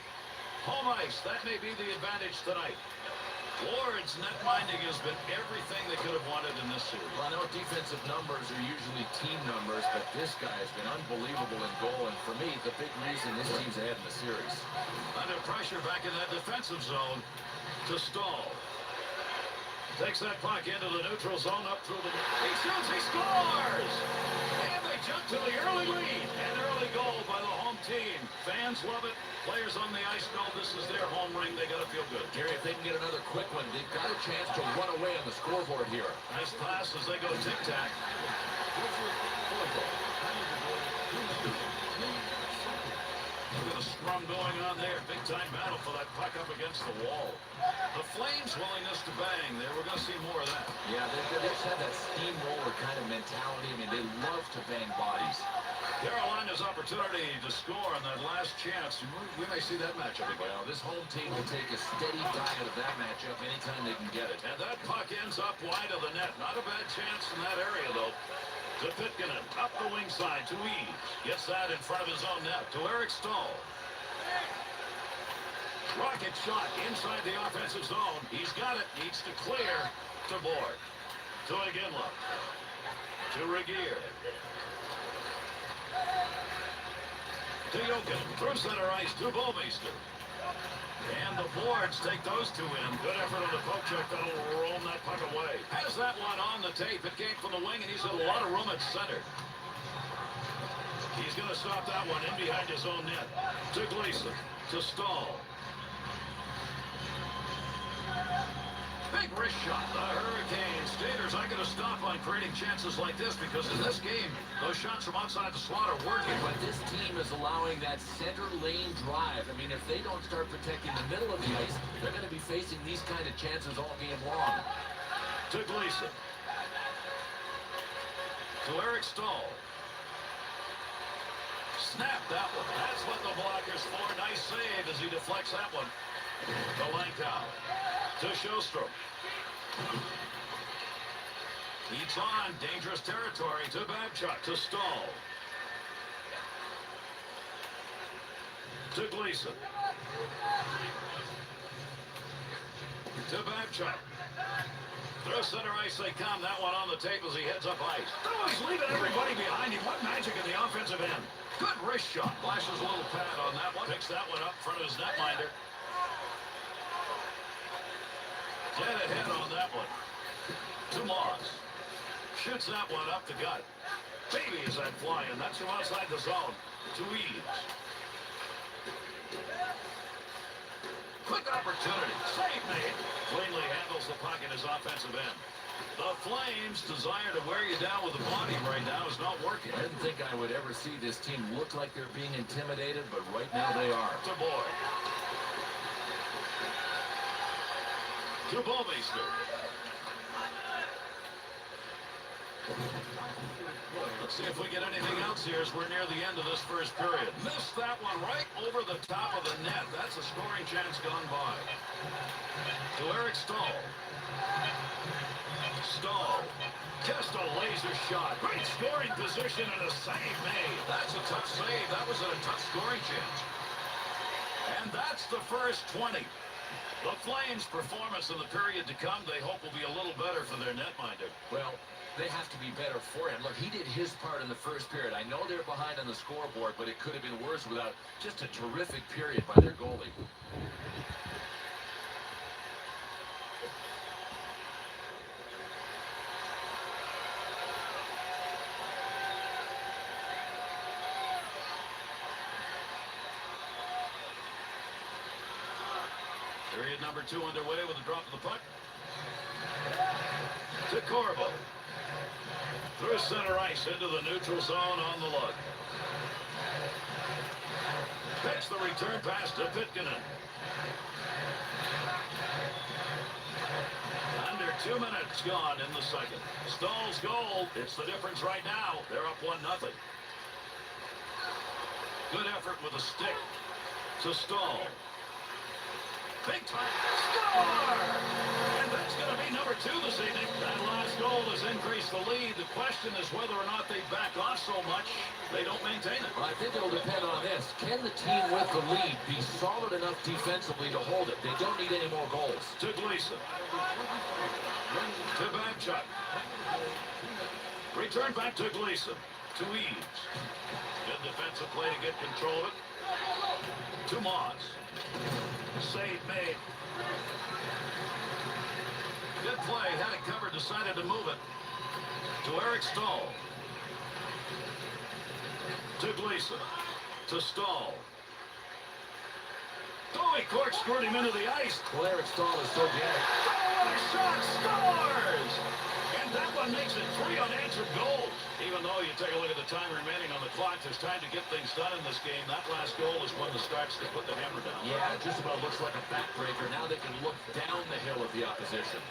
Home ice, that may be the advantage tonight. Ward's net minding has been everything they could have wanted in this series. Well, I know defensive numbers are usually team numbers, but this guy has been unbelievable in goal, and for me, the big reason this team's ahead in the series. Under pressure back in that defensive zone to Stahl. Takes that puck into the neutral zone up through the... He shoots, he scores! And they jump to the early lead. An early goal by the home team. Fans love it. Players on the ice know this is their home ring. They got to feel good. Gary, if they can get another quick one, they've got a chance to run away on the scoreboard here. Nice pass as they go tic-tac. Look at the scrum going on there. Big time battle for that puck up against the wall. The Flames' willingness to bang there. We're going to see more of that. Yeah, they just have that steamroller kind of mentality. I mean, they love to bang bodies. Carolina's opportunity to score on that last chance. We may see that matchup again. Well, this home team will take a steady diet of that matchup anytime they can get it. And that puck ends up wide of the net. Not a bad chance in that area, though. To Pitkanen, up the wing side to Eaves. Gets that in front of his own net to Eric Stahl. Rocket shot inside the offensive zone. He's got it. Needs to clear to Borg. To Iginla. To Regier. To Jokin. Through center ice to Bouwmeester. And the boards take those two in. Good effort on the poke check. That'll roll that puck away. Has that one on the tape. It came from the wing, and he's got a lot of room at center. He's going to stop that one in behind his own net. To Gleason. To Stahl. Big wrist shot. The Hurricanes. Staters aren't going to stop on creating chances like this because in this game, those shots from outside the slot are working. But this team is allowing that center lane drive. I mean, if they don't start protecting the middle of the ice, they're going to be facing these kind of chances all game long. To Gleason. To Eric Stahl. Snap that one. That's what the blocker's for. Nice save as he deflects that one. To Langkow. To Sjostrom. He's on dangerous territory to Babchuk. To Stahl. To Gleason. To Babchuk. Through center ice they come. That one on the tape as he heads up ice. Oh, he's leaving everybody behind him. What magic in the offensive end. Good wrist shot. Flashes a little pad on that one. Picks that one up in front of his netminder. Dead ahead on that one. To Moss. Shoots that one up the gut. Baby is that flying. That's from outside the zone. To Eaves. Quick opportunity. Save made. Cleanly handles the puck in his offensive end. The Flames' desire to wear you down with the body right now is not working. I didn't think I would ever see this team look like they're being intimidated, but right now they are. To Boyd. To Bouwmeester. Let's see if we get anything else here as we're near the end of this first period. Missed that one right over the top of the net. That's a scoring chance gone by. To Eric Stahl. Stahl. Just a laser shot. Great scoring position and a save made. That's a tough save. That was a tough scoring chance. And that's the first 20. The Flames' performance in the period to come, they hope, will be a little better for their netminder. Well, they have to be better for him. Look, he did his part in the first period. I know they're behind on the scoreboard, but it could have been worse without just a terrific period by their goalie. Period number 2 underway with a drop of the puck. To Corbo. Through center ice into the neutral zone on the lug. Takes the return pass to Pitkanen. Under 2 minutes gone in the second. Stahl's goal. It's the difference right now. They're up 1-0. Good effort with a stick to Stahl. Big time. Score! And that's going to be number 2 this evening. That last goal has increased the lead. The question is whether or not they back off so much they don't maintain it. Well, I think it'll depend on this. Can the team with the lead be solid enough defensively to hold it? They don't need any more goals. To Gleason. To Babchuk. Return back to Gleason. To Eaves. Good defensive play to get control of it. To Moss. Save made. Good play. Had it covered. Decided to move it. To Eric Stahl. To Gleason. To Stahl. Oh, he corkscrewed him into the ice. Well, Eric Stahl is so good. Oh, shot scores! And that one makes it 3 unanswered goals. Even though you take a look at the time remaining on the clock, there's time to get things done in this game. That last goal is when the starts to put the hammer down. Yeah, it just about looks like a backbreaker. Now they can look down the hill at the opposition.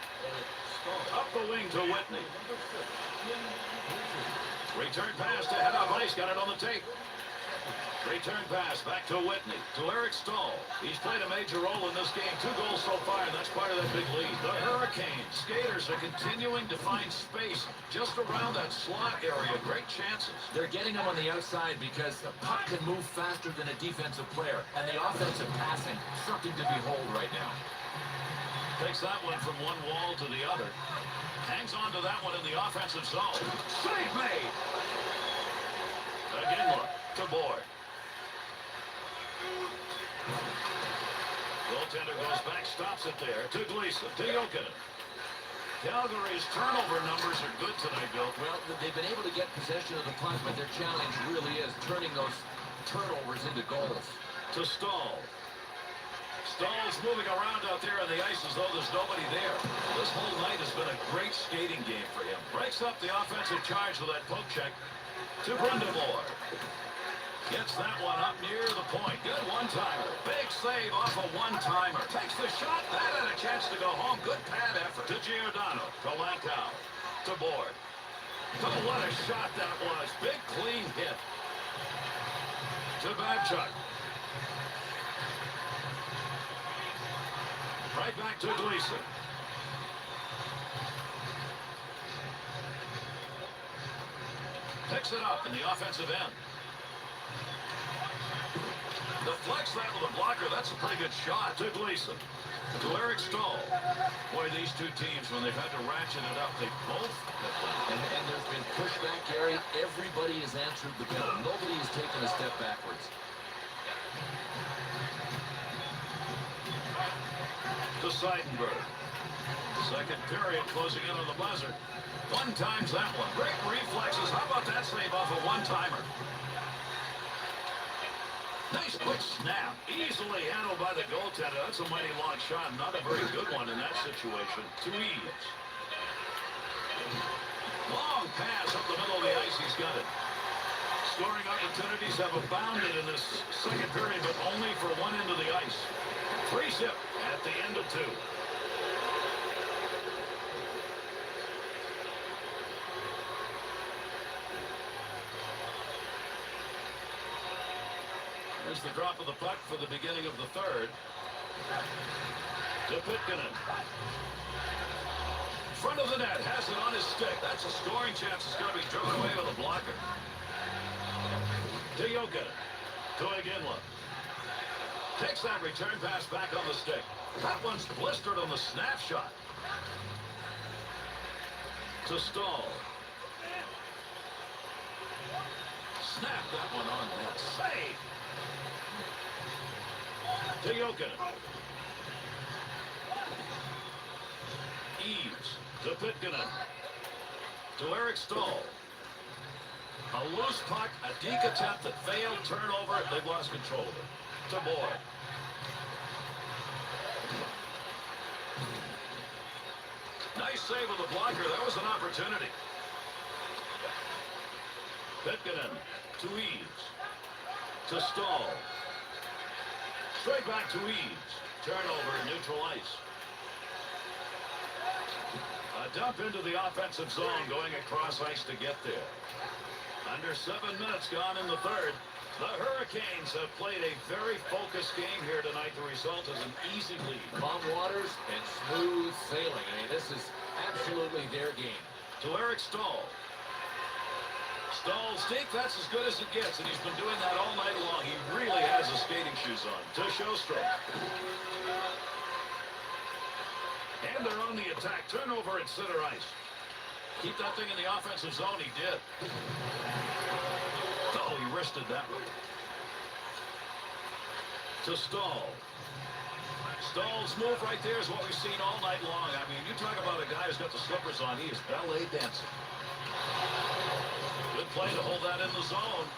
Up the wing to Whitney. Return pass to head off ice. Got it on the tape. Return pass back to Whitney. To Eric Stahl. He's played a major role in this game. 2 goals so far, and that's part of that big lead. The Hurricanes. Skaters are continuing to find space just around that slot area. Great chances. They're getting them on the outside because the puck can move faster than a defensive player. And the offensive passing, something to behold right now. Takes that one from one wall to the other. Hangs on to that one in the offensive zone. Save made! Again, look to Board. Goaltender goes back, stops it there. To Gleason, to Jokinen. Calgary's turnover numbers are good tonight, Bill. Well, they've been able to get possession of the puck, but their challenge really is turning those turnovers into goals. To Stahl. Stahl's moving around out there on the ice as though there's nobody there. This whole night has been a great skating game for him. Breaks up the offensive charge with that poke check. To Brindamore. Gets that one up near the point. Good one-timer. Big save off a one-timer. Takes the shot. That had a chance to go home. Good pad effort. To Giordano. To Lankow. To Board. Oh, what a shot that was. Big clean hit. To Babchuk. Right back to Gleason. Picks it up in the offensive end. Deflects that with a blocker. That's a pretty good shot. To Gleason. To Eric Stahl. Boy, these two teams, when they've had to ratchet it up, they both have won. And there's been pushback, Gary. Everybody has answered the bell. Nobody has taken a step backwards. To Seidenberg. Second period closing in on the buzzer. One times that one. Great reflexes. How about that save off a one-timer? Nice quick snap. Easily handled by the goaltender. That's a mighty long shot. Not a very good one in that situation. To Eaves. Long pass up the middle of the ice. He's got it. Scoring opportunities have abounded in this second period, but only for one end of the ice. 3-zip at the end of 2. There's the drop of the puck for the beginning of the third. To Pitkanen. Front of the net, has it on his stick. That's a scoring chance. It's going to be driven away with a blocker. To Jokinen. To Iginla. Takes that return pass back on the stick. That one's blistered on the snapshot. To Stahl. Snap that one on net. Save. To Jokinen. Eaves. To Pitkanen. To Eric Stahl. A loose puck, a deke attempt that failed, turnover, they've lost control of it. To Boyd. Nice save of the blocker. That was an opportunity. Pitkanen. To Eaves. To Stahl. Straight back to Eaves. Turnover in neutral ice. A dump into the offensive zone going across ice to get there. Under 7 minutes gone in the third. The Hurricanes have played a very focused game here tonight. The result is an easy lead. Calm waters and smooth sailing. I mean, this is absolutely their game. To Eric Stahl. Stahl's stick, that's as good as it gets, and he's been doing that all night long. He really has his skating shoes on. To Sjostrom. And they're on the attack. Turnover at center ice. Keep that thing in the offensive zone. He did. Oh, he wristed that one. To Stahl. Stahl's move right there is what we've seen all night long. I mean, you talk about a guy who's got the slippers on. He is ballet dancing. Good play to hold that in the zone.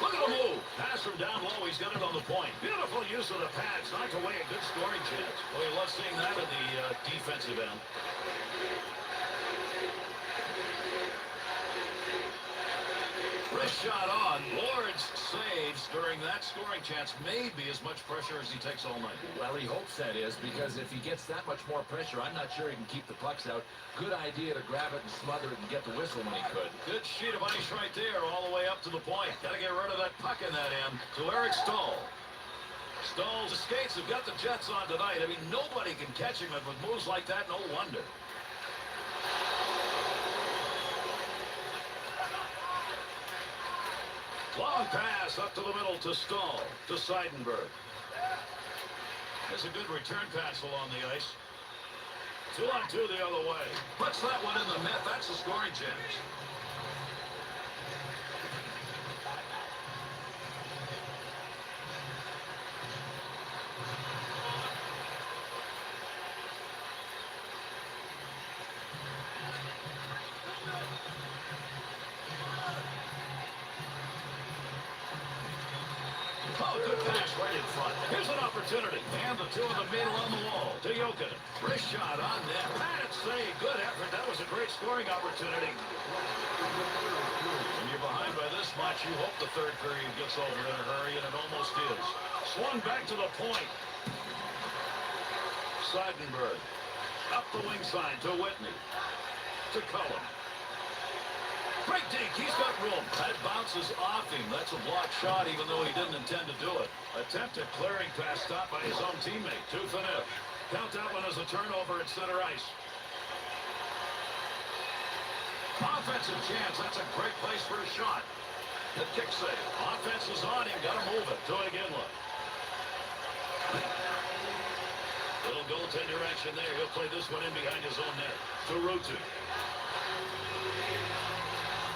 Look at the move. Pass from down low. He's got it on the point. Beautiful use of the pads. Knocked away a good scoring chance. Well, you love seeing that in the defensive end. shot on. Ward's saves during that scoring chance may be as much pressure as he takes all night. Well, he hopes that is, because if he gets that much more pressure, I'm not sure he can keep the pucks out. Good idea to grab it and smother it and get the whistle when he could. Good sheet of ice right there, all the way up to the point. Got to get rid of that puck in that end to Eric Stahl. Stahl's skates have got the Jets on tonight. I mean, nobody can catch him, and with moves like that, no wonder. Long pass up to the middle to Stahl, to Seidenberg. There's a good return pass along the ice. 2-on-2 the other way. Puts that one in the net. That's a scoring chance. Oh, good pass right in front. Here's an opportunity. And the two in the middle on the wall. To Jokinen. Wrist shot on net. Padded save. Good effort. That was a great scoring opportunity. When you're behind by this much, you hope the third period gets over in a hurry, and it almost is. Swung back to the point. Seidenberg. Up the wing side to Whitney. To Cullen. Great dink. He's got room. That bounces off him. That's a blocked shot, even though he didn't intend to do it. Attempted clearing pass stopped by his own teammate. Tufenev. Count that one as a turnover at center ice. Offensive chance. That's a great place for a shot. The kick save. Offense is on him. Got to move it. To Iginla. Little goaltender action there. He'll play this one in behind his own net. To Ruutu.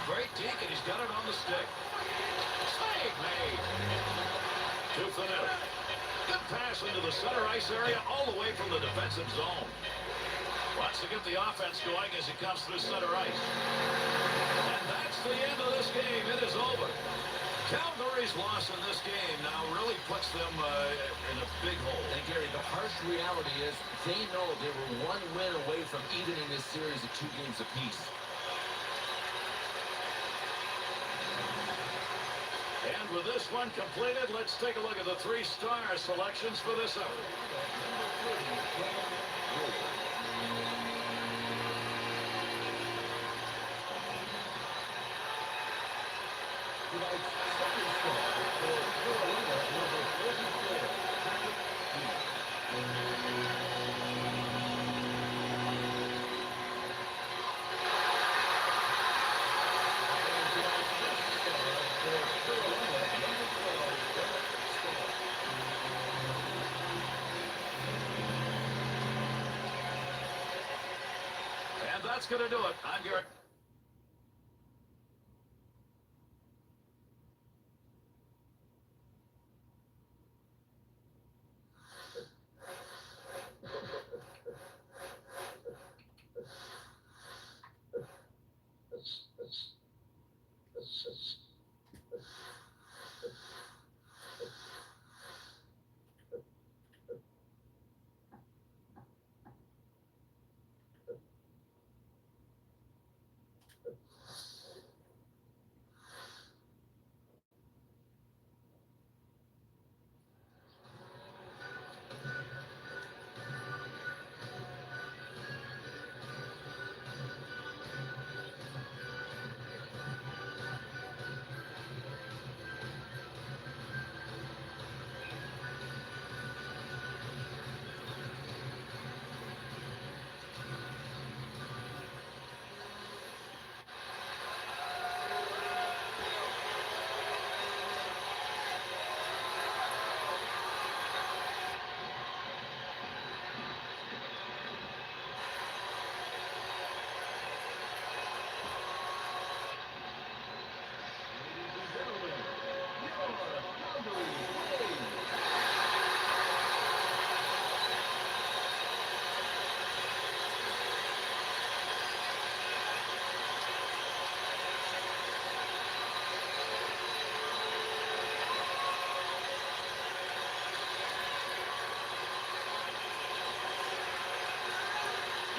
Great deke, and he's got it on the stick. Save made. Tufenev. Good pass into the center ice area, all the way from the defensive zone. Wants to get the offense going as he comes through center ice. And that's the end of this game. It is over. Calgary's loss in this game now really puts them in a big hole. And Gary, the harsh reality is they know they were one win away from evening this series at 2 games apiece. And with this one completed, let's take a look at the 3-star selections for this hour. Tonight's second star for Carolina, number 44, Patrick And that's going to do it. I'm Garrett.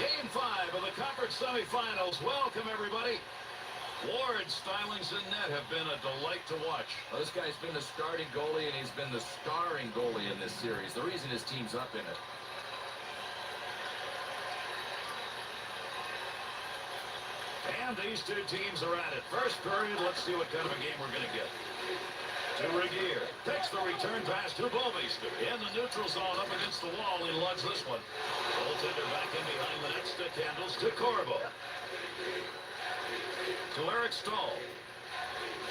Game 5 of the conference semifinals. Welcome, everybody. Ward's stylings in net have been a delight to watch. Well, this guy's been the starting goalie, and he's been the starring goalie in this series. The reason his team's up in it. And these two teams are at it. First period, let's see what kind of a game we're going to get. To Regier. Takes the return pass to Boveister. In the neutral zone, up against the wall. He lugs this one. Goaltender back in behind the net. Stick handles to Corbo. To Eric Stahl.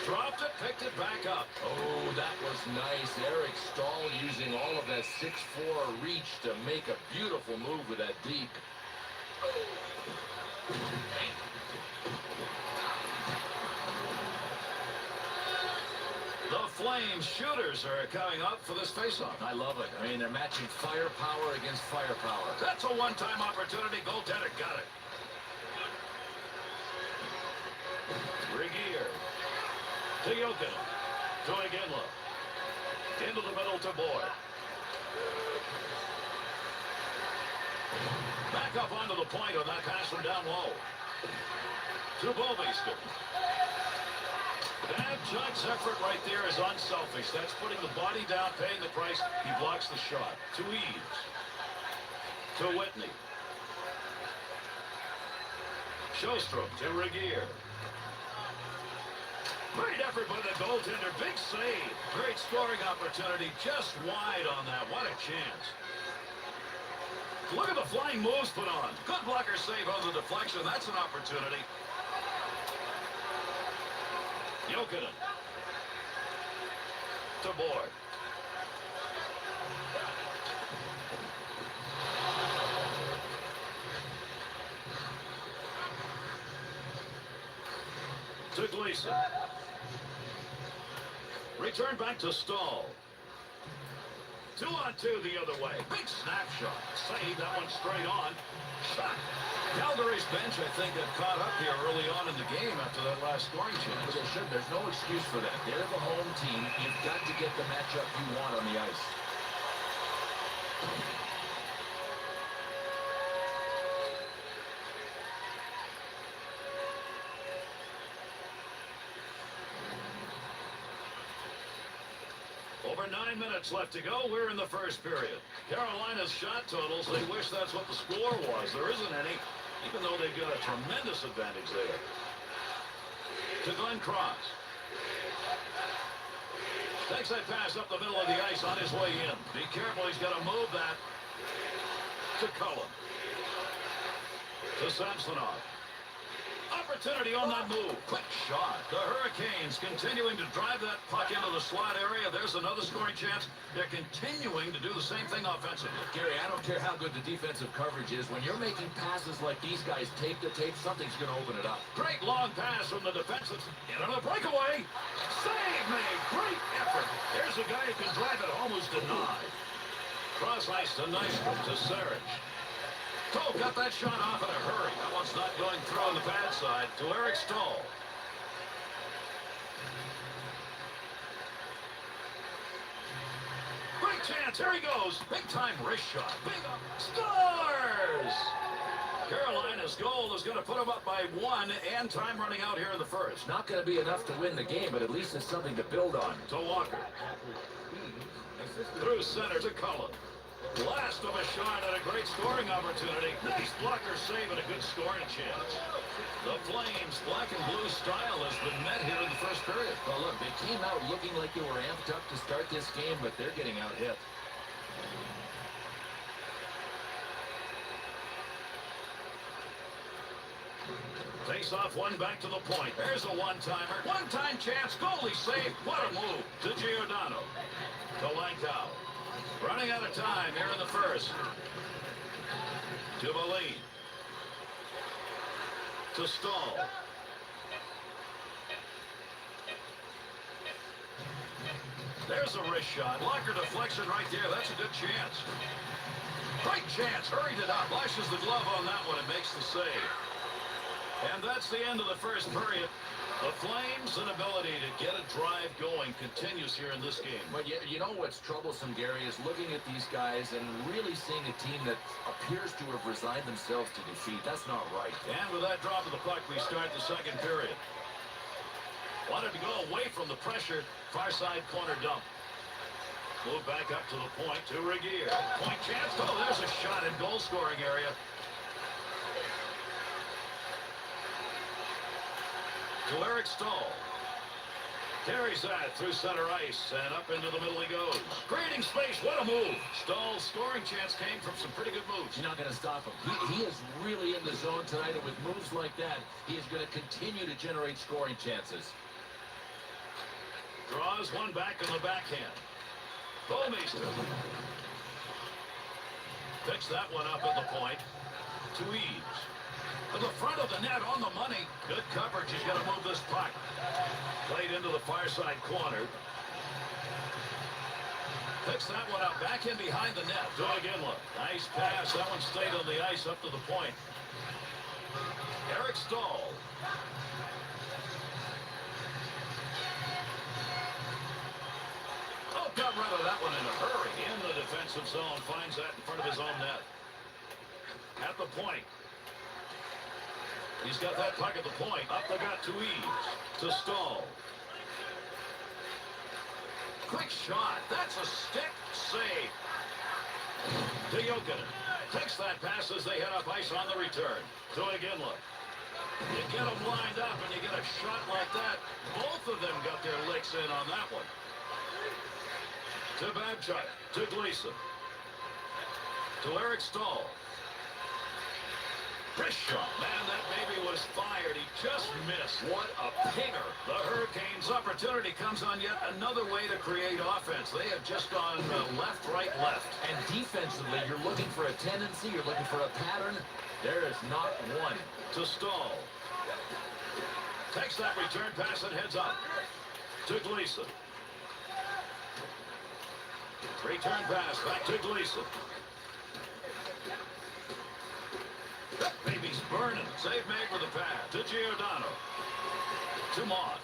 Dropped it, picked it back up. Oh, that was nice. Eric Stahl using all of that 6'4" reach to make a beautiful move with that deke. The Flames shooters are coming up for this faceoff. I love it. I mean, they're matching firepower against firepower. That's a one-time opportunity. Goaltender got it. Regier. To Jokin. To Iginla. Into the middle to Boyd. Back up onto the point on that pass from down low. To Boveister. That Judd's effort right there is unselfish. That's putting the body down, paying the price. He blocks the shot. To Eaves. To Whitney. Sjostrom to Regier. Great effort by the goaltender. Big save. Great scoring opportunity. Just wide on that. What a chance. Look at the flying moves put on. Good blocker save on the deflection. That's an opportunity. Jokinen. To Boyd. To Gleason. Return back to Stahl. 2-on-2 the other way. Big snapshot. Save that one straight on. Shot. Calgary's bench, I think, got caught up here early on in the game after that last scoring chance. They should. There's no excuse for that. They're the home team. You've got to get the matchup you want on the ice. Over 9 minutes left to go. We're in the first period. Carolina's shot totals, they wish that's what the score was. There isn't any, even though they've got a tremendous advantage there. To Glenn Cross. Takes that pass up the middle of the ice on his way in. Be careful, he's got to move that. To Cullen. To Samsonov. Opportunity on that move. Quick shot. The Hurricanes continuing to drive that puck into the slot area. There's another scoring chance. They're continuing to do the same thing offensively. Gary, I don't care how good the defensive coverage is. When you're making passes like these guys tape to tape, something's going to open it up. Great long pass from the defensive. In on a breakaway. Save made. Great effort. There's a guy who can drive it almost denied. Cross ice to Nystrom to Sarich. Cole got that shot off in a hurry. That one's not going through on the bad side. To Eric Stahl. Great chance. Here he goes. Big time wrist shot. Big up. Scores! Carolina's goal is going to put them up by 1 and time running out here in the first. Not going to be enough to win the game, but at least it's something to build on. To Walker. Through center to Cullen. Blast of a shot and a great scoring opportunity. Nice blocker save and a good scoring chance. The Flames' black and blue style has been met here in the first period. Well, look, they came out looking like they were amped up to start this game, but they're getting out hit. Face off one back to the point. There's a one-timer. One-time chance. Goalie save. What a move. To Giordano. To Langkow. Running out of time here in the first. To Boline. To Stahl. There's a wrist shot. Blocker deflection right there. That's a good chance. Great chance. Hurried it up. Lashes the glove on that one and makes the save. And that's the end of the first period. The Flames' inability to get a drive going continues here in this game. But you know what's troublesome, Gary, is looking at these guys and really seeing a team that appears to have resigned themselves to defeat. That's not right. And with that drop of the puck, we start the second period. Wanted to go away from the pressure. Far side corner dump. Move back up to the point to Regier. Point chance. Oh, there's a shot in goal scoring area. To Eric Stahl. Carries that through center ice, and up into the middle he goes. Creating space, what a move. Stahl's scoring chance came from some pretty good moves. You're not going to stop him. He is really in the zone tonight, and with moves like that, he is going to continue to generate scoring chances. Draws one back on the backhand. Bowmeister. Picks that one up at the point. To Eaves. To the front of the net on the money. Good coverage. He's got to move this puck. Played into the far side corner. Picks that one up back in behind the net. Doug Inlet. Nice pass. That one stayed on the ice up to the point. Eric Stahl. Oh, got rid of that one in a hurry. In the defensive zone. Finds that in front of his own net. At the point. He's got that puck at the point. Up the gut to Eaves. To Stahl. Quick shot. That's a stick save. To Jokinen. Takes that pass as they head up ice on the return. To Inlet. You get them lined up and you get a shot like that. Both of them got their licks in on that one. To Babchuk. To Gleason. To Eric Stahl. Chris shot. Man, that baby was fired. He just missed. What a pinger. The Hurricanes' opportunity comes on yet another way to create offense. They have just gone left, right, left. And defensively, you're looking for a tendency, you're looking for a pattern. There is not one. To Stahl. Takes that return pass and heads up. To Gleason. Return pass back to Gleason. That baby's burning. Save made with a pass. To Giordano. To Moss.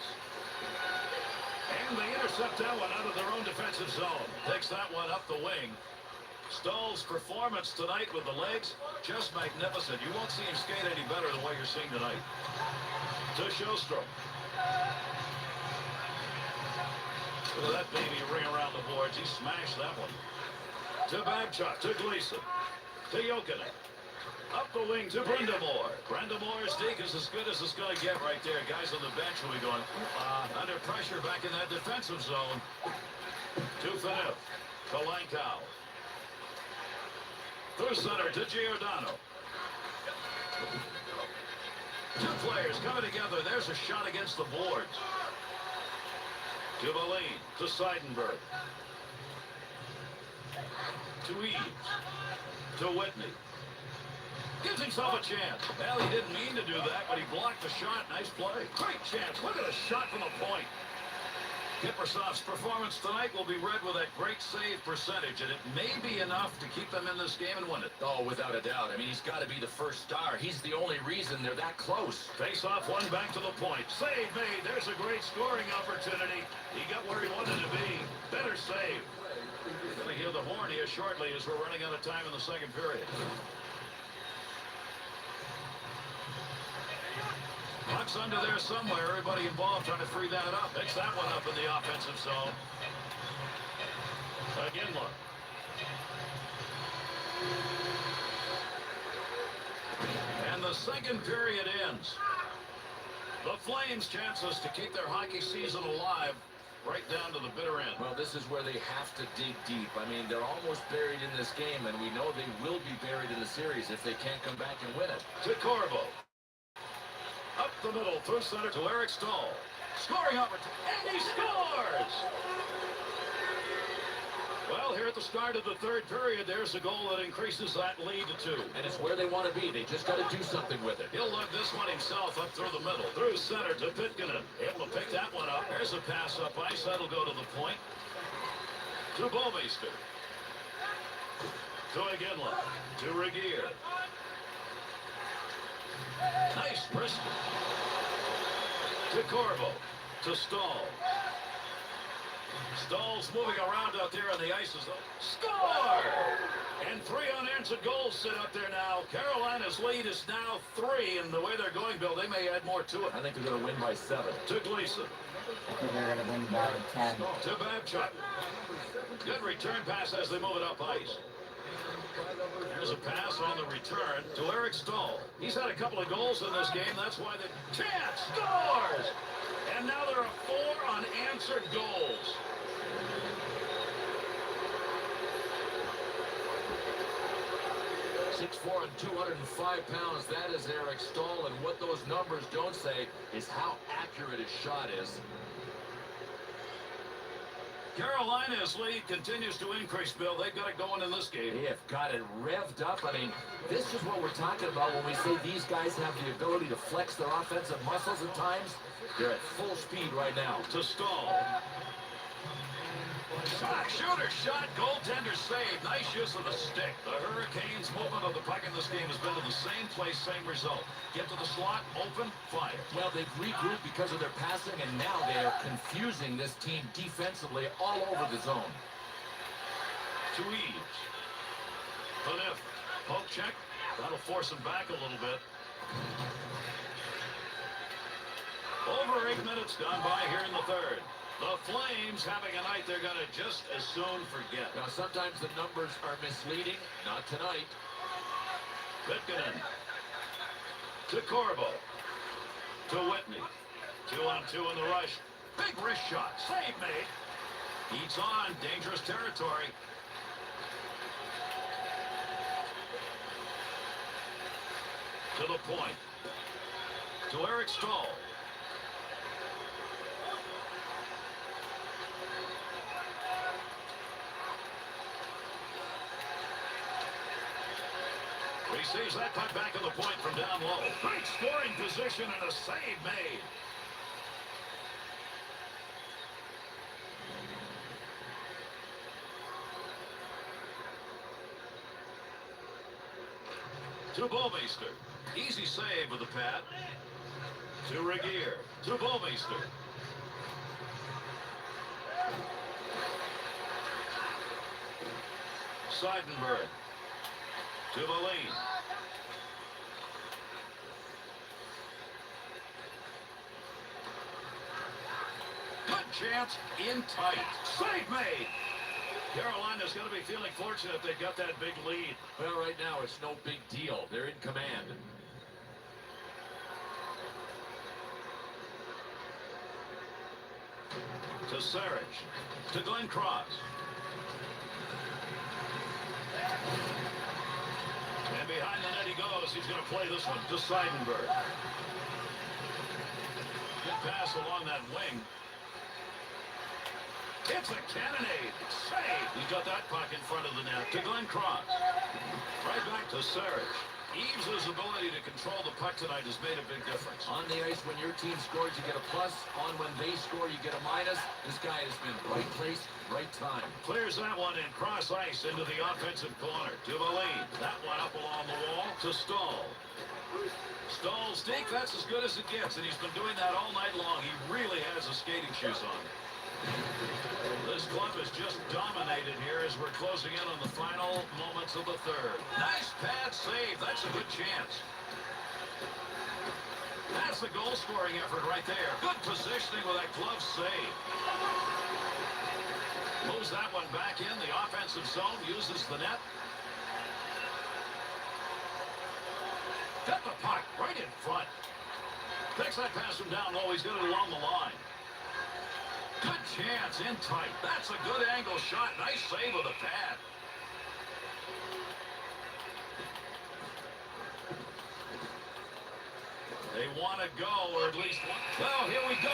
And they intercept that one out of their own defensive zone. Takes that one up the wing. Stahl's performance tonight with the legs, just magnificent. You won't see him skate any better than what you're seeing tonight. To Sjostrom. Look at that baby ring around the boards. He smashed that one. To Babchuk. To Gleason. To Jokinen. Up the wing to Brindamore. Brindamore's deke is as good as it's going to get right there. Guys on the bench will be going, under pressure back in that defensive zone. To Phaneuf. To Lankow. Through center to Giordano. Two players coming together. There's a shot against the boards. To Valine. To Seidenberg. To Eaves. To Whitney. Gives himself a chance. Well, he didn't mean to do that, but he blocked the shot. Nice play. Great chance. Look at a shot from the point. Kiprusoff's performance tonight will be read with that great save percentage, and it may be enough to keep them in this game and win it. Oh, without a doubt. I mean, he's got to be the first star. He's the only reason they're that close. Face off one back to the point. Save made. There's a great scoring opportunity. He got where he wanted to be. Better save. Going to hear the horn here shortly as we're running out of time in the second period. Puck's under there somewhere. Everybody involved trying to free that up. Picks that one up in the offensive zone. Again, look. And the second period ends. The Flames' chances to keep their hockey season alive right down to the bitter end. Well, this is where they have to dig deep. I mean, they're almost buried in this game, and we know they will be buried in the series if they can't come back and win it. To Corvo. Up the middle, through center to Eric Stahl. Scoring opportunity, and he scores! Well, here at the start of the third period, there's a goal that increases that lead to 2. And it's where they want to be. They just got to do something with it. He'll lug this one himself up through the middle. Through center to Pitkanen. Able to pick that one up. There's a pass up ice. That'll go to the point. To Bowmeister. To Iginla. To Regier. Nice brisket. To Corvo. To Stahl. Stall's moving around out there on the ice. Score! And 3 unanswered goals sit up there now. Carolina's lead is now 3, and the way they're going, Bill, they may add more to it. I think they're going to win by 7. To Gleason. I think they're going to win by 10. To Babchuk. Good return pass as they move it up ice. There's a pass on the return to Eric Stahl. He's had a couple of goals in this game. That's why the chance scores! And now there are 4 unanswered goals. 6'4" and 205 pounds. That is Eric Stahl, and what those numbers don't say is how accurate his shot is. Carolina's lead continues to increase, Bill. They've got it going in this game. They have got it revved up. I mean, this is what we're talking about when we say these guys have the ability to flex their offensive muscles at times. They're at full speed right now. To Stahl. Shooter shot, goaltender save. Nice use of the stick. The Hurricanes' movement of the puck in this game has been to the same place, same result. Get to the slot, open, fire. Well, they've regrouped because of their passing, and now they are confusing this team defensively all over the zone. To Eaves. Paniff. Poke check. That'll force him back a little bit. Over 8 minutes gone by here in the third. The Flames having a night they're going to just as soon forget. Now, sometimes the numbers are misleading. Not tonight. Pitkanen. To Corbo. To Whitney. 2-on-2 in the rush. Big wrist shot. Save made. Heats on. Dangerous territory. To the point. To Eric Stahl. Receives that puck back to the point from down low. Great scoring position and a save made. To Bouwmeester. Easy save with the pad. To Regier. To Bouwmeester. Seidenberg. To Valine. Good chance in tight. Save made. Carolina's going to be feeling fortunate they got that big lead. Well, right now it's no big deal. They're in command. To Sarich. To Glenn Cross. And behind the net he goes. He's going to play this one to Seidenberg. Good pass along that wing. It's a cannonade. Save. He got that puck in front of the net to Glenn Cross. Right back to Sarich. Eaves' ability to control the puck tonight has made a big difference. On the ice, when your team scores, you get a plus. On when they score, you get a minus. This guy has been right place, right time. Clears that one in cross ice into the offensive corner. To Valine. That one up along the wall to Stahl. Stahl's deep. That's as good as it gets, and he's been doing that all night long. He really has his skating shoes on. This club is just dominated here as we're closing in on the final moments of the third. Nice pad save. That's a good chance. That's the goal-scoring effort right there. Good positioning with that glove save. Moves that one back in. The offensive zone uses the net. Got the puck right in front. Picks that pass from down low. He's got it along the line. Good chance in tight. That's a good angle shot. Nice save with a pad. They want to go, or at least, well, here we go.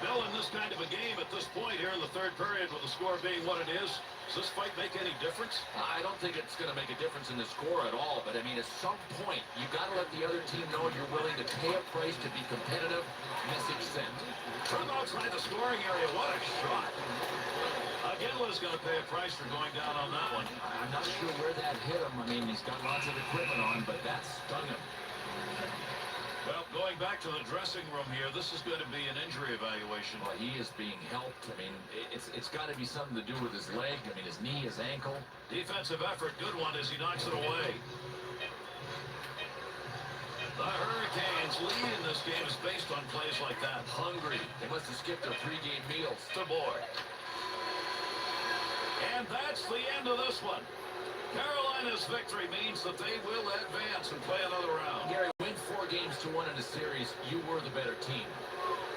Bill, in this kind of a game at this point here in the third period with the score being what it is, does this fight make any difference? I don't think it's going to make a difference in the score at all, but I mean, at some point, you got to let the other team know you're willing to pay a price to be competitive. Message sent. From outside the scoring area, what a shot. A McGinley's going to pay a price for going down on that one. I'm not sure where that hit him. I mean, he's got lots of equipment on, but that stung him. Well, going back to the dressing room here, this is going to be an injury evaluation. Well, he is being helped. I mean, it's got to be something to do with his leg. I mean, his knee, his ankle. Defensive effort, good one as he knocks it away. The Hurricanes' lead in this game is based on plays like that. Hungry. They must have skipped their pregame meals. To board. And that's the end of this one. Carolina's victory means that they will advance and play another round. Gary, win 4 games to 1 in a series. You were the better team.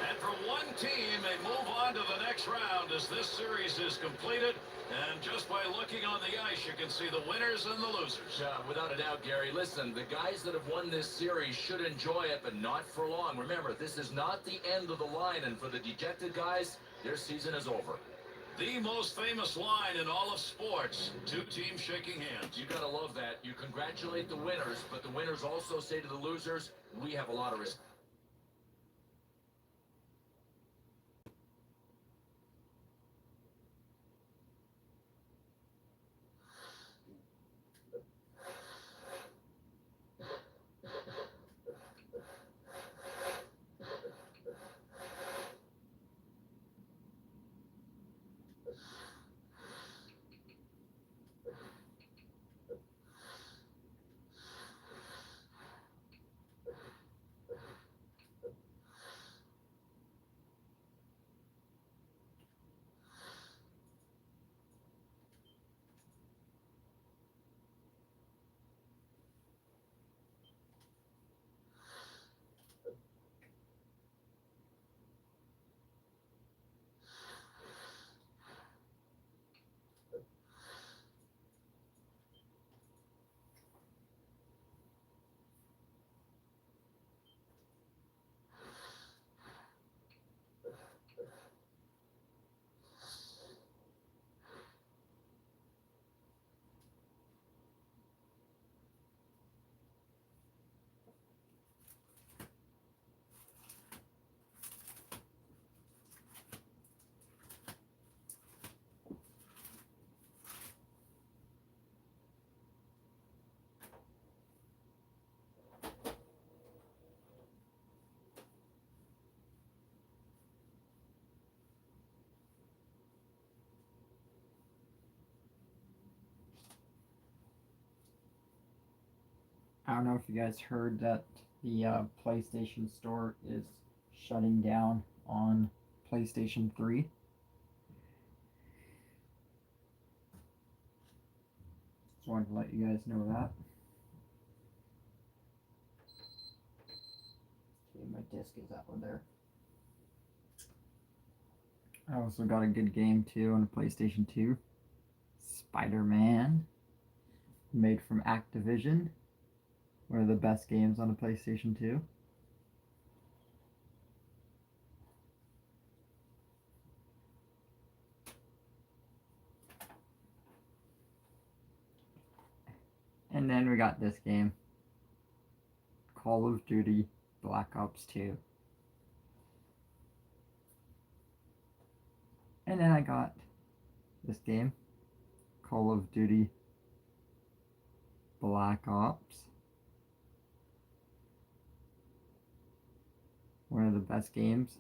And for one team, they move on to the next round as this series is completed. And just by looking on the ice, you can see the winners and the losers. Without a doubt, Gary. Listen, the guys that have won this series should enjoy it, but not for long. Remember, this is not the end of the line, and for the dejected guys, their season is over. The most famous line in all of sports, 2 teams shaking hands. You gotta love that. You congratulate the winners, but the winners also say to the losers, we have a lot of respect. I don't know if you guys heard that the PlayStation Store is shutting down on PlayStation 3. Just wanted to let you guys know that. Okay, my disc is out of there. I also got a good game too on PlayStation 2. Spider-Man, made from Activision. One of the best games on the PlayStation 2. And then we got this game, Call of Duty Black Ops 2. And then I got this game, Call of Duty Black Ops. One of the best games.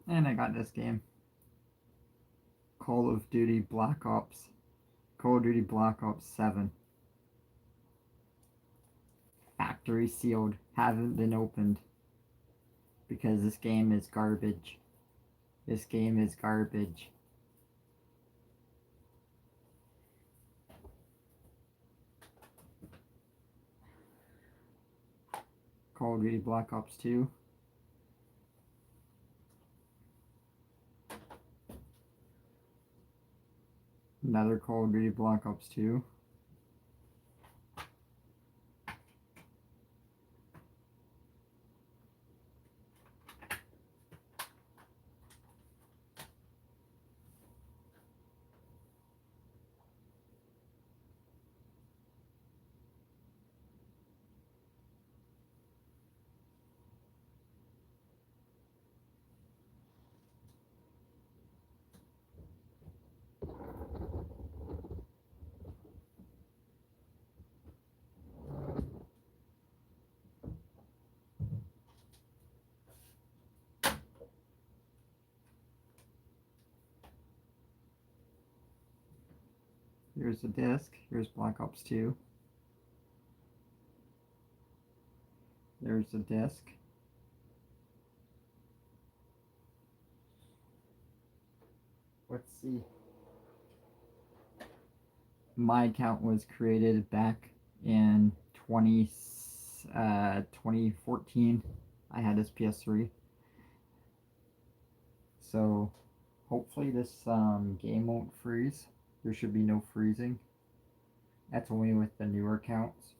And I got this game, Call of Duty Black Ops 7. Factory sealed, haven't been opened, because this game is garbage. This game is garbage. Call of Duty Black Ops 2. Another Call of Duty Black Ops 2. Here's the disc. Here's Black Ops 2. There's the disc. Let's see. My account was created back in 2014. I had this PS3. So hopefully this game won't freeze. There should be no freezing. That's only with the newer accounts.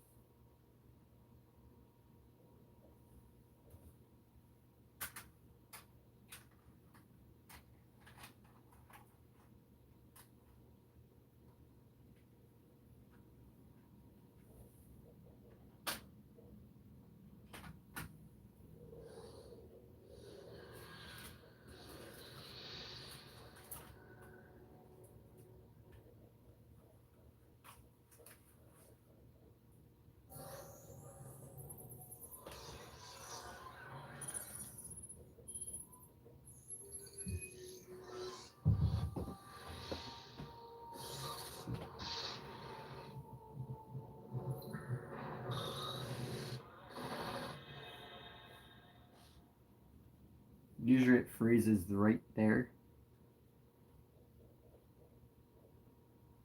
Usually it freezes right there.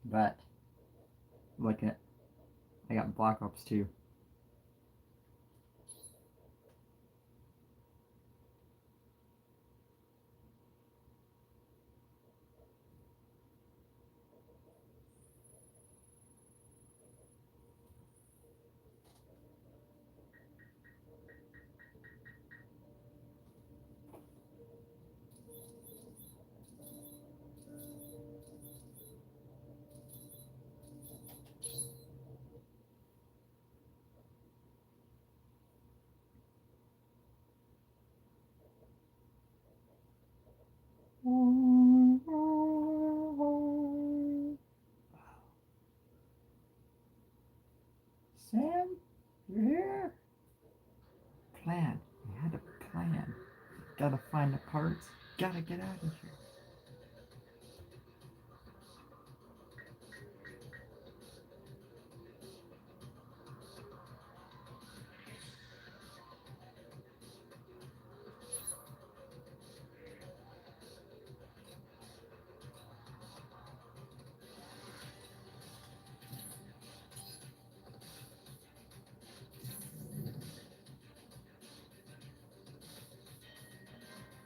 But look at, I got Black Ops 2. Sam, you here? Plan. We had a plan. Gotta find the parts. Gotta get out of here.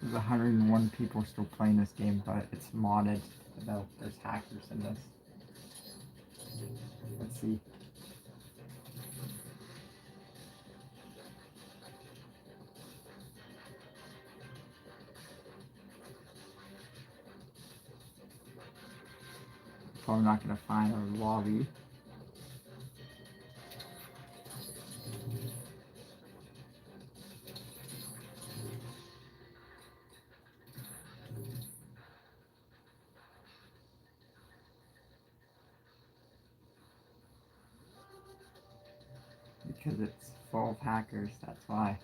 There's 101 people still playing this game, but it's modded. There's hackers in this. Let's see. Probably not gonna find a lobby. Because it's full of hackers, that's why.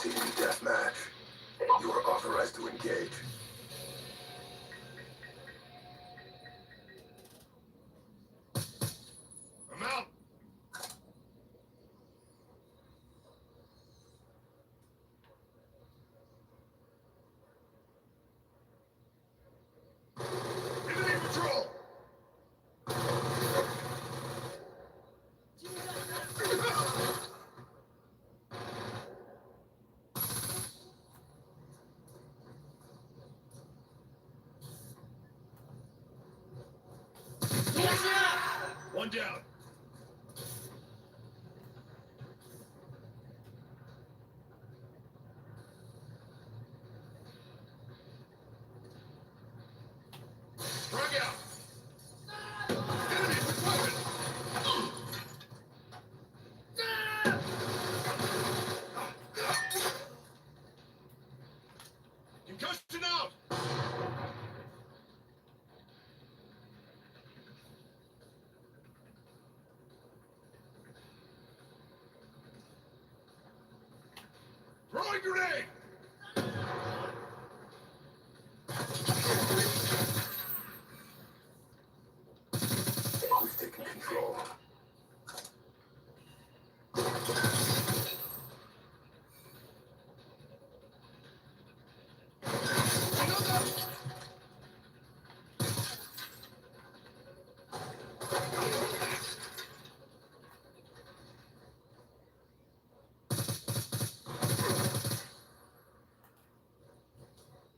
Team deathmatch. You are authorized to engage. I'm out. Enemy patrol. One down. Frag out. Enemy with weapon. Concussion out. Throwing grenade. We've taken control.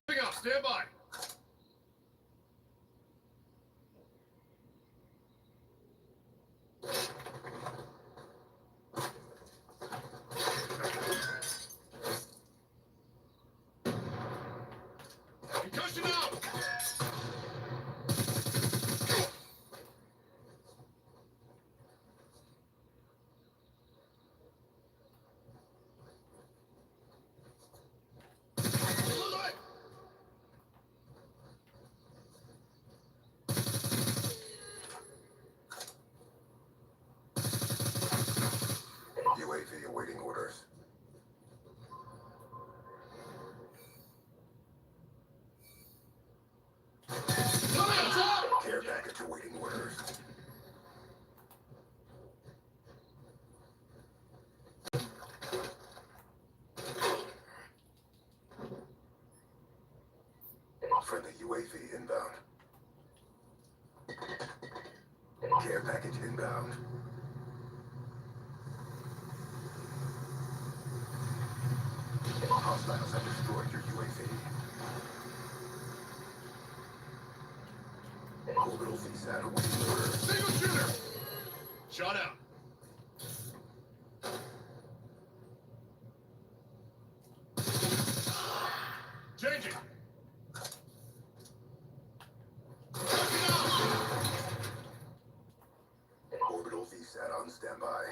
Moving up, stand by. Concussion out. UAV awaiting orders. Care package awaiting orders. Friendly UAV inbound. Care package inbound. Hostiles have destroyed your UAV. Orbital VSAT awaiting orders. Single shooter! Shot out. Changing. Orbital VSAT on standby.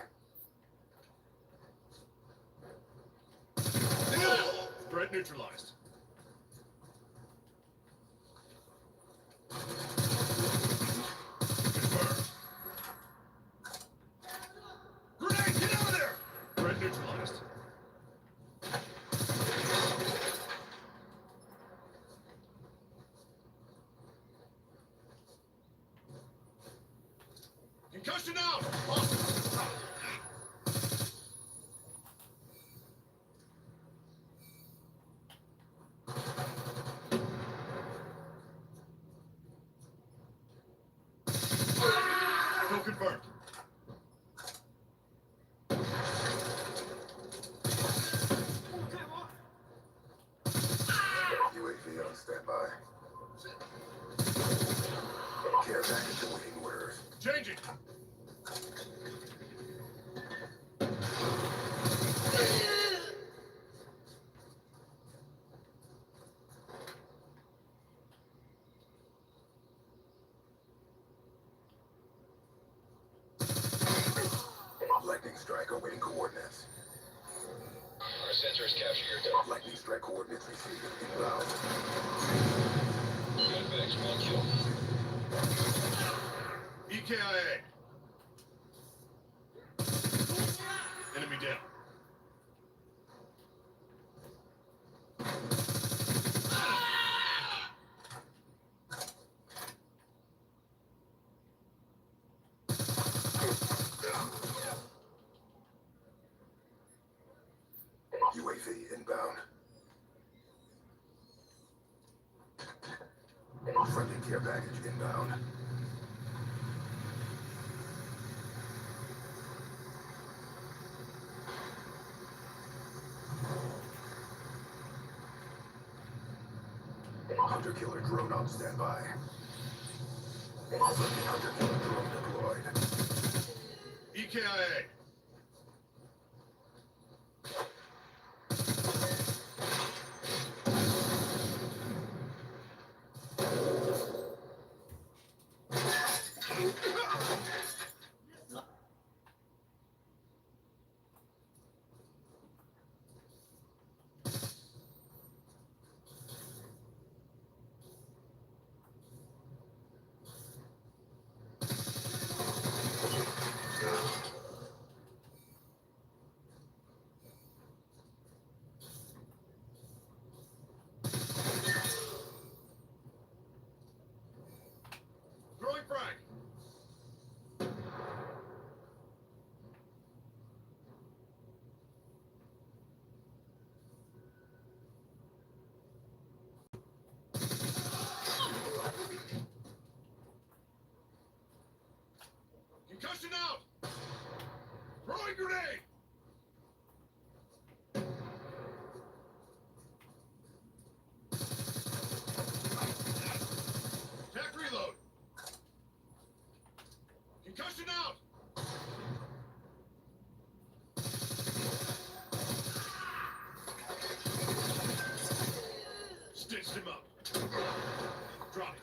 Threat neutralized. Confirmed. Grenade, get out of there! Threat neutralized. Concussion out! Hostile. Kill confirmed. UAV on standby. Care package awaiting orders. Changing. Lightning strike awaiting coordinates. Our sensors capture your dome. Lightning strike coordinates received inbound. Good fix, one kill. EKIA. Enemy down. UAV inbound. Friendly care package inbound. Hunter-killer drone on standby. Friendly hunter-killer drone deployed. EKIA. Throwing frag. Concussion out! Throwing grenade! Tac reload! Concussion out! Stitched him up. Drop.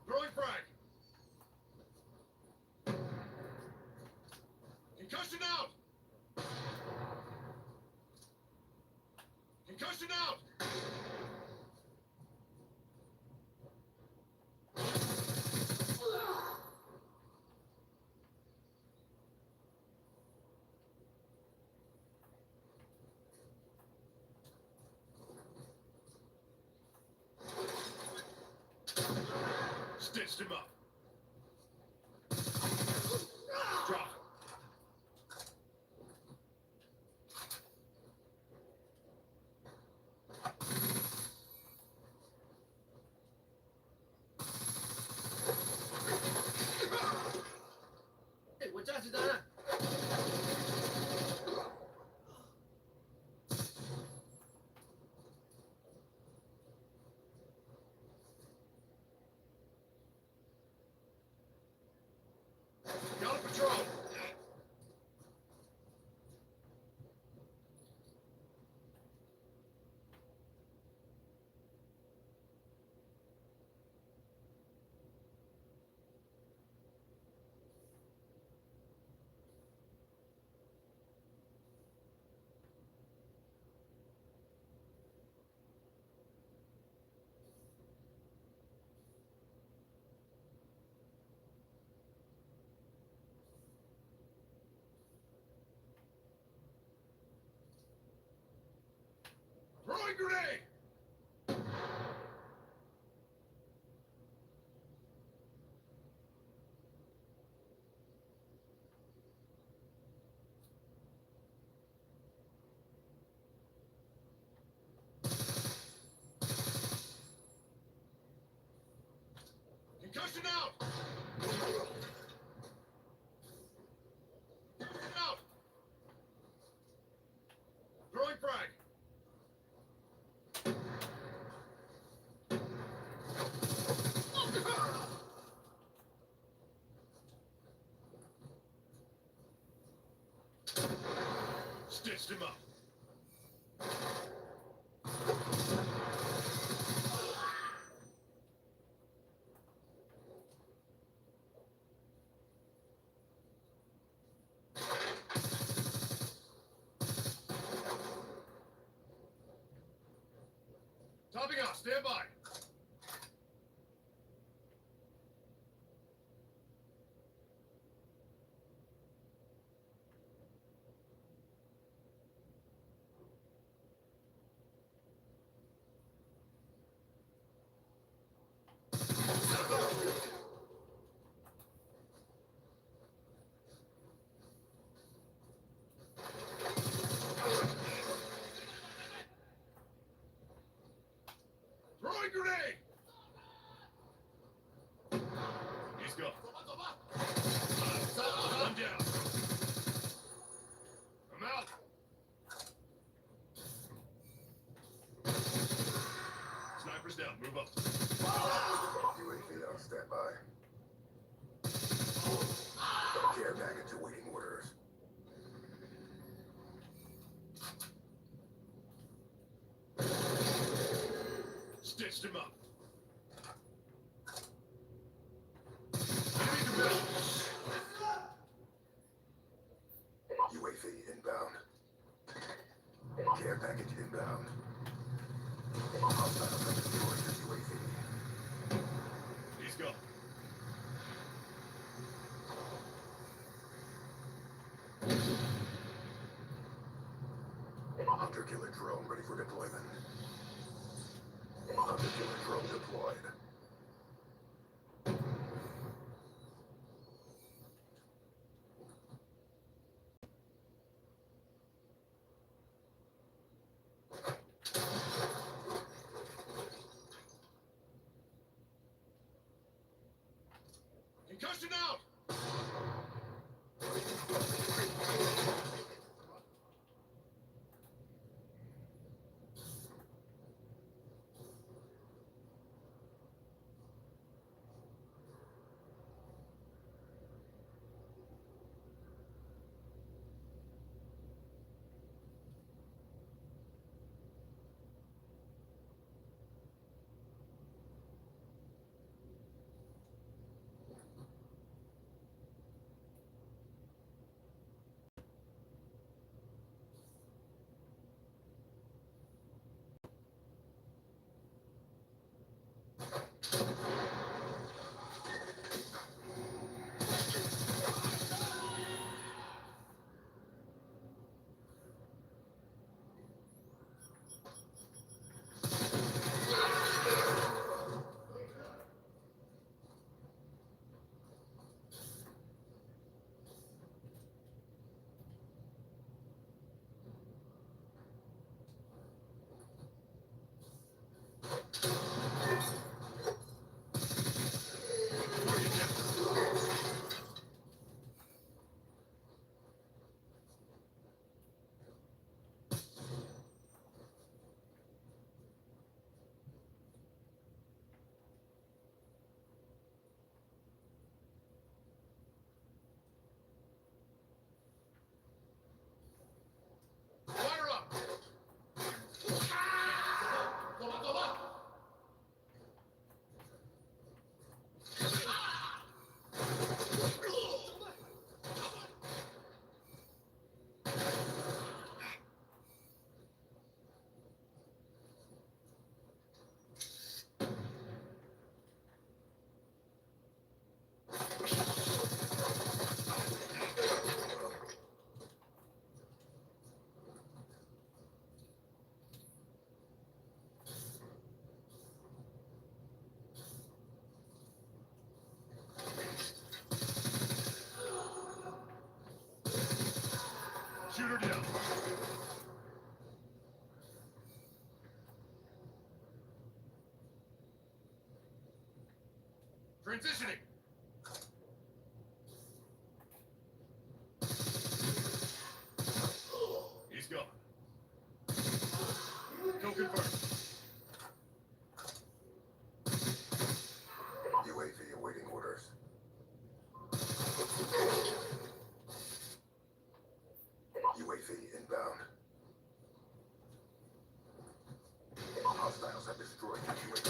Throwing frag. Concussion out! Concussion out! Stitched him up. Drop. Hey, 我驾驶人啊 Got a patrol. Throwing grenade! Concussion out! Out! Throwing frag! Stitched him up. Topping off, stand by. He's gone. One down. I'm out. Sniper's down. Move up. UAV on standby. Care package awaiting orders. Stitched him up. Enemy combatant. UAV inbound. Care package inbound. Hostiles have destroyed the UAV. He's gone. Hunter killer drone ready for deployment. Hunter killer drone deployed. Concussion out. Fire up. Shooter down. Transitioning. He's gone. Kill confirmed. UAV awaiting orders. UAV inbound. Hostiles have destroyed the UAV.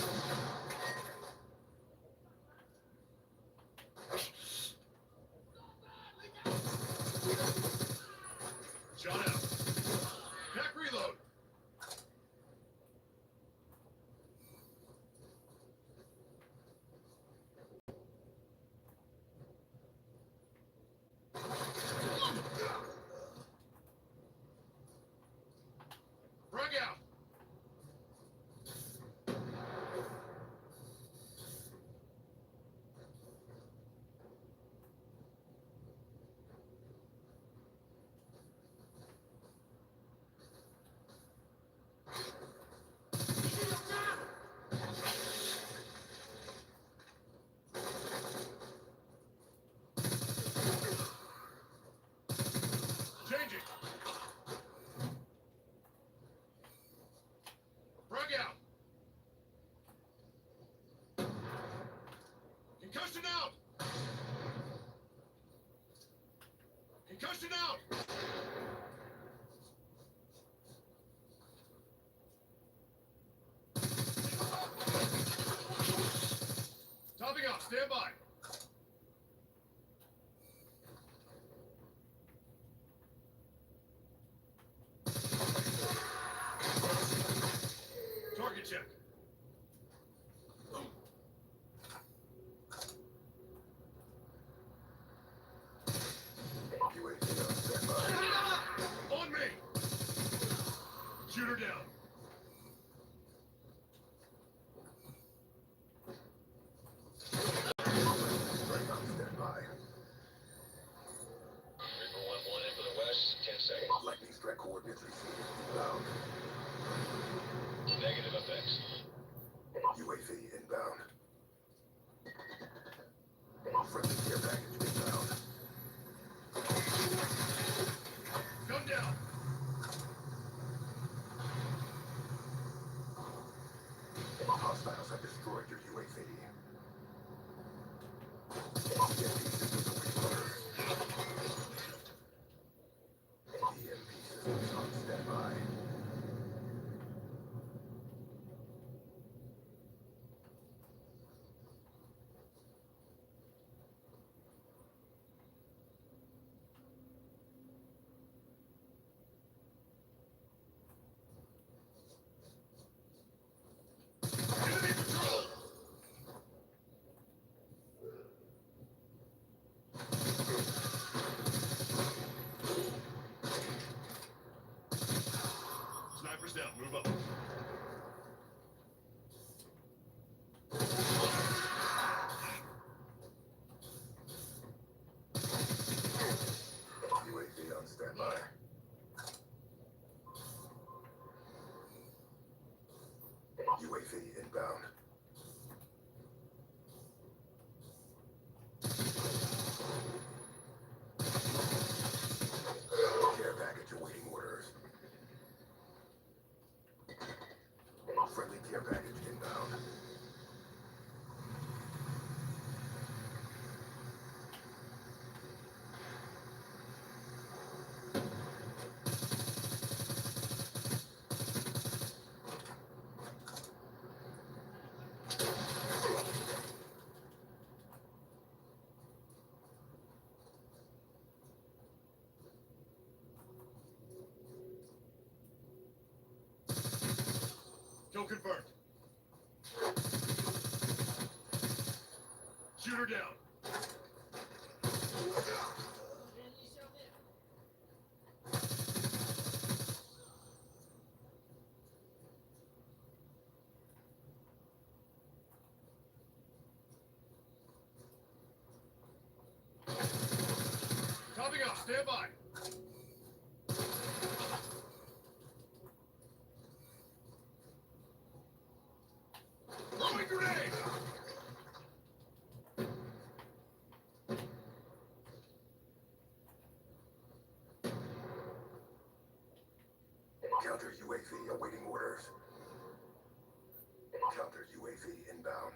Shot out. Pack reload. Concussion out! Concussion out! Topping up, stand by. Target check. UAV on standby. On me! Shooter down. Strike on standby. Reaper 1-1 in for the west. 10 seconds. Lightning strike coordinates received. Inbound. Negative effects. UAV inbound. Friendly care package inbound. Gun down. Hostiles have destroyed your UAV. EMP systems awaiting orders. EMP systems on standby. Enemy patrol! Snipers down, move up. UAV on standby. UAV inbound. Care package awaiting orders. Friendly care package inbound. Kill confirmed. Shooter down. Topping up, stand by. Throwing grenade! Counter UAV awaiting orders. Counter UAV inbound.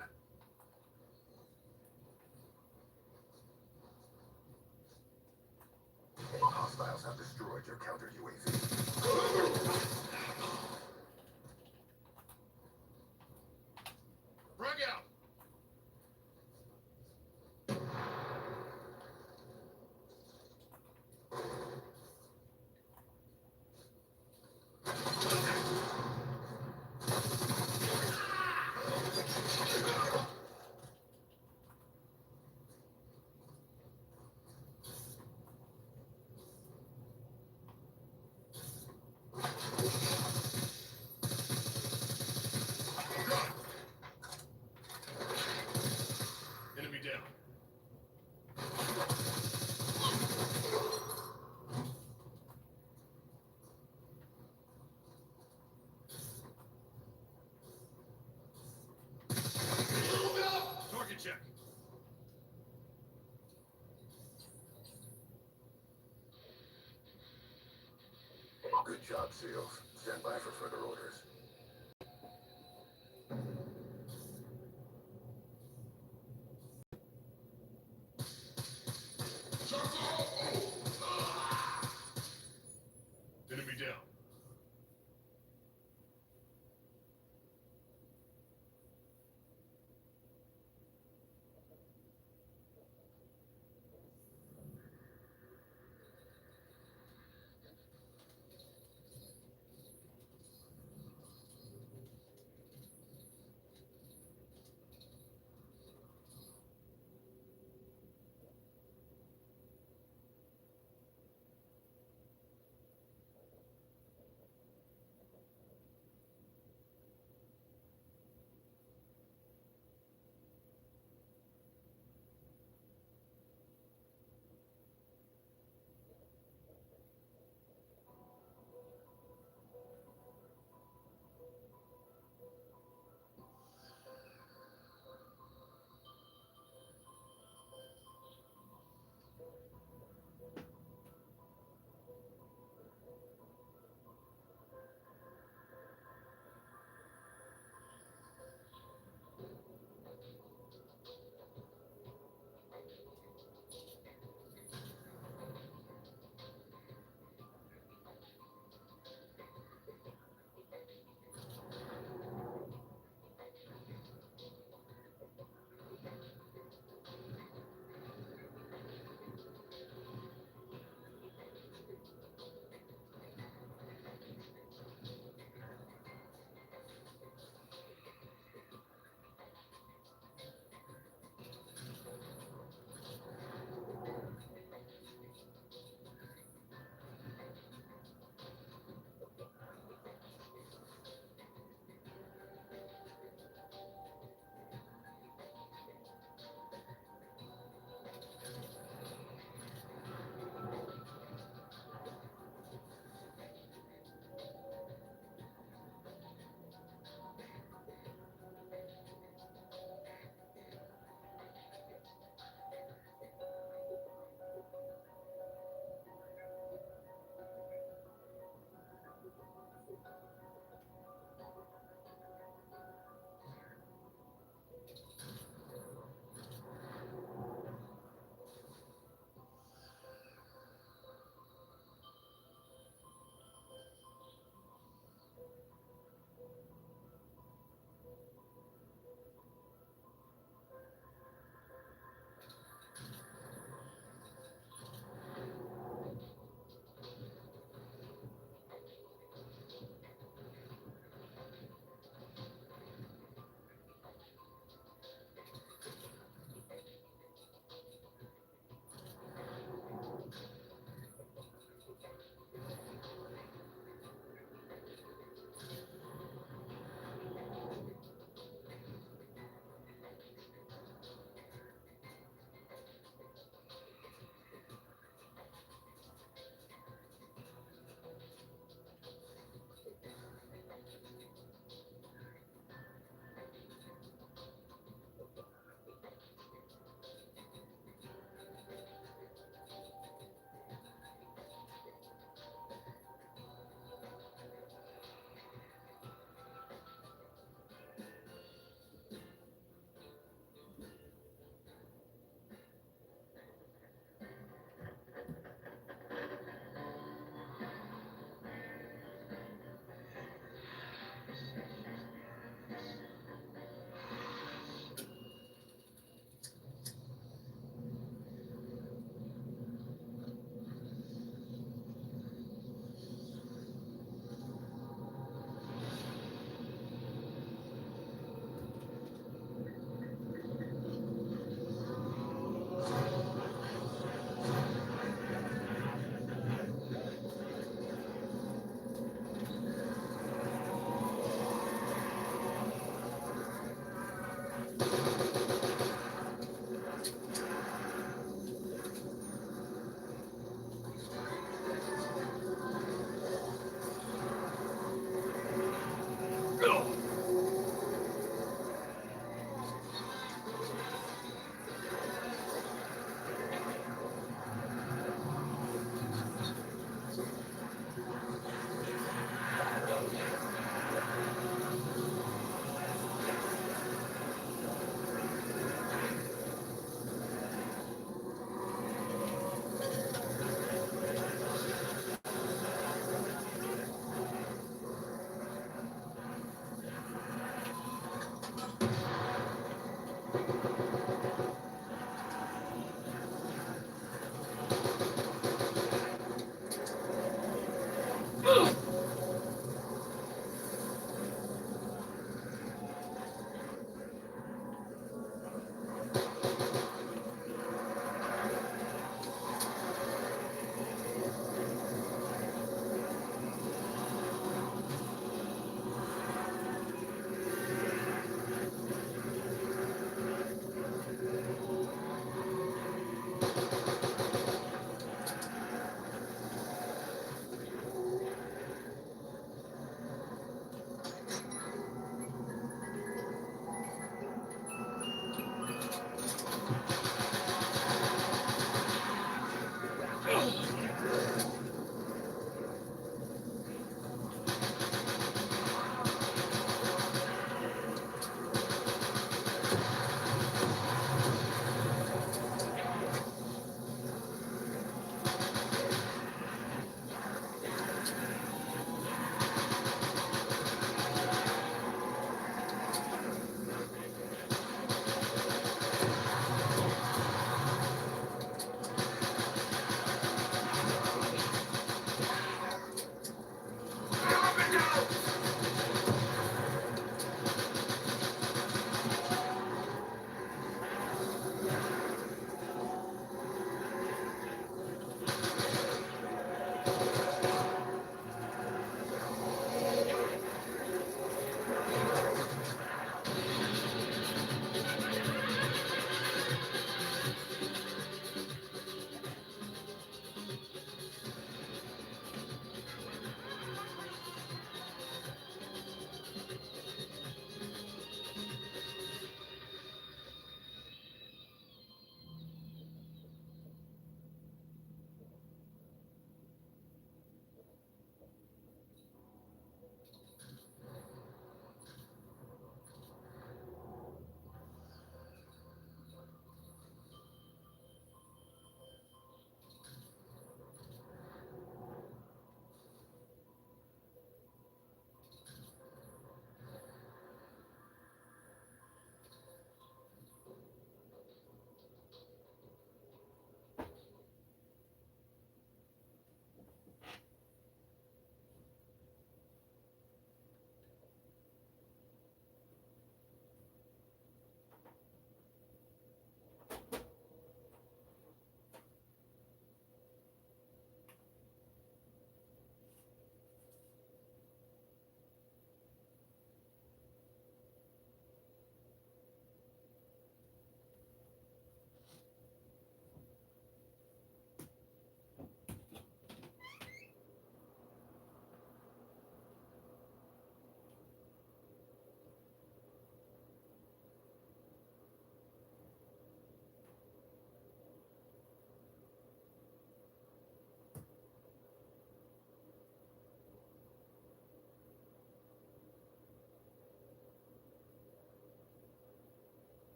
Hostiles have destroyed your counter UAV. Frag out! Gun! Enemy down. Target check. Good job, SEALs. Stand by for further orders.